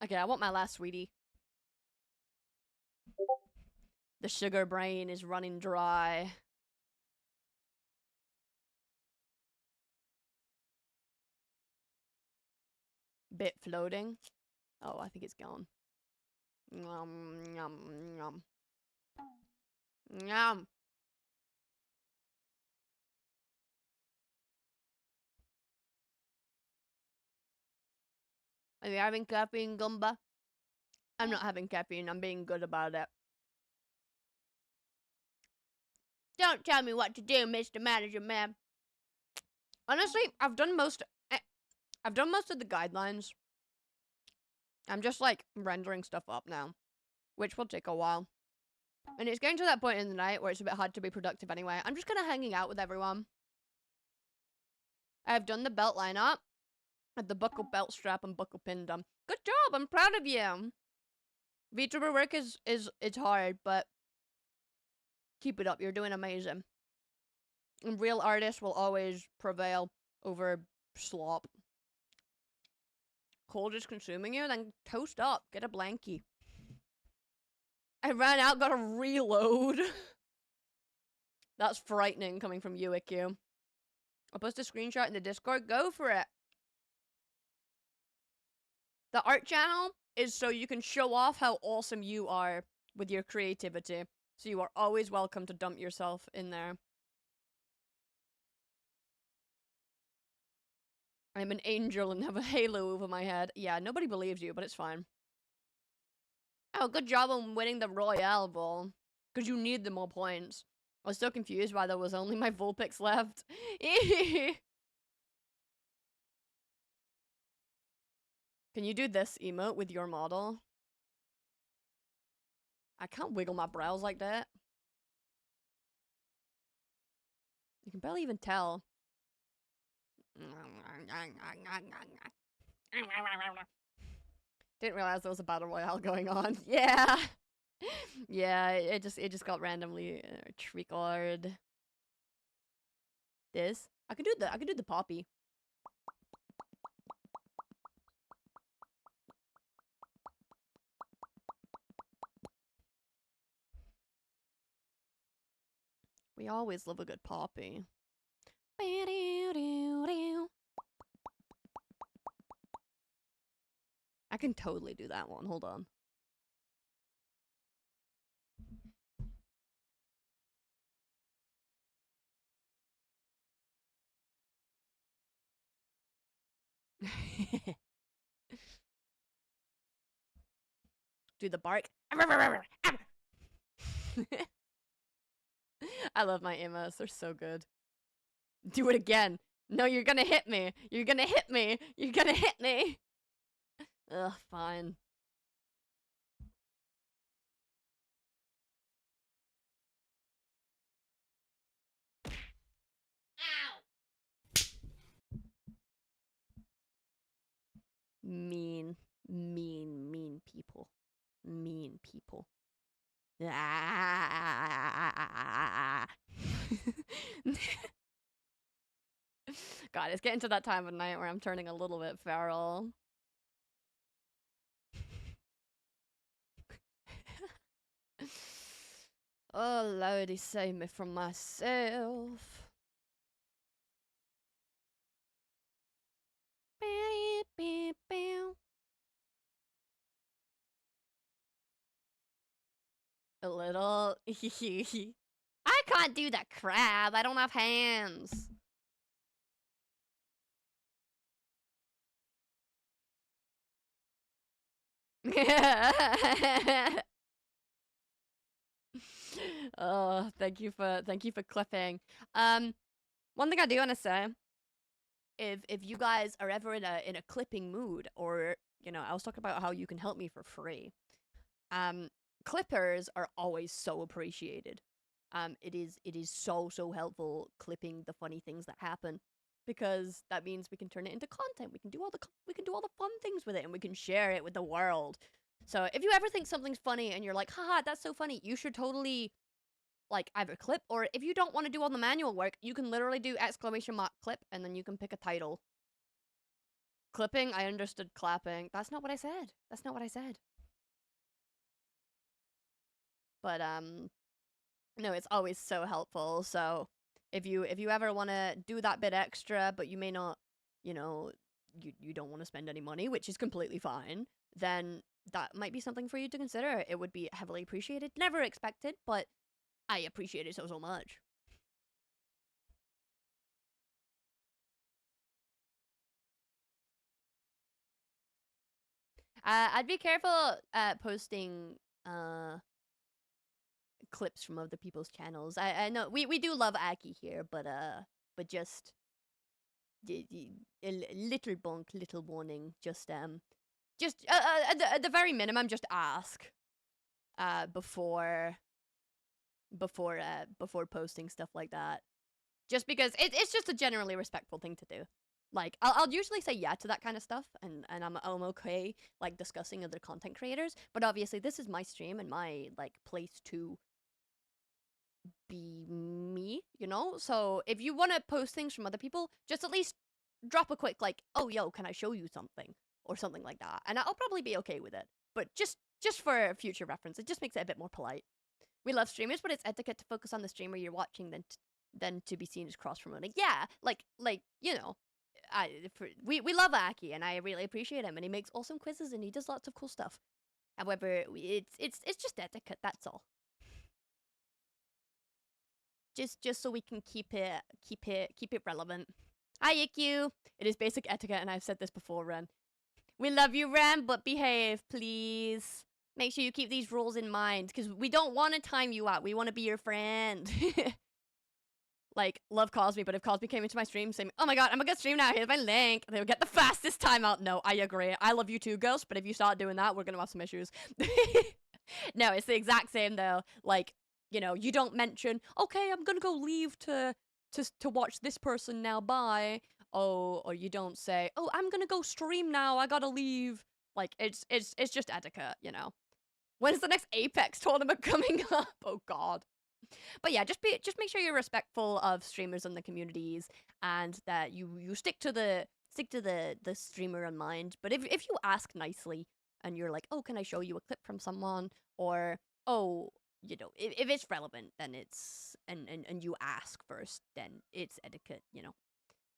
Okay, I want my last sweetie. The sugar brain is running dry. Bit floating. Oh, I think it's gone. Yum, yum, yum. Yum. Are you having caffeine, Gumba? I'm not having caffeine. I'm being good about it. Don't tell me what to do, Mr. Manager, ma'am. Honestly, I've done most of the guidelines. I'm just like rendering stuff up now. which will take a while. And it's getting to that point in the night where it's a bit hard to be productive anyway. I'm just kind of hanging out with everyone. I've done the belt lineup. The buckle belt strap and buckle pin done. Good job! I'm proud of you! VTuber work it's hard, but keep it up. You're doing amazing. And real artists will always prevail over slop. Cold is consuming you? Then toast up. Get a blankie. I ran out, gotta reload. That's frightening coming from you, IQ. I'll post a screenshot in the Discord. Go for it. The art channel is so you can show off how awesome you are with your creativity. So you are always welcome to dump yourself in there. I'm an angel and have a halo over my head. Yeah, nobody believes you, but it's fine. Oh, good job on winning the Royale Bowl. Because you need the more points. I was so confused why there was only my Vulpix left. Can you do this emote with your model? I can't wiggle my brows like that. You can barely even tell. Didn't realize there was a battle royale going on. Yeah. Yeah, it just got randomly triggered. This. I can do the poppy. We always love a good poppy. I can totally do that one. Hold on. Do the bark. I love my emos. They're so good. Do it again. No, you're gonna hit me. You're gonna hit me. You're gonna hit me. Ugh, fine. Mean people. Mean people. God, it's getting to that time of night where I'm turning a little bit feral. Oh, Lordy, save me from myself. A little. I can't do that crab. I don't have hands. Oh, thank you for clipping. One thing I do want to say, if you guys are ever in a clipping mood, or you know, I was talking about how you can help me for free. Clippers are always so appreciated. It is so helpful clipping the funny things that happen, because that means we can turn it into content. We can do all the fun things with it, and we can share it with the world. So if you ever think something's funny and you're like, haha, that's so funny, you should totally like either clip, or if you don't want to do all the manual work, you can literally do !clip, and then you can pick a title. Clipping, I understood clapping. That's not what I said. That's not what I said. But no, it's always so helpful. So if you ever want to do that bit extra, but you may not, you know, you don't want to spend any money, which is completely fine, then that might be something for you to consider. It would be heavily appreciated. Never expected, but I appreciate it so much. I'd be careful posting clips from other people's channels. I know we do love Aki here, but just a little bonk, little warning. Just at the very minimum, just ask. before posting stuff like that. Just because it's just a generally respectful thing to do. Like, I'll usually say yeah to that kind of stuff, and I'm okay, like, discussing other content creators, but obviously this is my stream and my, like, place to be me, you know? So if you want to post things from other people, just at least drop a quick, like, oh, yo, can I show you something? Or something like that, and I'll probably be okay with it. But just for future reference, it just makes it a bit more polite. We love streamers, but it's etiquette to focus on the streamer you're watching than to be seen as cross-promoting. Yeah, like, you know, we love Aki, and I really appreciate him, and he makes awesome quizzes, and he does lots of cool stuff. However, it's just etiquette, that's all. Just so we can keep it relevant. Hi, IQ. It is basic etiquette, and I've said this before, Ren. We love you, Ren, but behave, please. Make sure you keep these rules in mind, because we don't want to time you out. We want to be your friend. Like, love Cosby, but if Cosby came into my stream saying, oh my god, I'm a good stream now, here's my link, they would get the fastest time out. No, I agree. I love you too, Ghost, but if you start doing that, we're gonna have some issues. No, it's the exact same, though. Like, you know, you don't mention, okay, I'm gonna go leave to watch this person now, bye. Oh, or you don't say, oh, I'm gonna go stream now, I gotta leave. Like, it's just etiquette, you know. When's the next Apex tournament coming up? Oh god. But yeah, just make sure you're respectful of streamers and the communities, and that you stick to the streamer in mind. But if you ask nicely and you're like, oh, can I show you a clip from someone, or oh, you know, if it's relevant, then it's and you ask first, then it's etiquette, you know.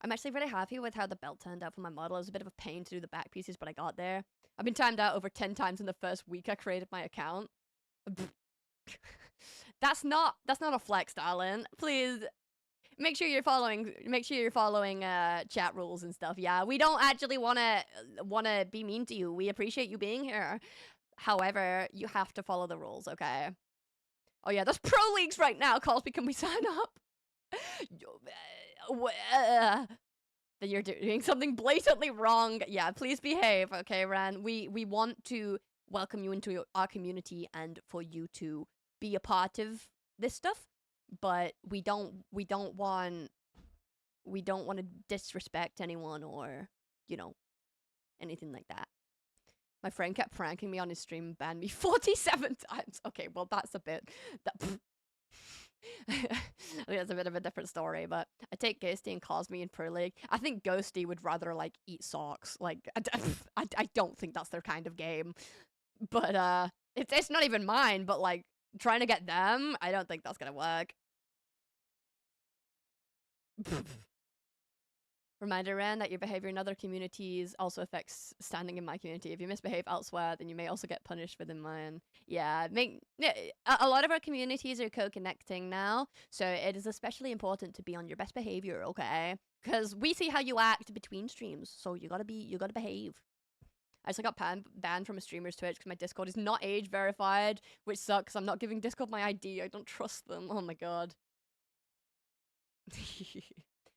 I'm actually very happy with how the belt turned out for my model. It was a bit of a pain to do the back pieces, but I got there. I've been timed out over 10 times in the first week I created my account. That's not a flex, darling. Please make sure you're following chat rules and stuff. Yeah, we don't actually wanna be mean to you. We appreciate you being here. However, you have to follow the rules, okay? Oh yeah, there's pro leagues right now. Cosby, can we sign up? Then you're doing something blatantly wrong. Yeah, please behave, okay, Ran? We want to welcome you into our community and for you to be a part of this stuff, but we don't want to disrespect anyone or, you know, anything like that. My friend kept pranking me on his stream and banned me 47 times. Okay, well, that's a bit... I think that's a bit of a different story, but I take Ghosty and Cosme in Pro League. I think Ghosty would rather, like, eat socks. Like, I don't think that's their kind of game. But, it's not even mine, but, like, trying to get them, I don't think that's gonna work. Reminder, Ren, that your behavior in other communities also affects standing in my community. If you misbehave elsewhere, then you may also get punished within mine. Yeah, a lot of our communities are co-connecting now, so it is especially important to be on your best behavior, okay? Because we see how you act between streams, so you gotta behave. I just got banned from a streamer's Twitch because my Discord is not age verified, which sucks. I'm not giving Discord my ID. I don't trust them. Oh my god.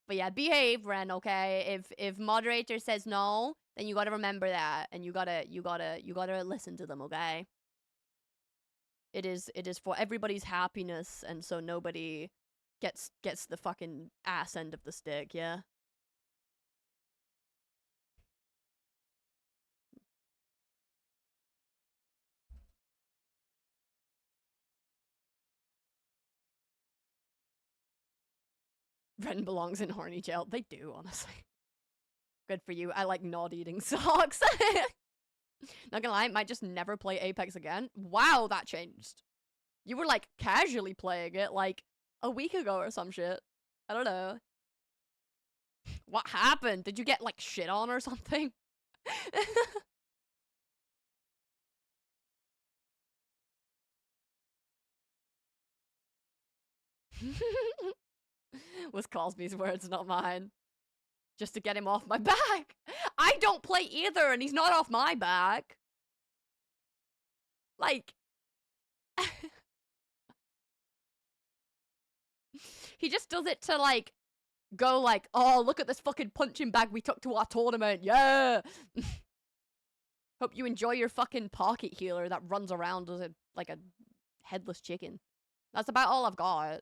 But yeah, behave, Ren, okay? If moderator says no, then you gotta remember that, and you gotta listen to them, okay? It is for everybody's happiness, and so nobody gets the fucking ass end of the stick, yeah? Ren belongs in horny jail. They do, honestly. Good for you. I like not eating socks. Not gonna lie, might just never play Apex again. Wow, that changed. You were, like, casually playing it, like, a week ago or some shit. I don't know. What happened? Did you get, like, shit on or something? Was Cosby's words, not mine. Just to get him off my back. I don't play either, and he's not off my back. Like... he just does it to, like, go like, oh, look at this fucking punching bag we took to our tournament, yeah! Hope you enjoy your fucking pocket healer that runs around as like a headless chicken. That's about all I've got.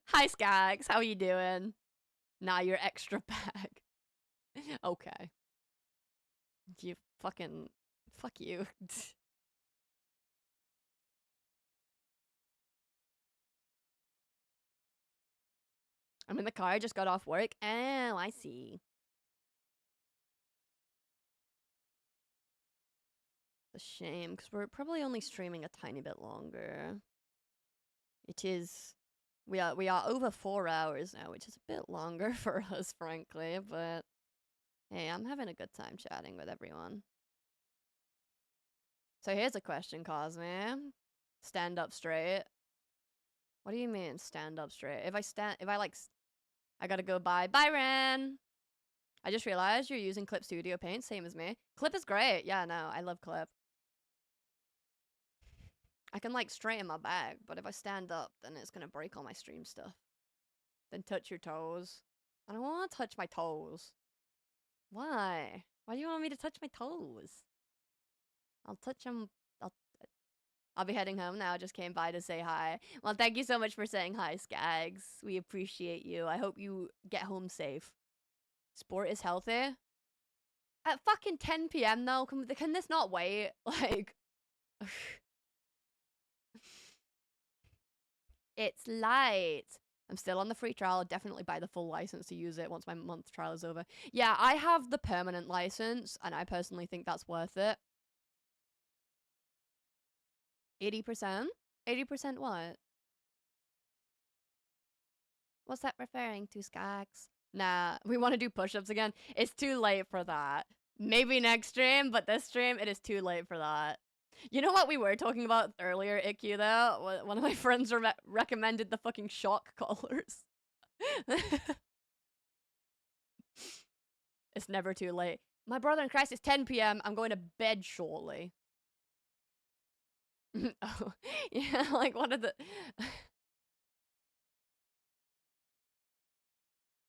Hi, Skags. How are you doing? Nah, you're extra bag. Okay. You fucking... Fuck you. I'm in the car, I just got off work. Oh, I see. It's a shame, because we're probably only streaming a tiny bit longer. It is... We are over 4 hours now, which is a bit longer for us, frankly, but... Hey, I'm having a good time chatting with everyone. So here's a question, Cosme. Stand up straight. What do you mean, stand up straight? If I like... I gotta go bye. Bye, Ren! I just realized you're using Clip Studio Paint, same as me. Clip is great. Yeah, no, I love Clip. I can, like, straighten my back, but if I stand up, then it's gonna break all my stream stuff. Then touch your toes. I don't want to touch my toes. Why? Why do you want me to touch my toes? I'll touch them. I'll be heading home now. Just came by to say hi. Well, thank you so much for saying hi, Skags. We appreciate you. I hope you get home safe. Sport is healthy. At fucking 10 p.m. though, can this not wait? Like... It's light. I'm still on the free trial. I'll definitely buy the full license to use it once my month trial is over. Yeah, I have the permanent license, and I personally think that's worth it. 80%? 80% what? What's that referring to, Skax? Nah, we want to do push-ups again. It's too late for that. Maybe next stream, but this stream, it is too late for that. You know what we were talking about earlier, IQ, though? One of my friends recommended the fucking shock collars. It's never too late. My brother in Christ, it's 10 p.m. I'm going to bed shortly. Oh, yeah, like one of the...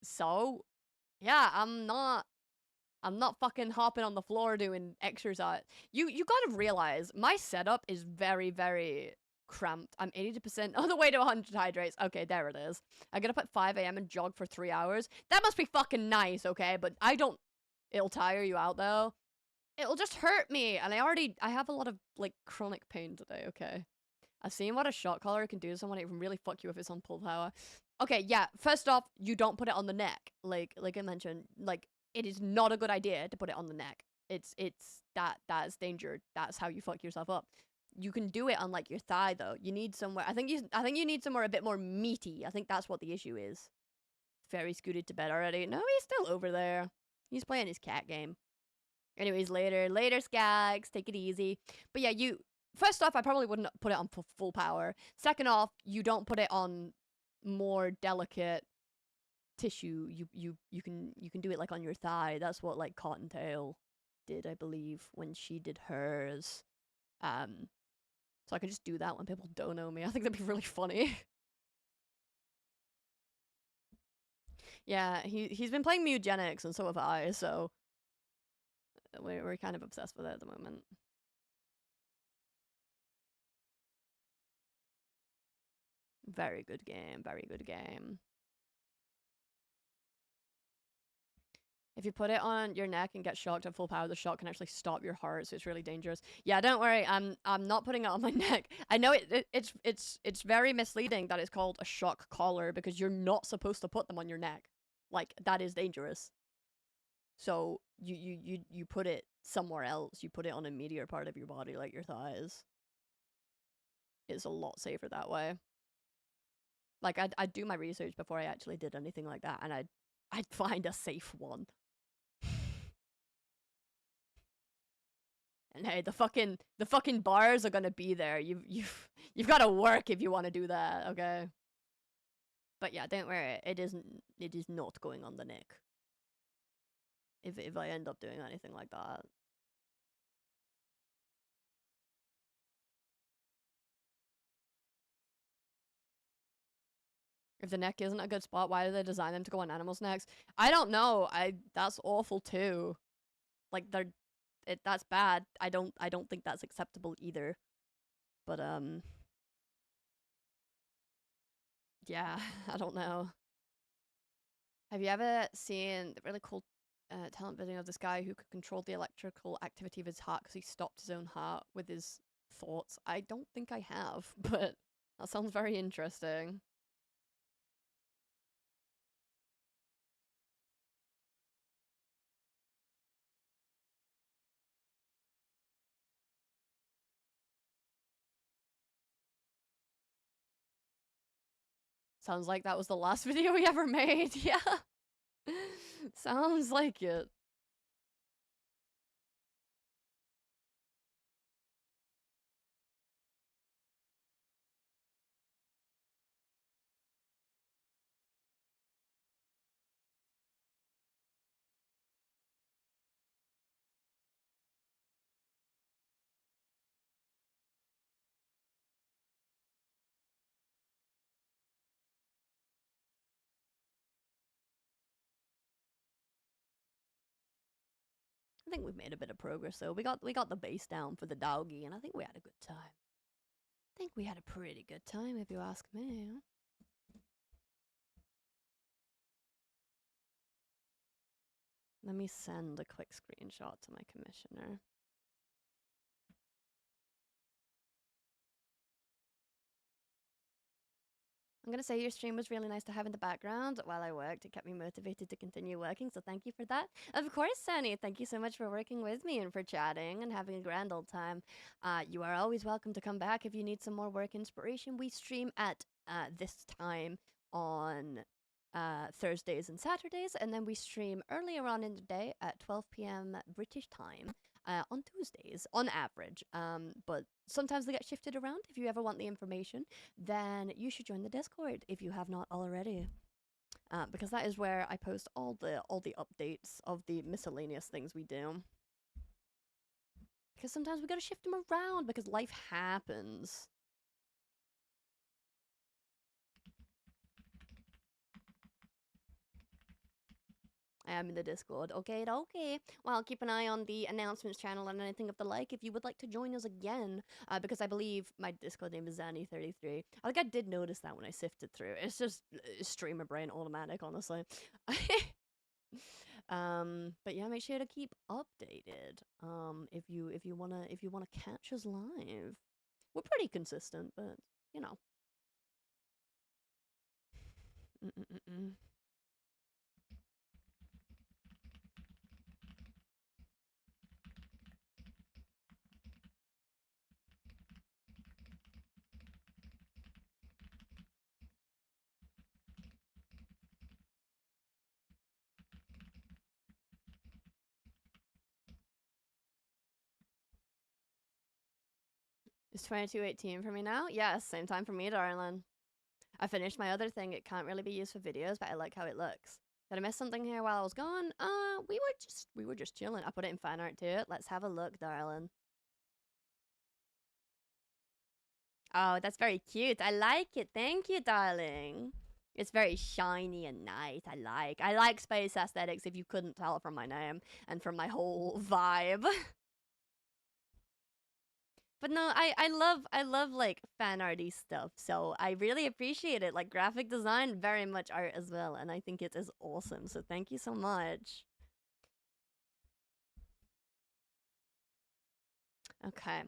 So, yeah, I'm not fucking hopping on the floor doing exercise. You gotta realize, my setup is very, very cramped. I'm 82% on the way to 100 hydrates. Okay, there it is. I get up at 5 a.m. and jog for 3 hours. That must be fucking nice, okay? But I don't... It'll tire you out, though. It'll just hurt me. And I have a lot of, like, chronic pain today, okay? I've seen what a shot collar can do to someone. It can really fuck you if it's on pull power. Okay, yeah. First off, you don't put it on the neck. Like I mentioned, like, it is not a good idea to put it on the neck. That's danger. That's how you fuck yourself up. You can do it on, like, your thigh, though. You need somewhere... I think you need somewhere a bit more meaty. I think that's what the issue is. Fairy scooted to bed already. No, he's still over there. He's playing his cat game. Anyways, later, Skags. Take it easy. But yeah, first off, I probably wouldn't put it on full power. Second off, you don't put it on more delicate tissue. You can do it, like, on your thigh. That's what, like, Cottontail did, I believe, when she did hers. So I could just do that when people don't know me. I think that'd be really funny. Yeah, he's been playing Mugenics, and so have I, so we're kind of obsessed with it at the moment. Very good game, very good game. If you put it on your neck and get shocked at full power, the shock can actually stop your heart, so it's really dangerous. Yeah, don't worry, I'm not putting it on my neck. I know it's very misleading that it's called a shock collar, because you're not supposed to put them on your neck. Like, that is dangerous. So you put it somewhere else. You put it on a meatier part of your body, like your thighs. It's a lot safer that way. Like, I'd do my research before I actually did anything like that, and I'd find a safe one. And hey, the fucking bars are gonna be there. You've got to work if you want to do that, okay? But yeah, don't worry. It is not going on the neck. If I end up doing anything like that. If the neck isn't a good spot, why do they design them to go on animals' necks? I don't know. That's awful too. Like that's bad. I don't think that's acceptable either. But yeah, I don't know. Have you ever seen the really cool talent video of this guy who could control the electrical activity of his heart because he stopped his own heart with his thoughts? I don't think I have, but that sounds very interesting. Sounds like that was the last video we ever made. Yeah. Sounds like it. I think we've made a bit of progress though. We got the base down for the doggy, and I think we had a good time. I think we had a pretty good time, if you ask me. Let me send a quick screenshot to my commissioner. I'm gonna say your stream was really nice to have in the background while I worked. It kept me motivated to continue working, so thank you for that. Of course, Sunny, thank you so much for working with me and for chatting and having a grand old time. You are always welcome to come back if you need some more work inspiration. We stream at this time on Thursdays and Saturdays, and then we stream earlier on in the day at 12 p.m. British time. On Tuesdays, on average. But sometimes they get shifted around. If you ever want the information, then you should join the Discord if you have not already. Because that is where I post all the updates of the miscellaneous things we do. Because sometimes we gotta shift them around because life happens. I am in the Discord. Okay. Well, keep an eye on the announcements channel and anything of the like if you would like to join us again. Because I believe my Discord name is Zanny33. I think I did notice that when I sifted through. It's just streamer brain automatic, honestly. But yeah, make sure to keep updated. If you wanna catch us live. We're pretty consistent, but you know. It's 22:18 for me now? Yes, same time for me, darling. I finished my other thing. It can't really be used for videos, but I like how it looks. Did I miss something here while I was gone? We were just chilling. I put it in fan art too. Let's have a look, darling. Oh, that's very cute. I like it. Thank you, darling. It's very shiny and nice. I like space aesthetics, if you couldn't tell from my name and from my whole vibe. But no, I love like fan arty stuff, so I really appreciate it. Like graphic design, very much art as well, and I think it is awesome. So thank you so much. Okay.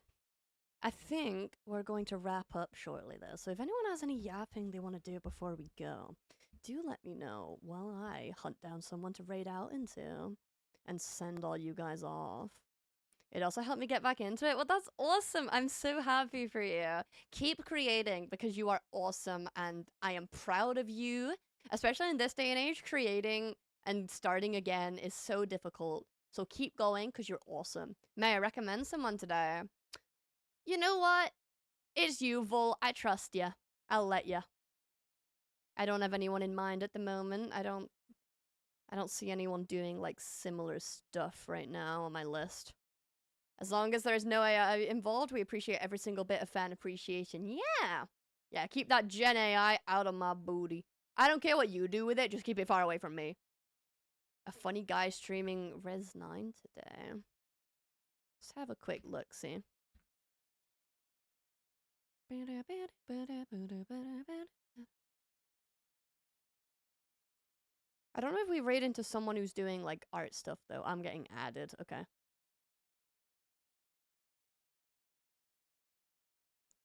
I think we're going to wrap up shortly though. So if anyone has any yapping they want to do before we go, do let me know while I hunt down someone to raid out into and send all you guys off. It also helped me get back into it. Well, that's awesome. I'm so happy for you. Keep creating because you are awesome and I am proud of you. Especially in this day and age, creating and starting again is so difficult. So keep going because you're awesome. May I recommend someone today? You know what? It's you, Vol. I trust you. I'll let you. I don't have anyone in mind at the moment. I don't see anyone doing like similar stuff right now on my list. As long as there's no AI involved, we appreciate every single bit of fan appreciation. Yeah! Yeah, keep that Gen AI out of my booty. I don't care what you do with it, just keep it far away from me. A funny guy streaming Res 9 today. Let's have a quick look, see. I don't know if we raid into someone who's doing, like, art stuff, though. I'm getting added. Okay.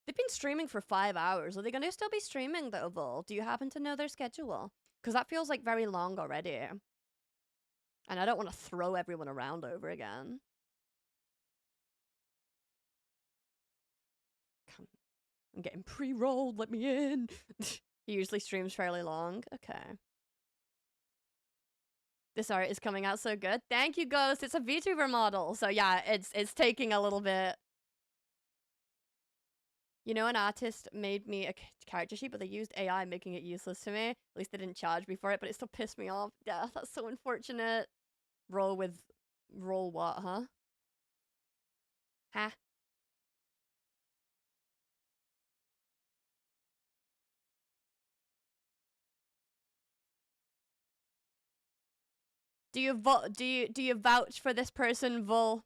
They've been streaming for 5 hours. Are they gonna still be streaming, though, Vol? Do you happen to know their schedule? Because that feels, like, very long already. And I don't want to throw everyone around over again. Come. I'm getting pre-rolled. Let me in. He usually streams fairly long. Okay. This art is coming out so good. Thank you, Ghost. It's a VTuber model. So yeah, it's taking a little bit. You know, an artist made me a character sheet, but they used AI, making it useless to me. At least they didn't charge me for it, but it still pissed me off. Yeah, that's so unfortunate. Roll what, huh? Huh? Do you vouch for this person, Vol?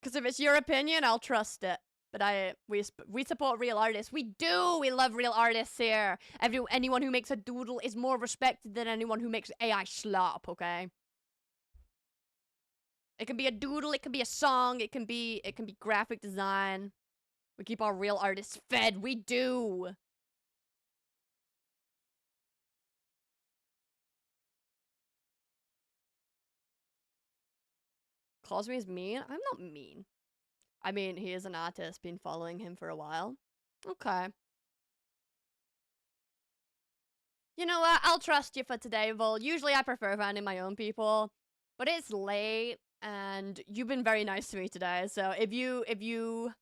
Because if it's your opinion, I'll trust it. But we support real artists. We do. We love real artists here. Anyone who makes a doodle is more respected than anyone who makes AI slop. Okay. It can be a doodle. It can be a song. It can be graphic design. We keep our real artists fed. We do. Cosby is mean? I'm not mean. I mean, he is an artist. Been following him for a while. Okay. You know what? I'll trust you for today, Vol. Usually I prefer finding my own people. But it's late, and you've been very nice to me today. So if you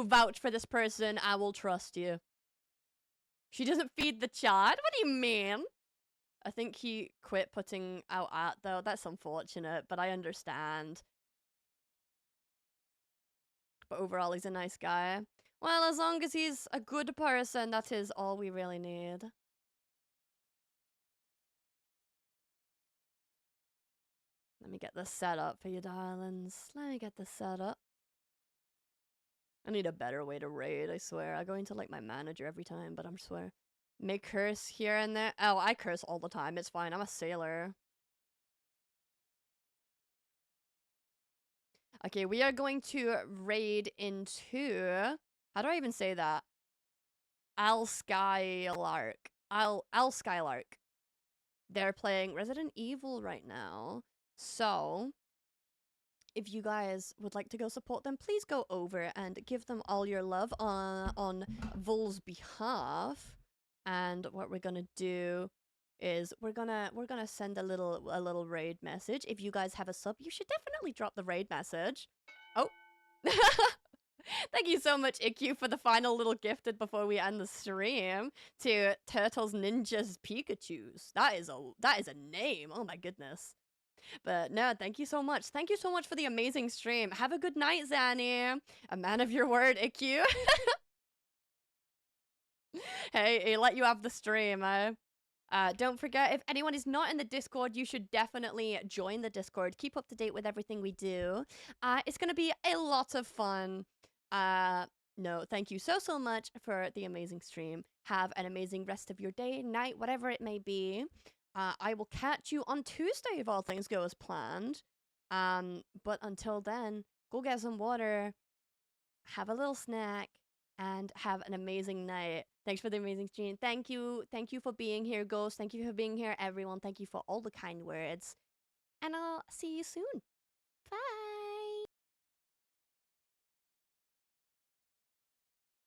vouch for this person, I will trust you. She doesn't feed the chat? What do you mean? I think he quit putting out art, though. That's unfortunate, but I understand. But overall, he's a nice guy. Well, as long as he's a good person, that is all we really need. Let me get this set up for you, darlings. Let me get this set up. I need a better way to raid, I swear. I go into, like, my manager every time, but I swear. May curse here and there. Oh, I curse all the time. It's fine. I'm a sailor. Okay, we are going to raid into... How do I even say that? Skylark. Skylark. They're playing Resident Evil right now. So, if you guys would like to go support them, please go over and give them all your love on Vol's behalf. And what we're gonna do is we're gonna send a little raid message. If you guys have a sub, you should definitely drop the raid message. Oh. Thank you so much, IQ, for the final little gifted before we end the stream to Turtles Ninjas Pikachu's. That is a name. Oh my goodness. But no, thank you so much. Thank you so much for the amazing stream. Have a good night, Zanny. A man of your word, IQ. Hey, he let you have the stream, eh? Don't forget, if anyone is not in the Discord, you should definitely join the Discord. Keep up to date with everything we do. It's gonna be a lot of fun. No, thank you so much for the amazing stream. Have an amazing rest of your day, night, whatever it may be. I will catch you on Tuesday if all things go as planned. But until then, go get some water, have a little snack, and have an amazing night. Thanks for the amazing stream. Thank you for being here, Ghost. Thank you for being here, everyone. Thank you for all the kind words. And I'll see you soon.